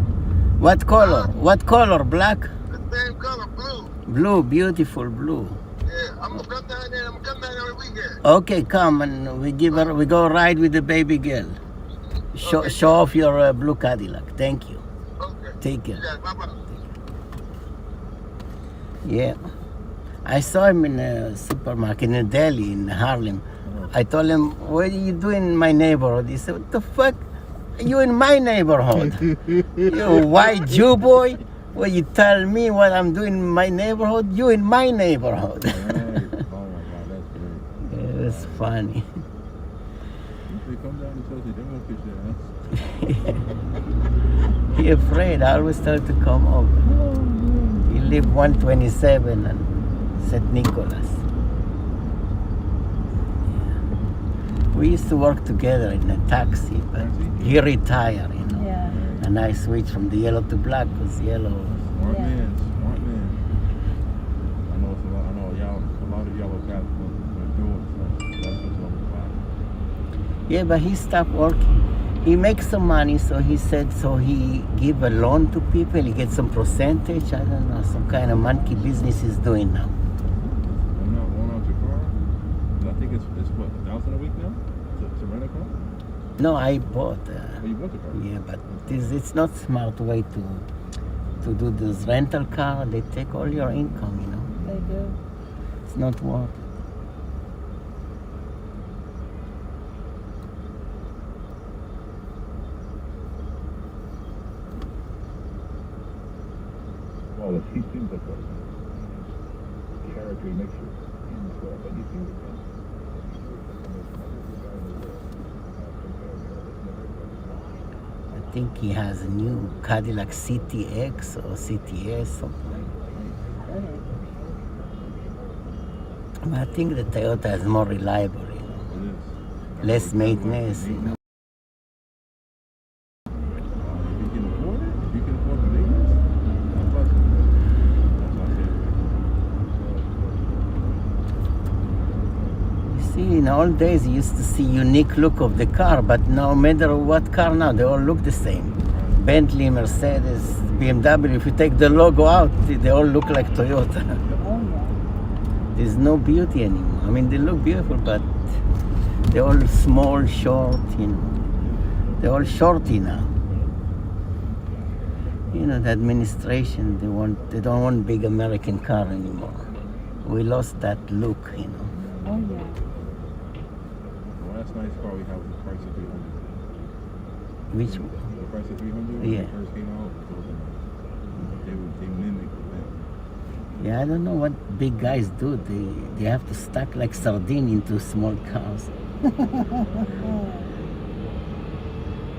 What color? What color? Black? The same color, blue. Blue, beautiful blue. Yeah, I'm gonna come down there. I'm gonna come down every weekend. Okay, come and we go ride with the baby girl. Show off your blue Cadillac. Thank you. Okay. Take care. Yeah, bye-bye. Yeah. I saw him in a supermarket in Delhi, in Harlem. I told him, what are you doing in my neighborhood? He said, what the fuck? You in my neighborhood? You white Jew boy? Well, you tell me what I'm doing in my neighborhood? You in my neighborhood. Oh my God, that's great. It was funny. If they come down to Chelsea, they're gonna fish their ass. He afraid. I always tell him to come over. He live 127 and St. Nicholas. Yeah. We used to work together in a taxi, but he retired, Yeah. And I switched from the yellow to black because yellow. Smart man. I know a lot of yellow cats will do it, so that's what's on the spot. Yeah, but he stopped working. He makes some money, so he said, so he give a loan to people, he gets some percentage, I don't know, some kind of monkey business he's doing now. One out your car? I think it's what, $1,000 a week now? To rent a car? No, I bought. You bought the car? Yeah, but it's not smart way to do this rental car. They take all your income, They do. It's not worth it. Well, he seems like a character makes you but you think I think he has a new Cadillac CTX or CTS, something. But I think the Toyota is more reliable, less maintenance, If you can afford it, if you can afford the maintenance, that's what You see, in old days you used to see unique look of the car, but no matter what car now, they all look the same. Bentley, Mercedes, BMW. If you take the logo out, they all look like Toyota. Oh, yeah. There's no beauty anymore. I mean, they look beautiful, but they're all small, short, you know. They're all shorty now. You know, the administration, they don't want big American car anymore. We lost that look, you know. Oh, yeah. The last nice car we had was the price of 300. Which one? The price of 300 when Yeah. it first came out. They mimicked that. Yeah, I don't know what big guys do. They have to stack like sardine into small cars.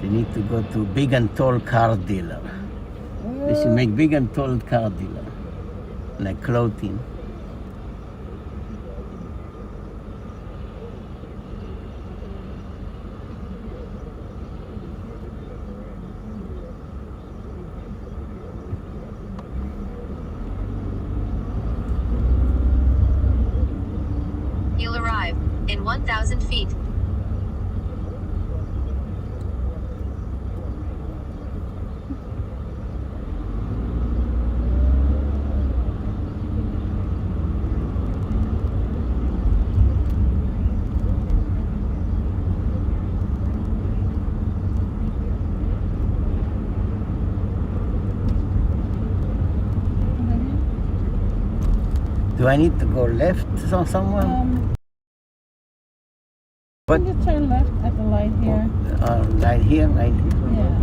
They need to go to big and tall car dealer. They should make big and tall car dealer, like clothing. You'll arrive in 1,000 feet. Do I need to go left somewhere? What? You turn left at the light here. Right here, right here. Yeah.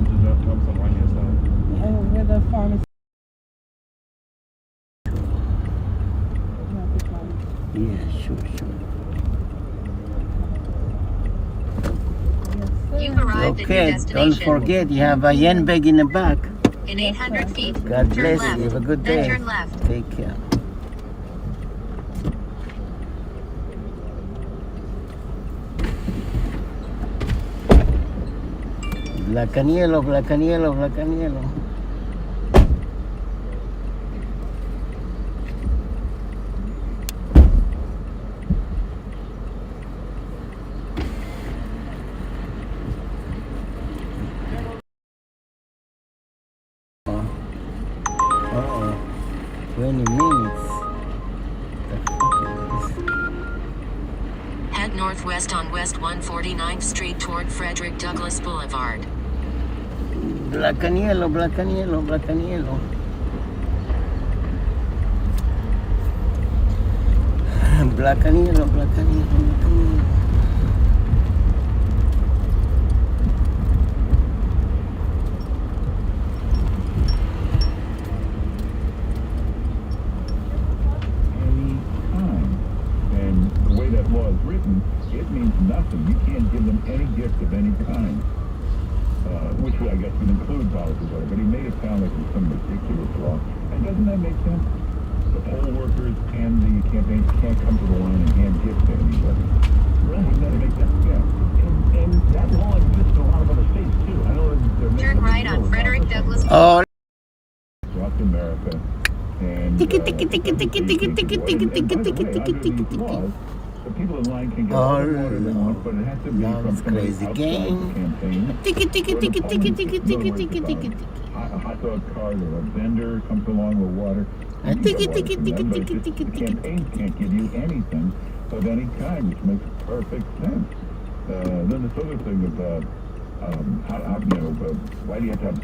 Where the pharmacy. Yeah, sure. You've arrived at your Okay, destination. don't forget you have a yen bag in the back. In 800 feet, God turn bless left. you. Have a good Then day. turn left. Take care. Black and yellow, black and yellow, black and yellow. Uh-oh. 20 minutes. The fuck is this? Head northwest on West 149th Street toward Frederick Douglass Boulevard. Black and yellow, black and yellow, black and yellow. Black and yellow, black and yellow, black and yellow. Any time. And the way that law is written, it means nothing. You can't give them any gift of any kind. Which I guess would include policies, but he made it sound like it was some ridiculous law. And doesn't that make sense? The poll workers and the campaigns can't come to the line and hand gifts to anybody. Right? Doesn't that make sense? Yeah. And that law exists in a lot of other states too. I know they're making Turn a big right deal on about Frederick it. Douglass. Oh, Across America. And ticket, ticket, ticket, ticket, ticket, ticket, ticket, ticket, ticket, ticket, ticket, ticket. The people in line can get Oh, all the water they want, but it has to be that from was somebody crazy outside game. the campaign. Ticket, ticket, ticket, ticket, ticket, ticket, ticket, ticket. A hot dog cart or a vendor comes along with water. A You ticket, get water ticket, from ticket, them, but ticket, it's just ticket, the ticket. campaigns can't give you anything of any kind, which makes perfect sense. Then this other thing about why do you have to have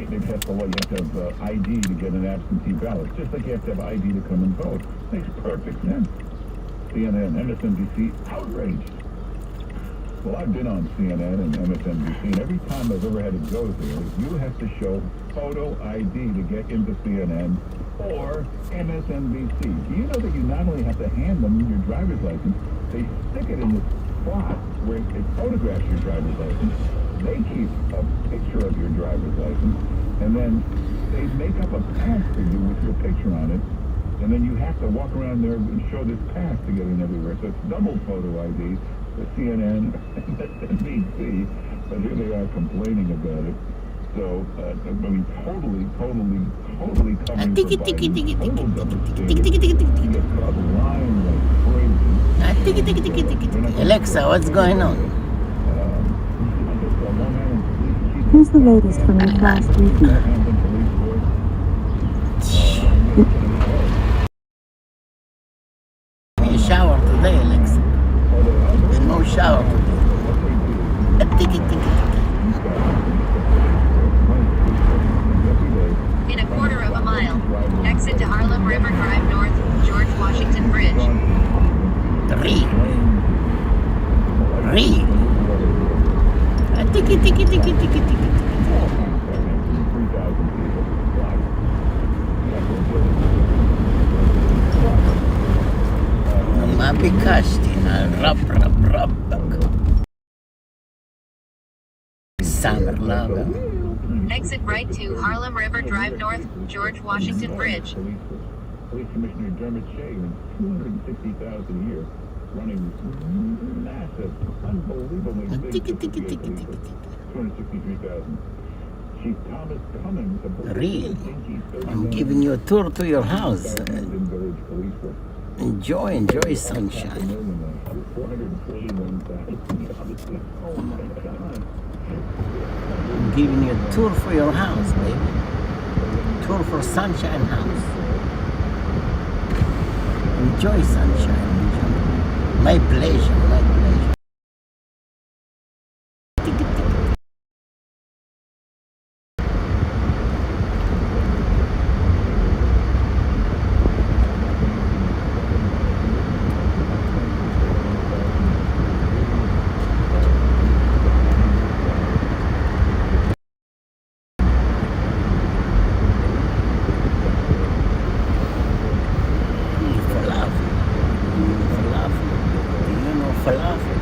they passed the law, you have to have ID to get an absentee ballot, just like you have to have ID to come and vote. Makes perfect sense. CNN, MSNBC, outraged. Well, I've been on CNN and MSNBC, and every time I've ever had to go there, you have to show photo ID to get into CNN or MSNBC. Do you know that you not only have to hand them your driver's license, they stick it in this spot where it photographs your driver's license, they keep a picture of your driver's license, and then they make up a pass for you with your picture on it, and then you have to walk around there and show this pass to get in everywhere. So it's double photo ID for CNN and MSNBC, but here they are complaining about it. So, I mean, totally covering for Biden. Total devastating. You get caught lying like crazy. Alexa, what's going on? Here's the latest from your flash briefing. You shower today, Alexa. There's no shower today. In a quarter of a mile, exit to Harlem River Drive North, George Washington Bridge. Tiki. ما بكاشتنا رب Summer love. Exit right to Harlem River Drive North, George Washington Bridge. Police Commissioner Dermot Shea earned $260,000 a year, running massive, unbelievably big investigations. $263,000. Chief Thomas Cummings, Really? I'm giving you a tour to your house. Enjoy sunshine. I'm giving you a tour for your house, baby. Tour for Sunshine House. Enjoy sunshine. Enjoy. My pleasure. Falafel.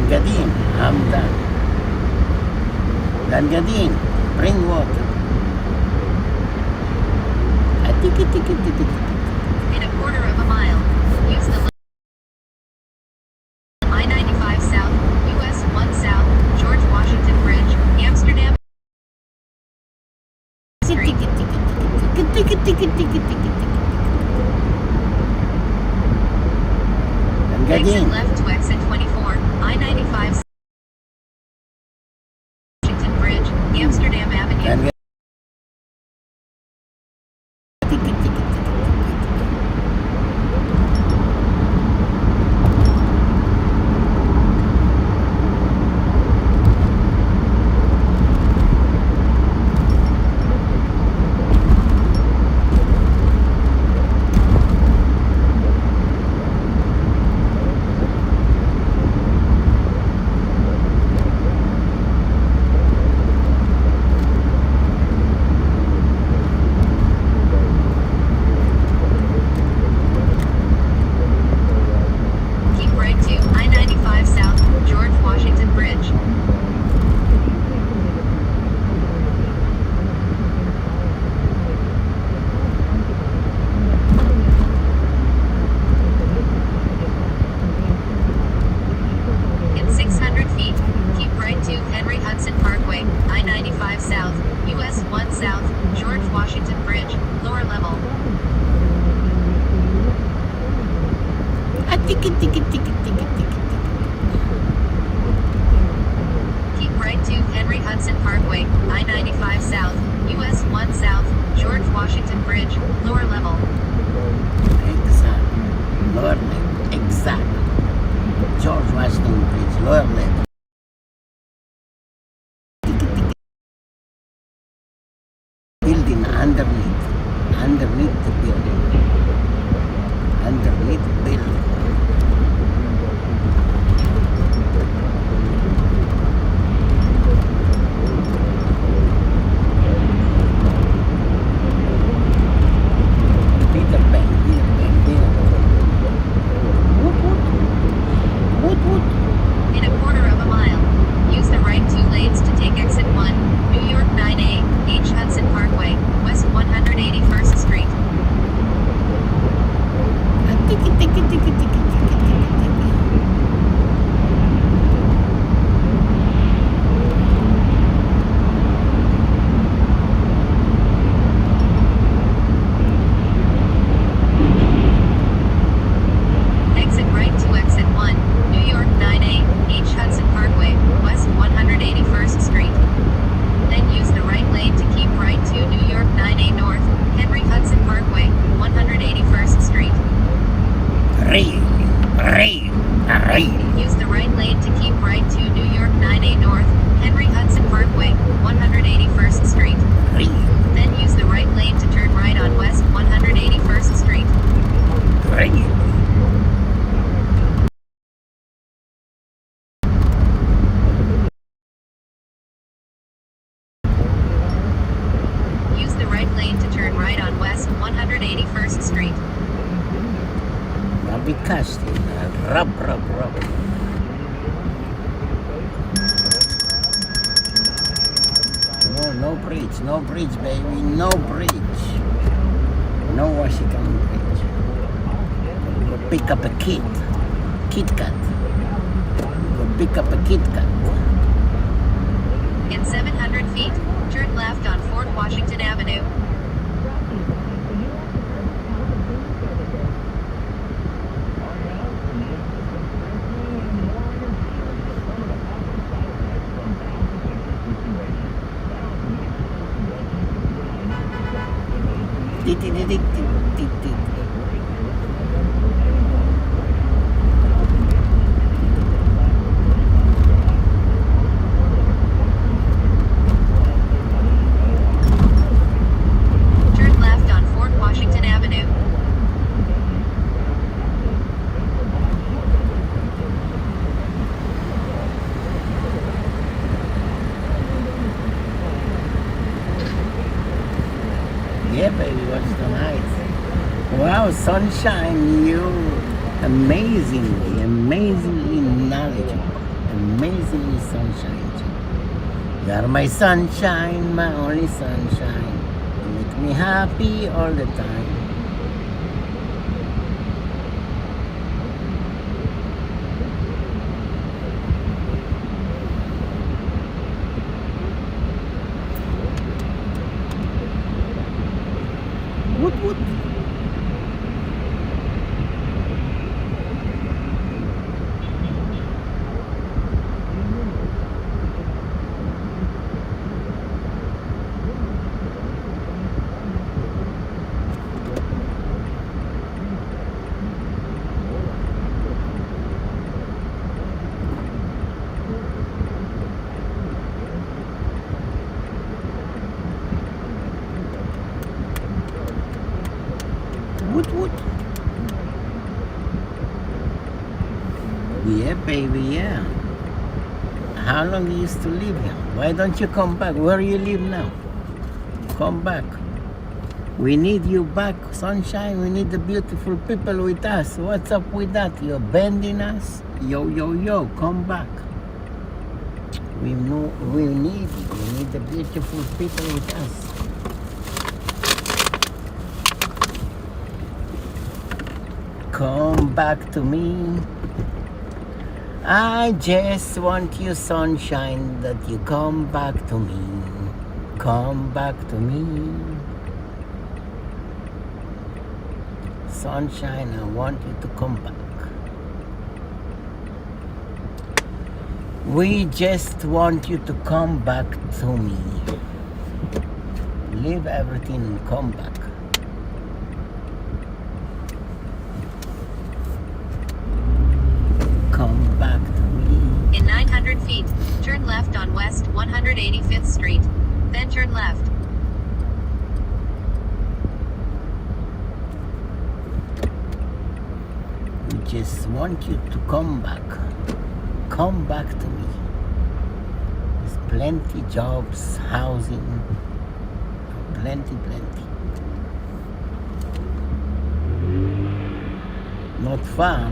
Gadin, Hamdan. Dan Gadin, bring water. In a quarter of a mile, use the I-95 South, US 1 South, George Washington Bridge, Amsterdam Street. Exit left to exit 24, I-95 Washington Bridge, Amsterdam Avenue. Because rub. No bridge, baby, no bridge. No Washington Bridge. Go pick up a Kit Kat. Go pick up a Kit Kat. In 700 feet, turn left on Fort Washington Avenue. Turn left on Fort Washington Avenue. Yeah, baby, what's the night? Wow, sunshine, you amazingly knowledgeable, amazingly sunshine. You are my sunshine, my only sunshine. You make me happy all the time. Woot. Woot. Yeah, baby, yeah. How long you used to live here? Why don't you come back? Where you live now? Come back. We need you back, sunshine. We need the beautiful people with us. What's up with that? You're bending us? Yo, come back. We need you. We need the beautiful people with us. Come back to me. I just want you, sunshine, that you come back to me. Come back to me. Sunshine, I want you to come back. We just want you to come back to me. Leave everything and come back. Come back to me. In 900 feet, turn left on West 185th Street. Then turn left. We just want you to come back. Come back to me. There's plenty jobs, housing, plenty. Not far.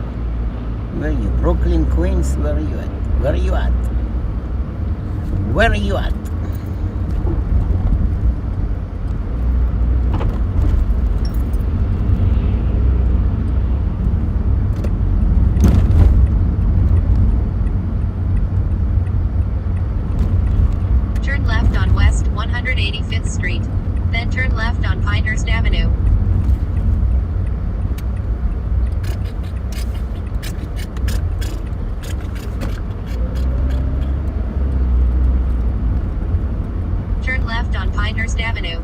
Where are you? Brooklyn, Queens? Where are you at? Where are you at? Where are you at? Turn left on West 185th Street. Then turn left on Pinehurst Avenue. Turn left on Pinehurst Avenue.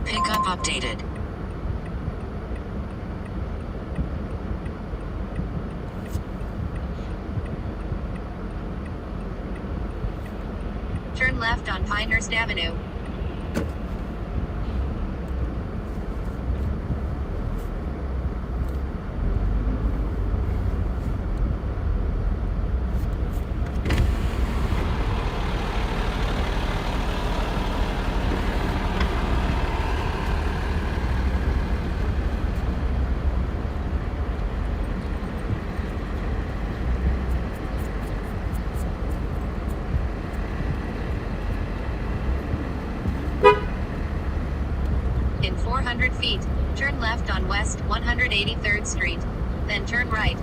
Pickup updated. Turn left on Pinehurst Avenue. 400 feet, turn left on West 183rd Street. Then turn right.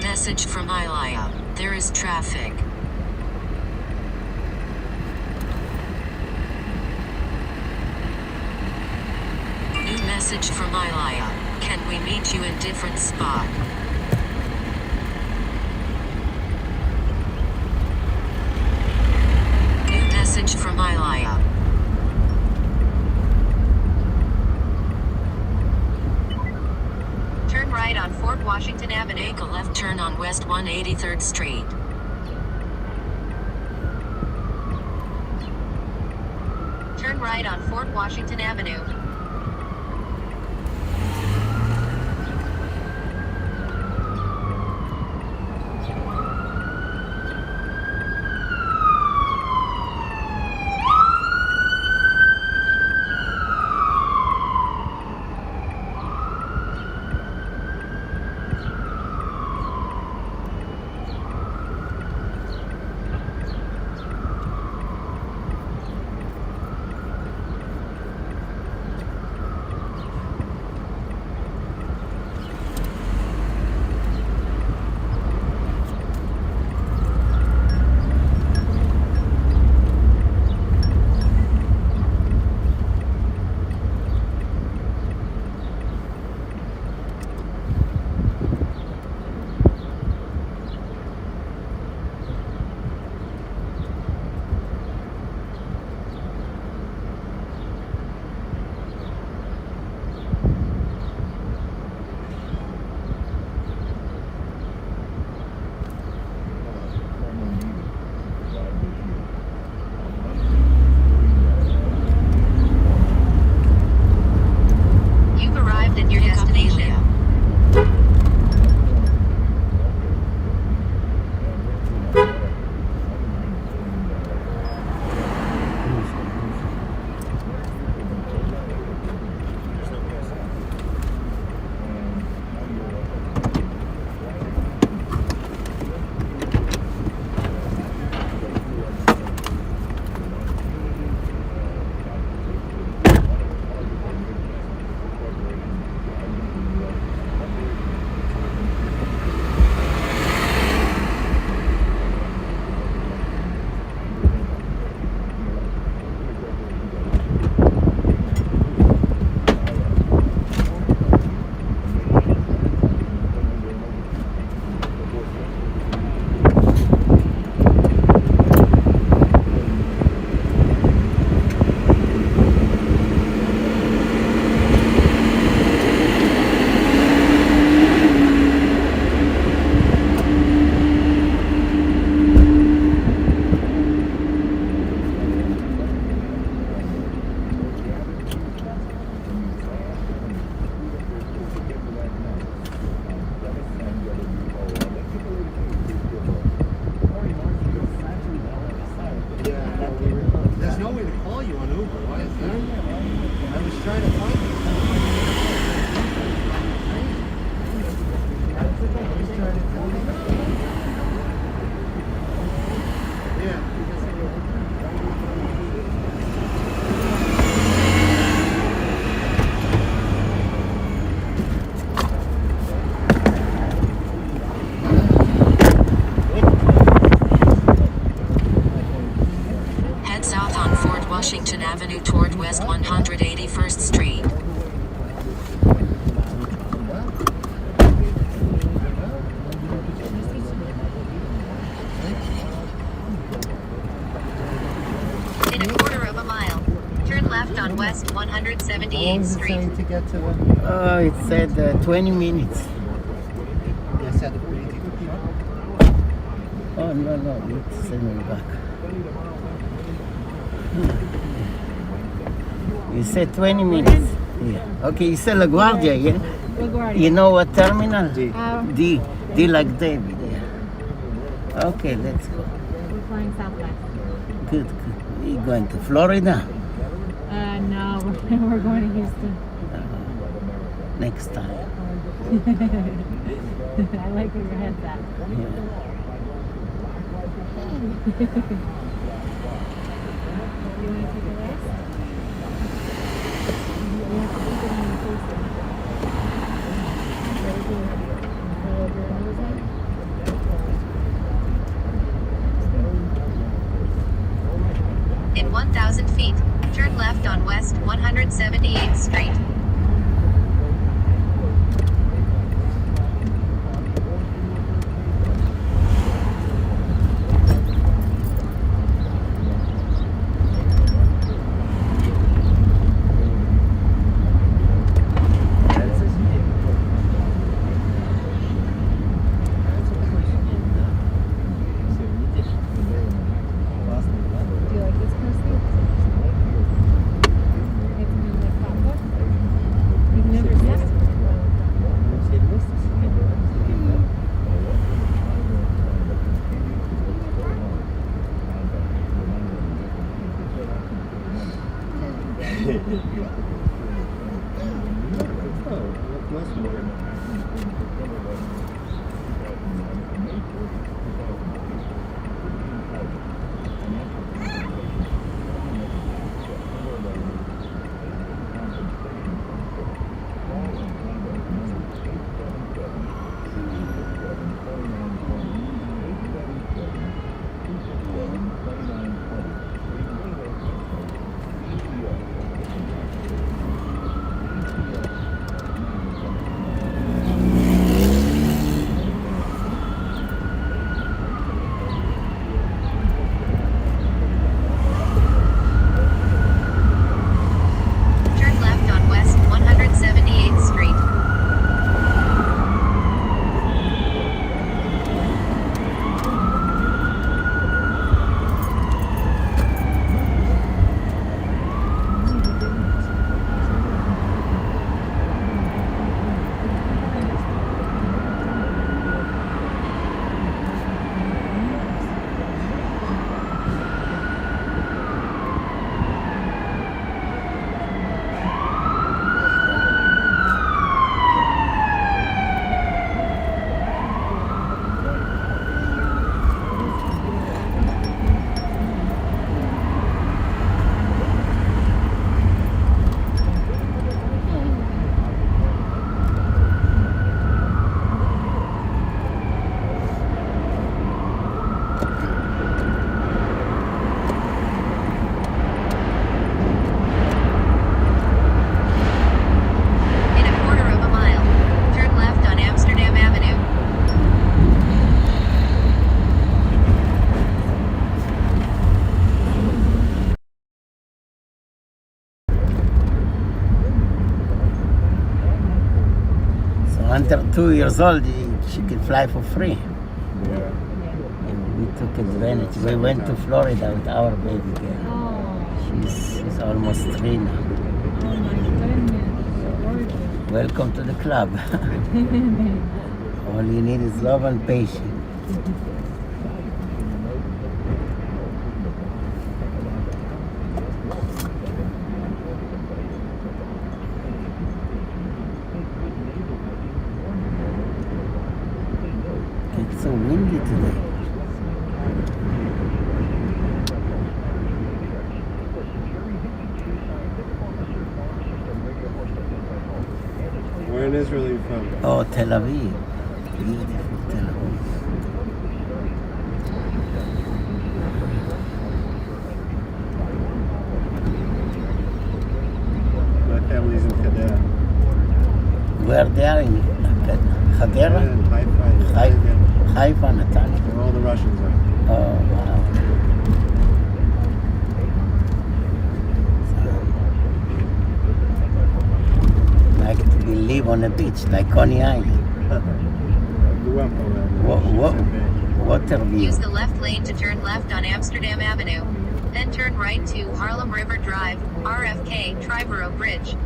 Message from Ilaya. There is traffic. New message from Ilaya. Can we meet you in different spot? New message from Ilaya. Turn right on Fort Washington Avenue. Make a left turn on West 183rd Street. Turn right on Fort Washington Avenue. You've arrived at your destination. There's no way to call you on Uber. Why is there? I was trying to find you. I was trying to tell you. Yeah. Head south on Fort Washington Avenue toward West 181st Street. In a quarter of a mile, turn left on West West How long 178th is it Street. saying to get to the... It said 20 minutes. Yes, had to pretty deep. Oh, no, it's sending back. You said 20 minutes. Yeah. Okay, you said LaGuardia, yeah? LaGuardia. You know what terminal? D. D like David, yeah. Okay, let's go. We're flying Southwest. Good. You going to Florida? No, we're going to Houston. Next time. I like where your head's at. Yeah. You want to take a rest? You have to keep it on your face. Very good. Hold your nose in. In 1,000 feet, turn left on West 178th Street. Do you like this kind of steak? It's kind of like combo. You've never seen it? Turn left on West 178th Street. In a quarter of a mile, turn left on Amsterdam Avenue. So under 2 years old, she can fly for free. Yeah. And we took advantage. We went to Florida with our baby girl. Oh, She's almost 3 now. oh my goodness. Gorgeous. Welcome to the club. All you need is love and patience. It's so windy today. Where in Israel are you from? Oh, Tel Aviv. Beautiful Tel Aviv. My family's in Hadera. Where they are in Hadera? And Haifa. Haifa, Netanya. Where all the Russians are. Oh, wow. live on a beach like Coney Island. Water view. Use the left lane to turn left on Amsterdam Avenue. Then turn right to Harlem River Drive, RFK, Triborough Bridge.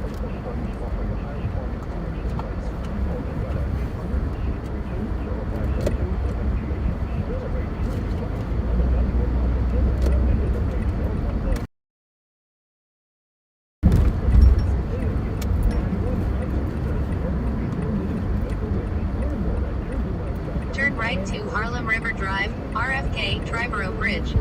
Turn right to Harlem River Drive, RFK, Triborough Bridge.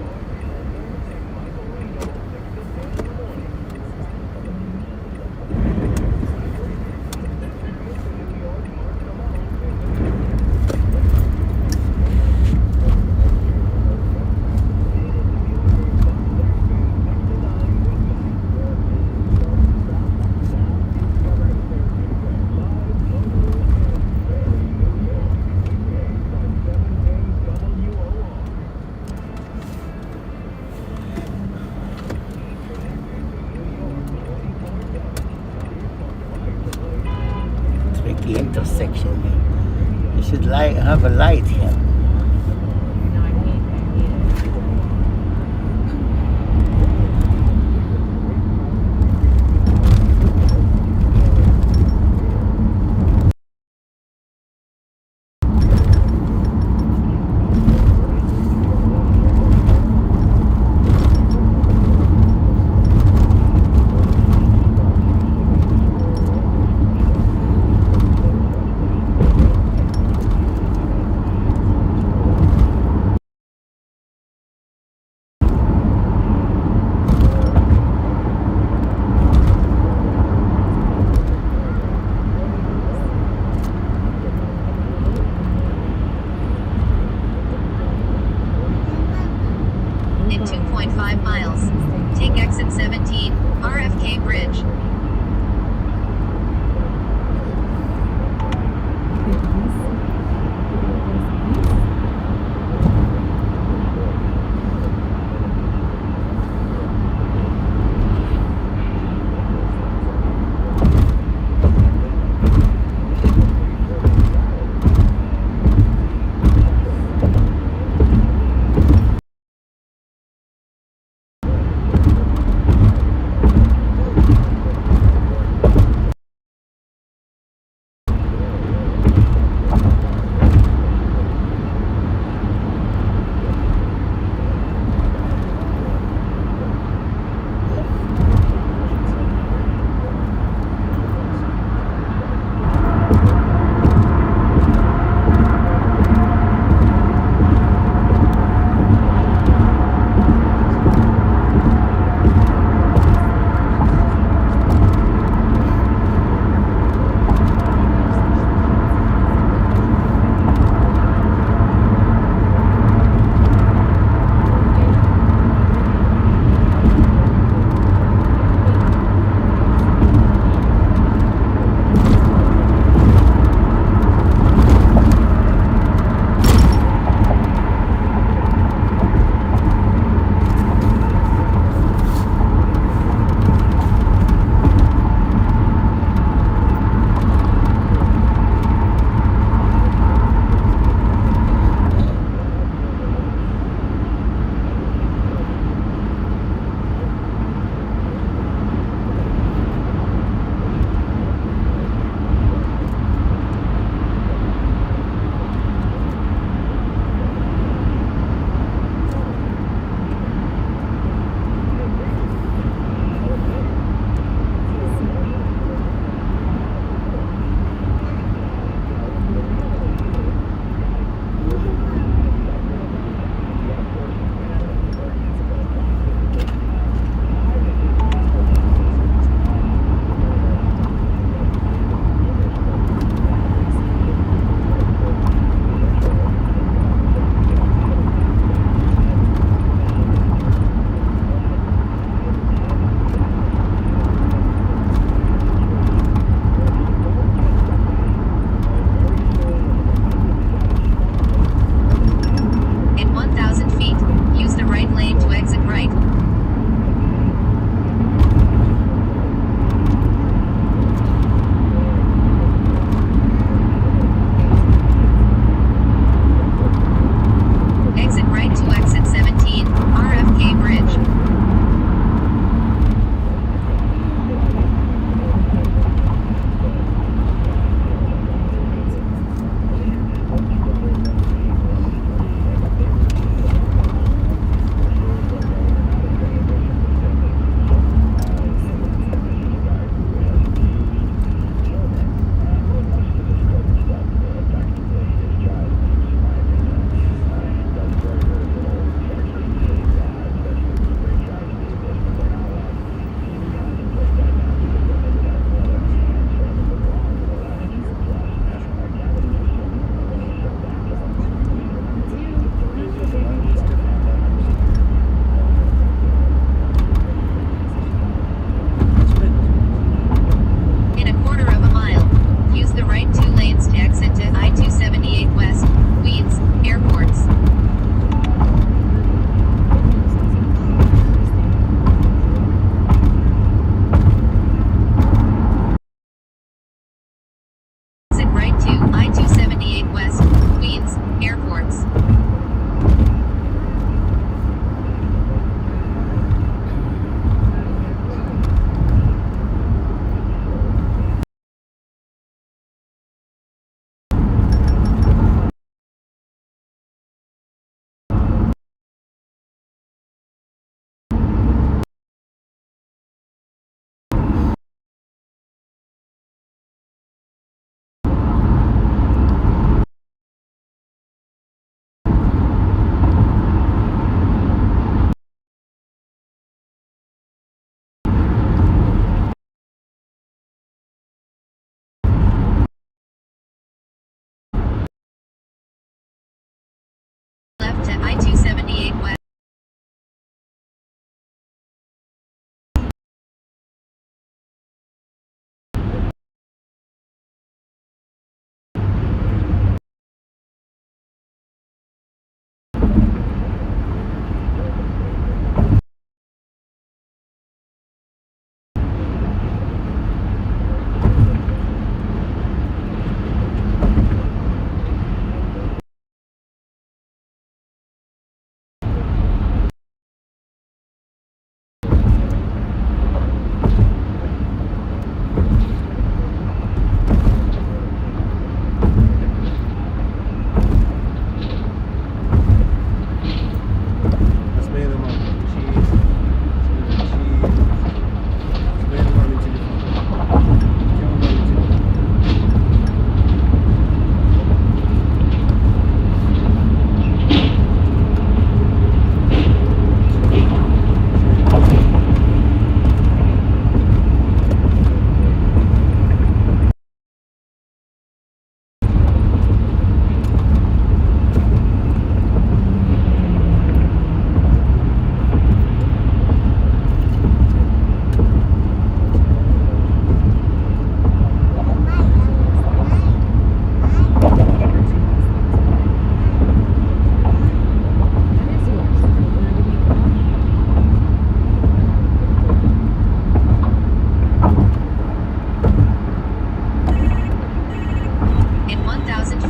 Tricky intersection here. You should have a light here. In 2.5 miles, take exit 17, RFK Bridge.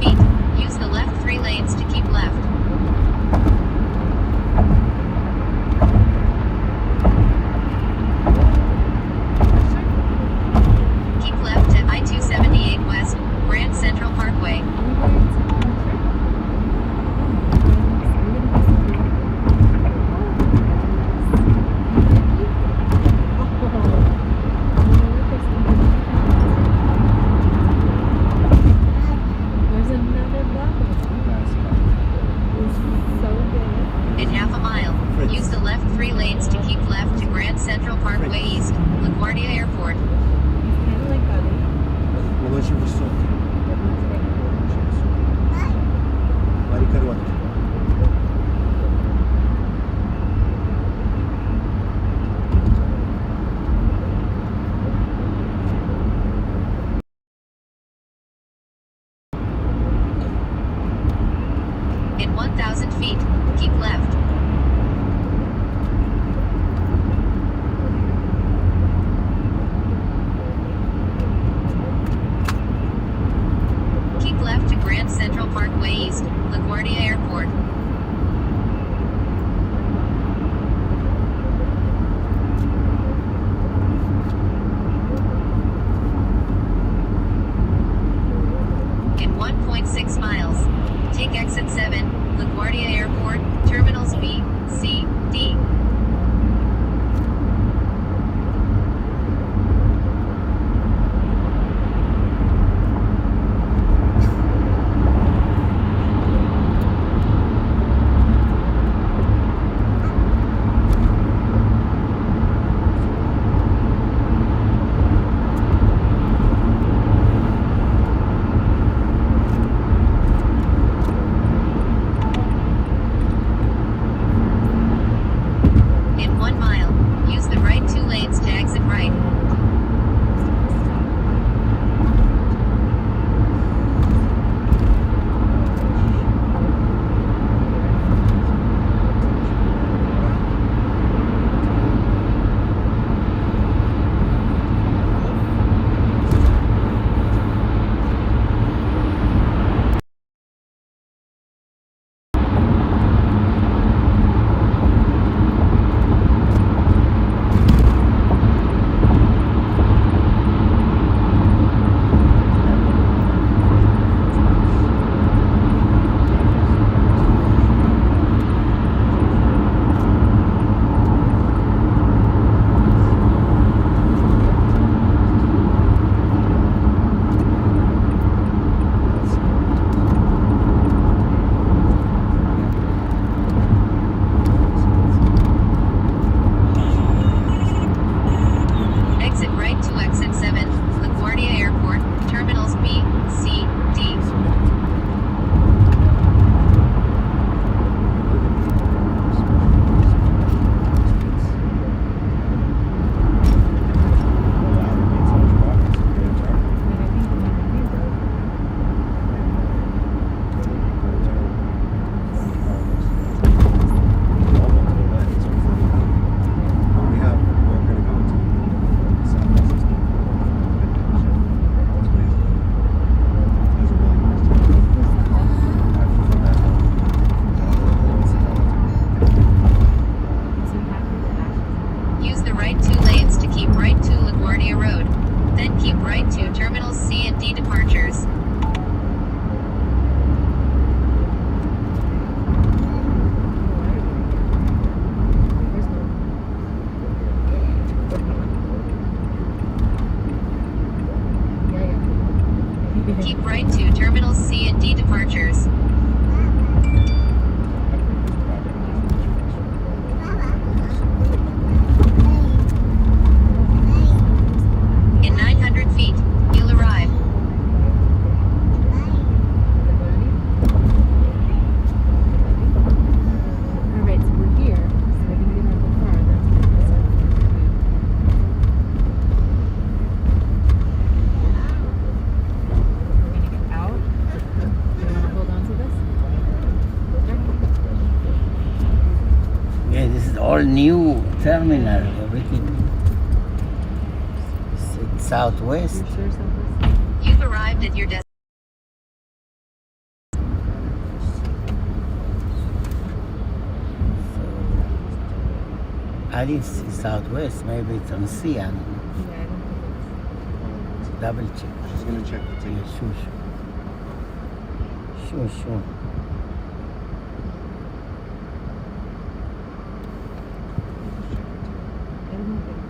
feet. Use the left 3 lanes to keep left. Keep left at I-278 West, Grand Central Parkway. There's another bubble. It's so good. In half a mile, use the left 3 lanes to keep left to Grand Central Parkway East, LaGuardia Airport. It's kind of like Bali. Ложи высокий. Мари короткий. In 1,000 feet, keep left. Keep left to Grand Central Parkway East, LaGuardia Airport. In 1.6 miles, take exit 7, LaGuardia Airport, terminals B, C, D. In 1 mile, use the right 2 lanes to exit right. Exit right to exit 7, LaGuardia Airport, terminals B, C, D. Use the right 2 lanes to keep right to LaGuardia Road. Then keep right to terminals C and D departures. Keep right to terminals C and D departures. In 900 feet, you'll arrive. Alright, so we're here. So we can get out of the car. That's what we're gonna get out. Do you want to hold on to this? Yeah, this is all new terminal. Everything. It's southwest. You're sure Southwest? You've arrived at your destination. I didn't see Southwest. Maybe it's on C. I don't know. Yeah, I don't think it's. Double check. She's gonna check the ticket. Yeah, sure. Sure. I don't know if it's.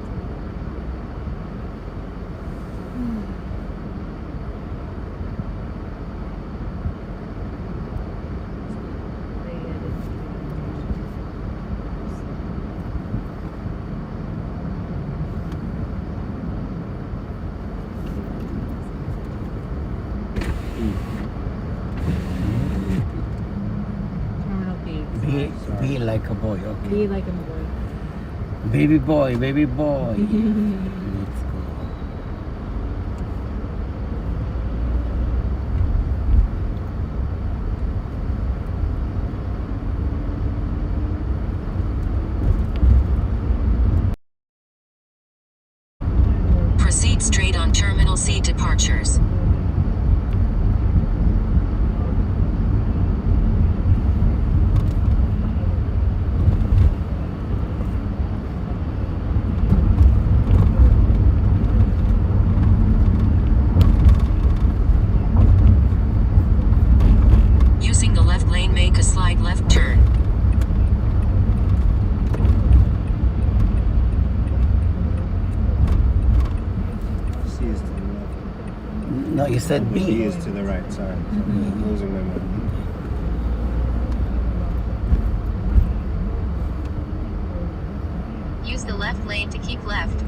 Terminal B. Be like a boy. Okay. Be like a boy. Baby boy. Let's go. Proceed straight on Terminal C departures. Using the left lane, make a slide left turn. C is to the left. No, you said B B. is to the right. Sorry. I'm losing my mind. Use the left lane to keep left.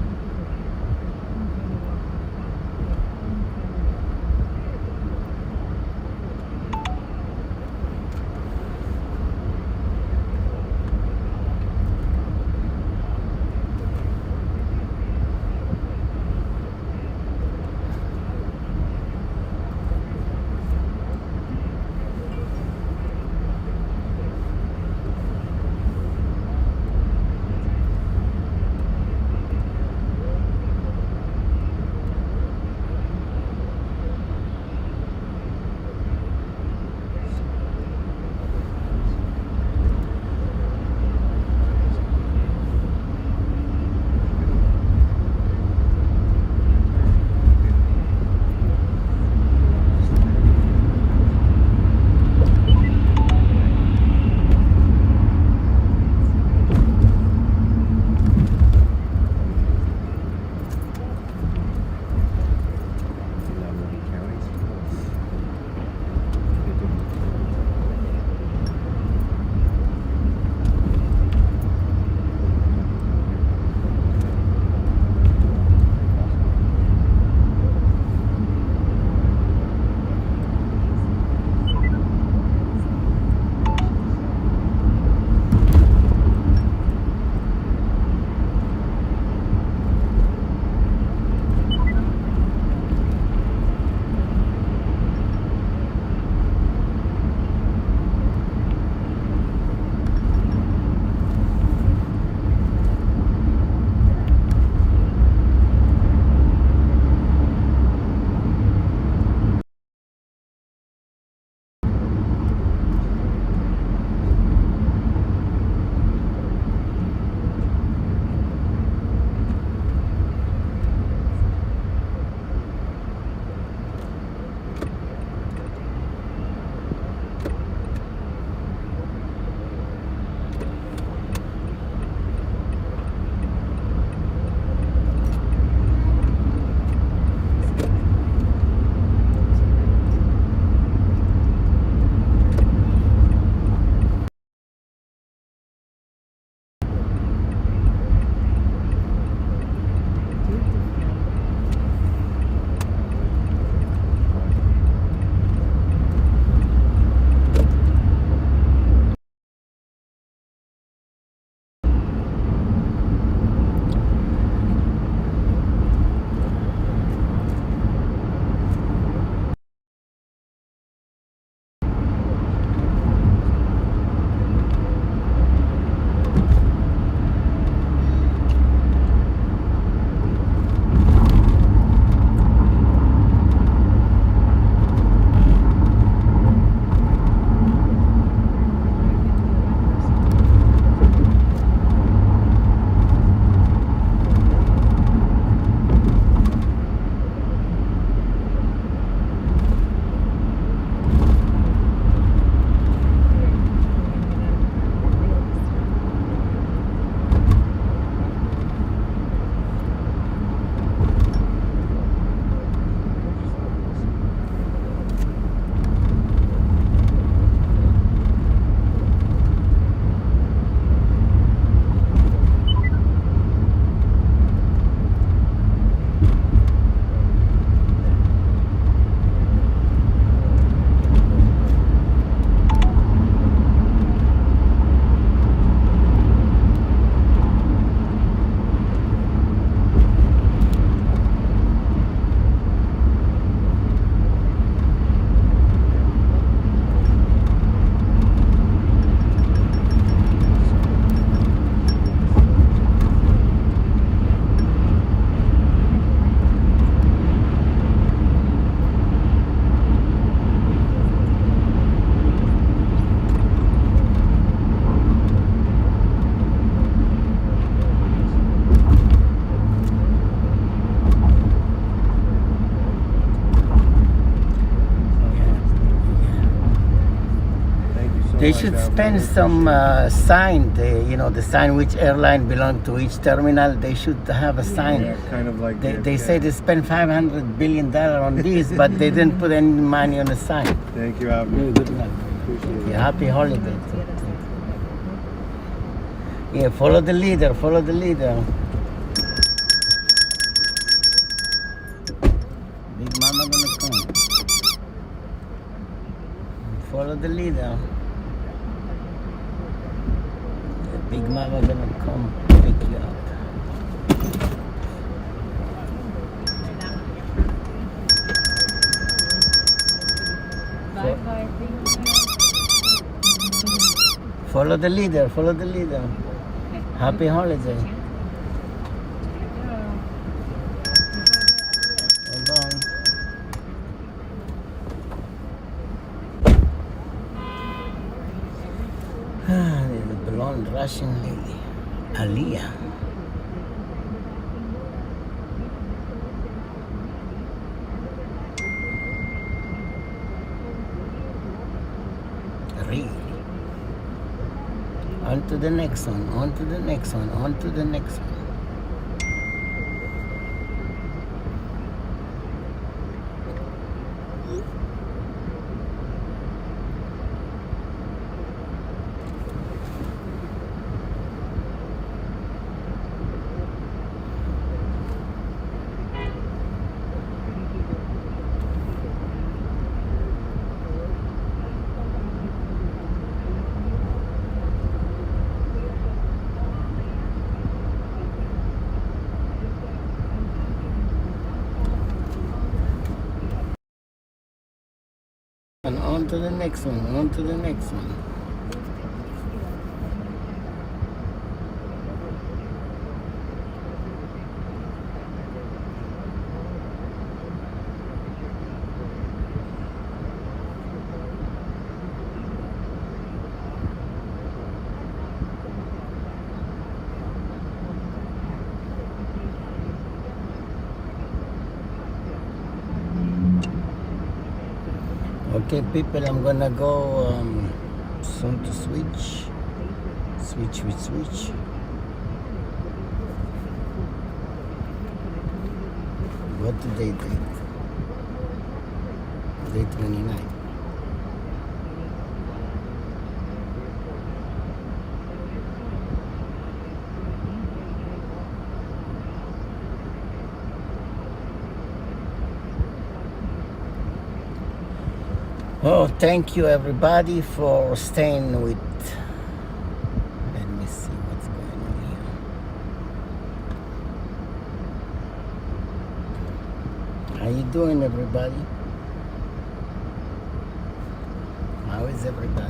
They should spend some sign, the sign which airline belong to each terminal. They should have a sign. Yeah, kind of like They say they spent $500 billion on this, but they didn't put any money on the sign. Thank you, Abner. Good luck. Appreciate Yeah, happy holiday. Yeah, follow the leader, follow the leader. Big Mama gonna come. Follow the leader. Big Mama gonna come pick you up. Bye bye. Thank you. Follow the leader, follow the leader. Happy holiday. Bye-bye. There's a blonde Russian lady, Aliyah. Really? On to the next one, on to the next one, on to the next one. And on to the next one, on to the next one. Okay, people, I'm gonna go soon to switch. What today date? Day 29. Oh, thank you everybody for staying with. Let me see what's going on here. How you doing, everybody? How is everybody?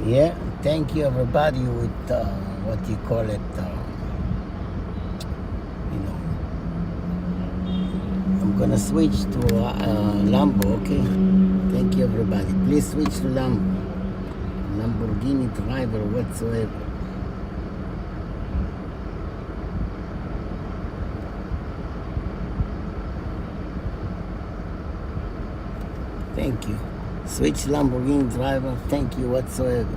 Yeah, thank you everybody with what you call it, I'm gonna switch to LAMBO, okay? Thank you everybody. Please switch to LAMBO. Lamborghini driver whatsoever. Thank you. Switch Lamborghini driver, thank you whatsoever.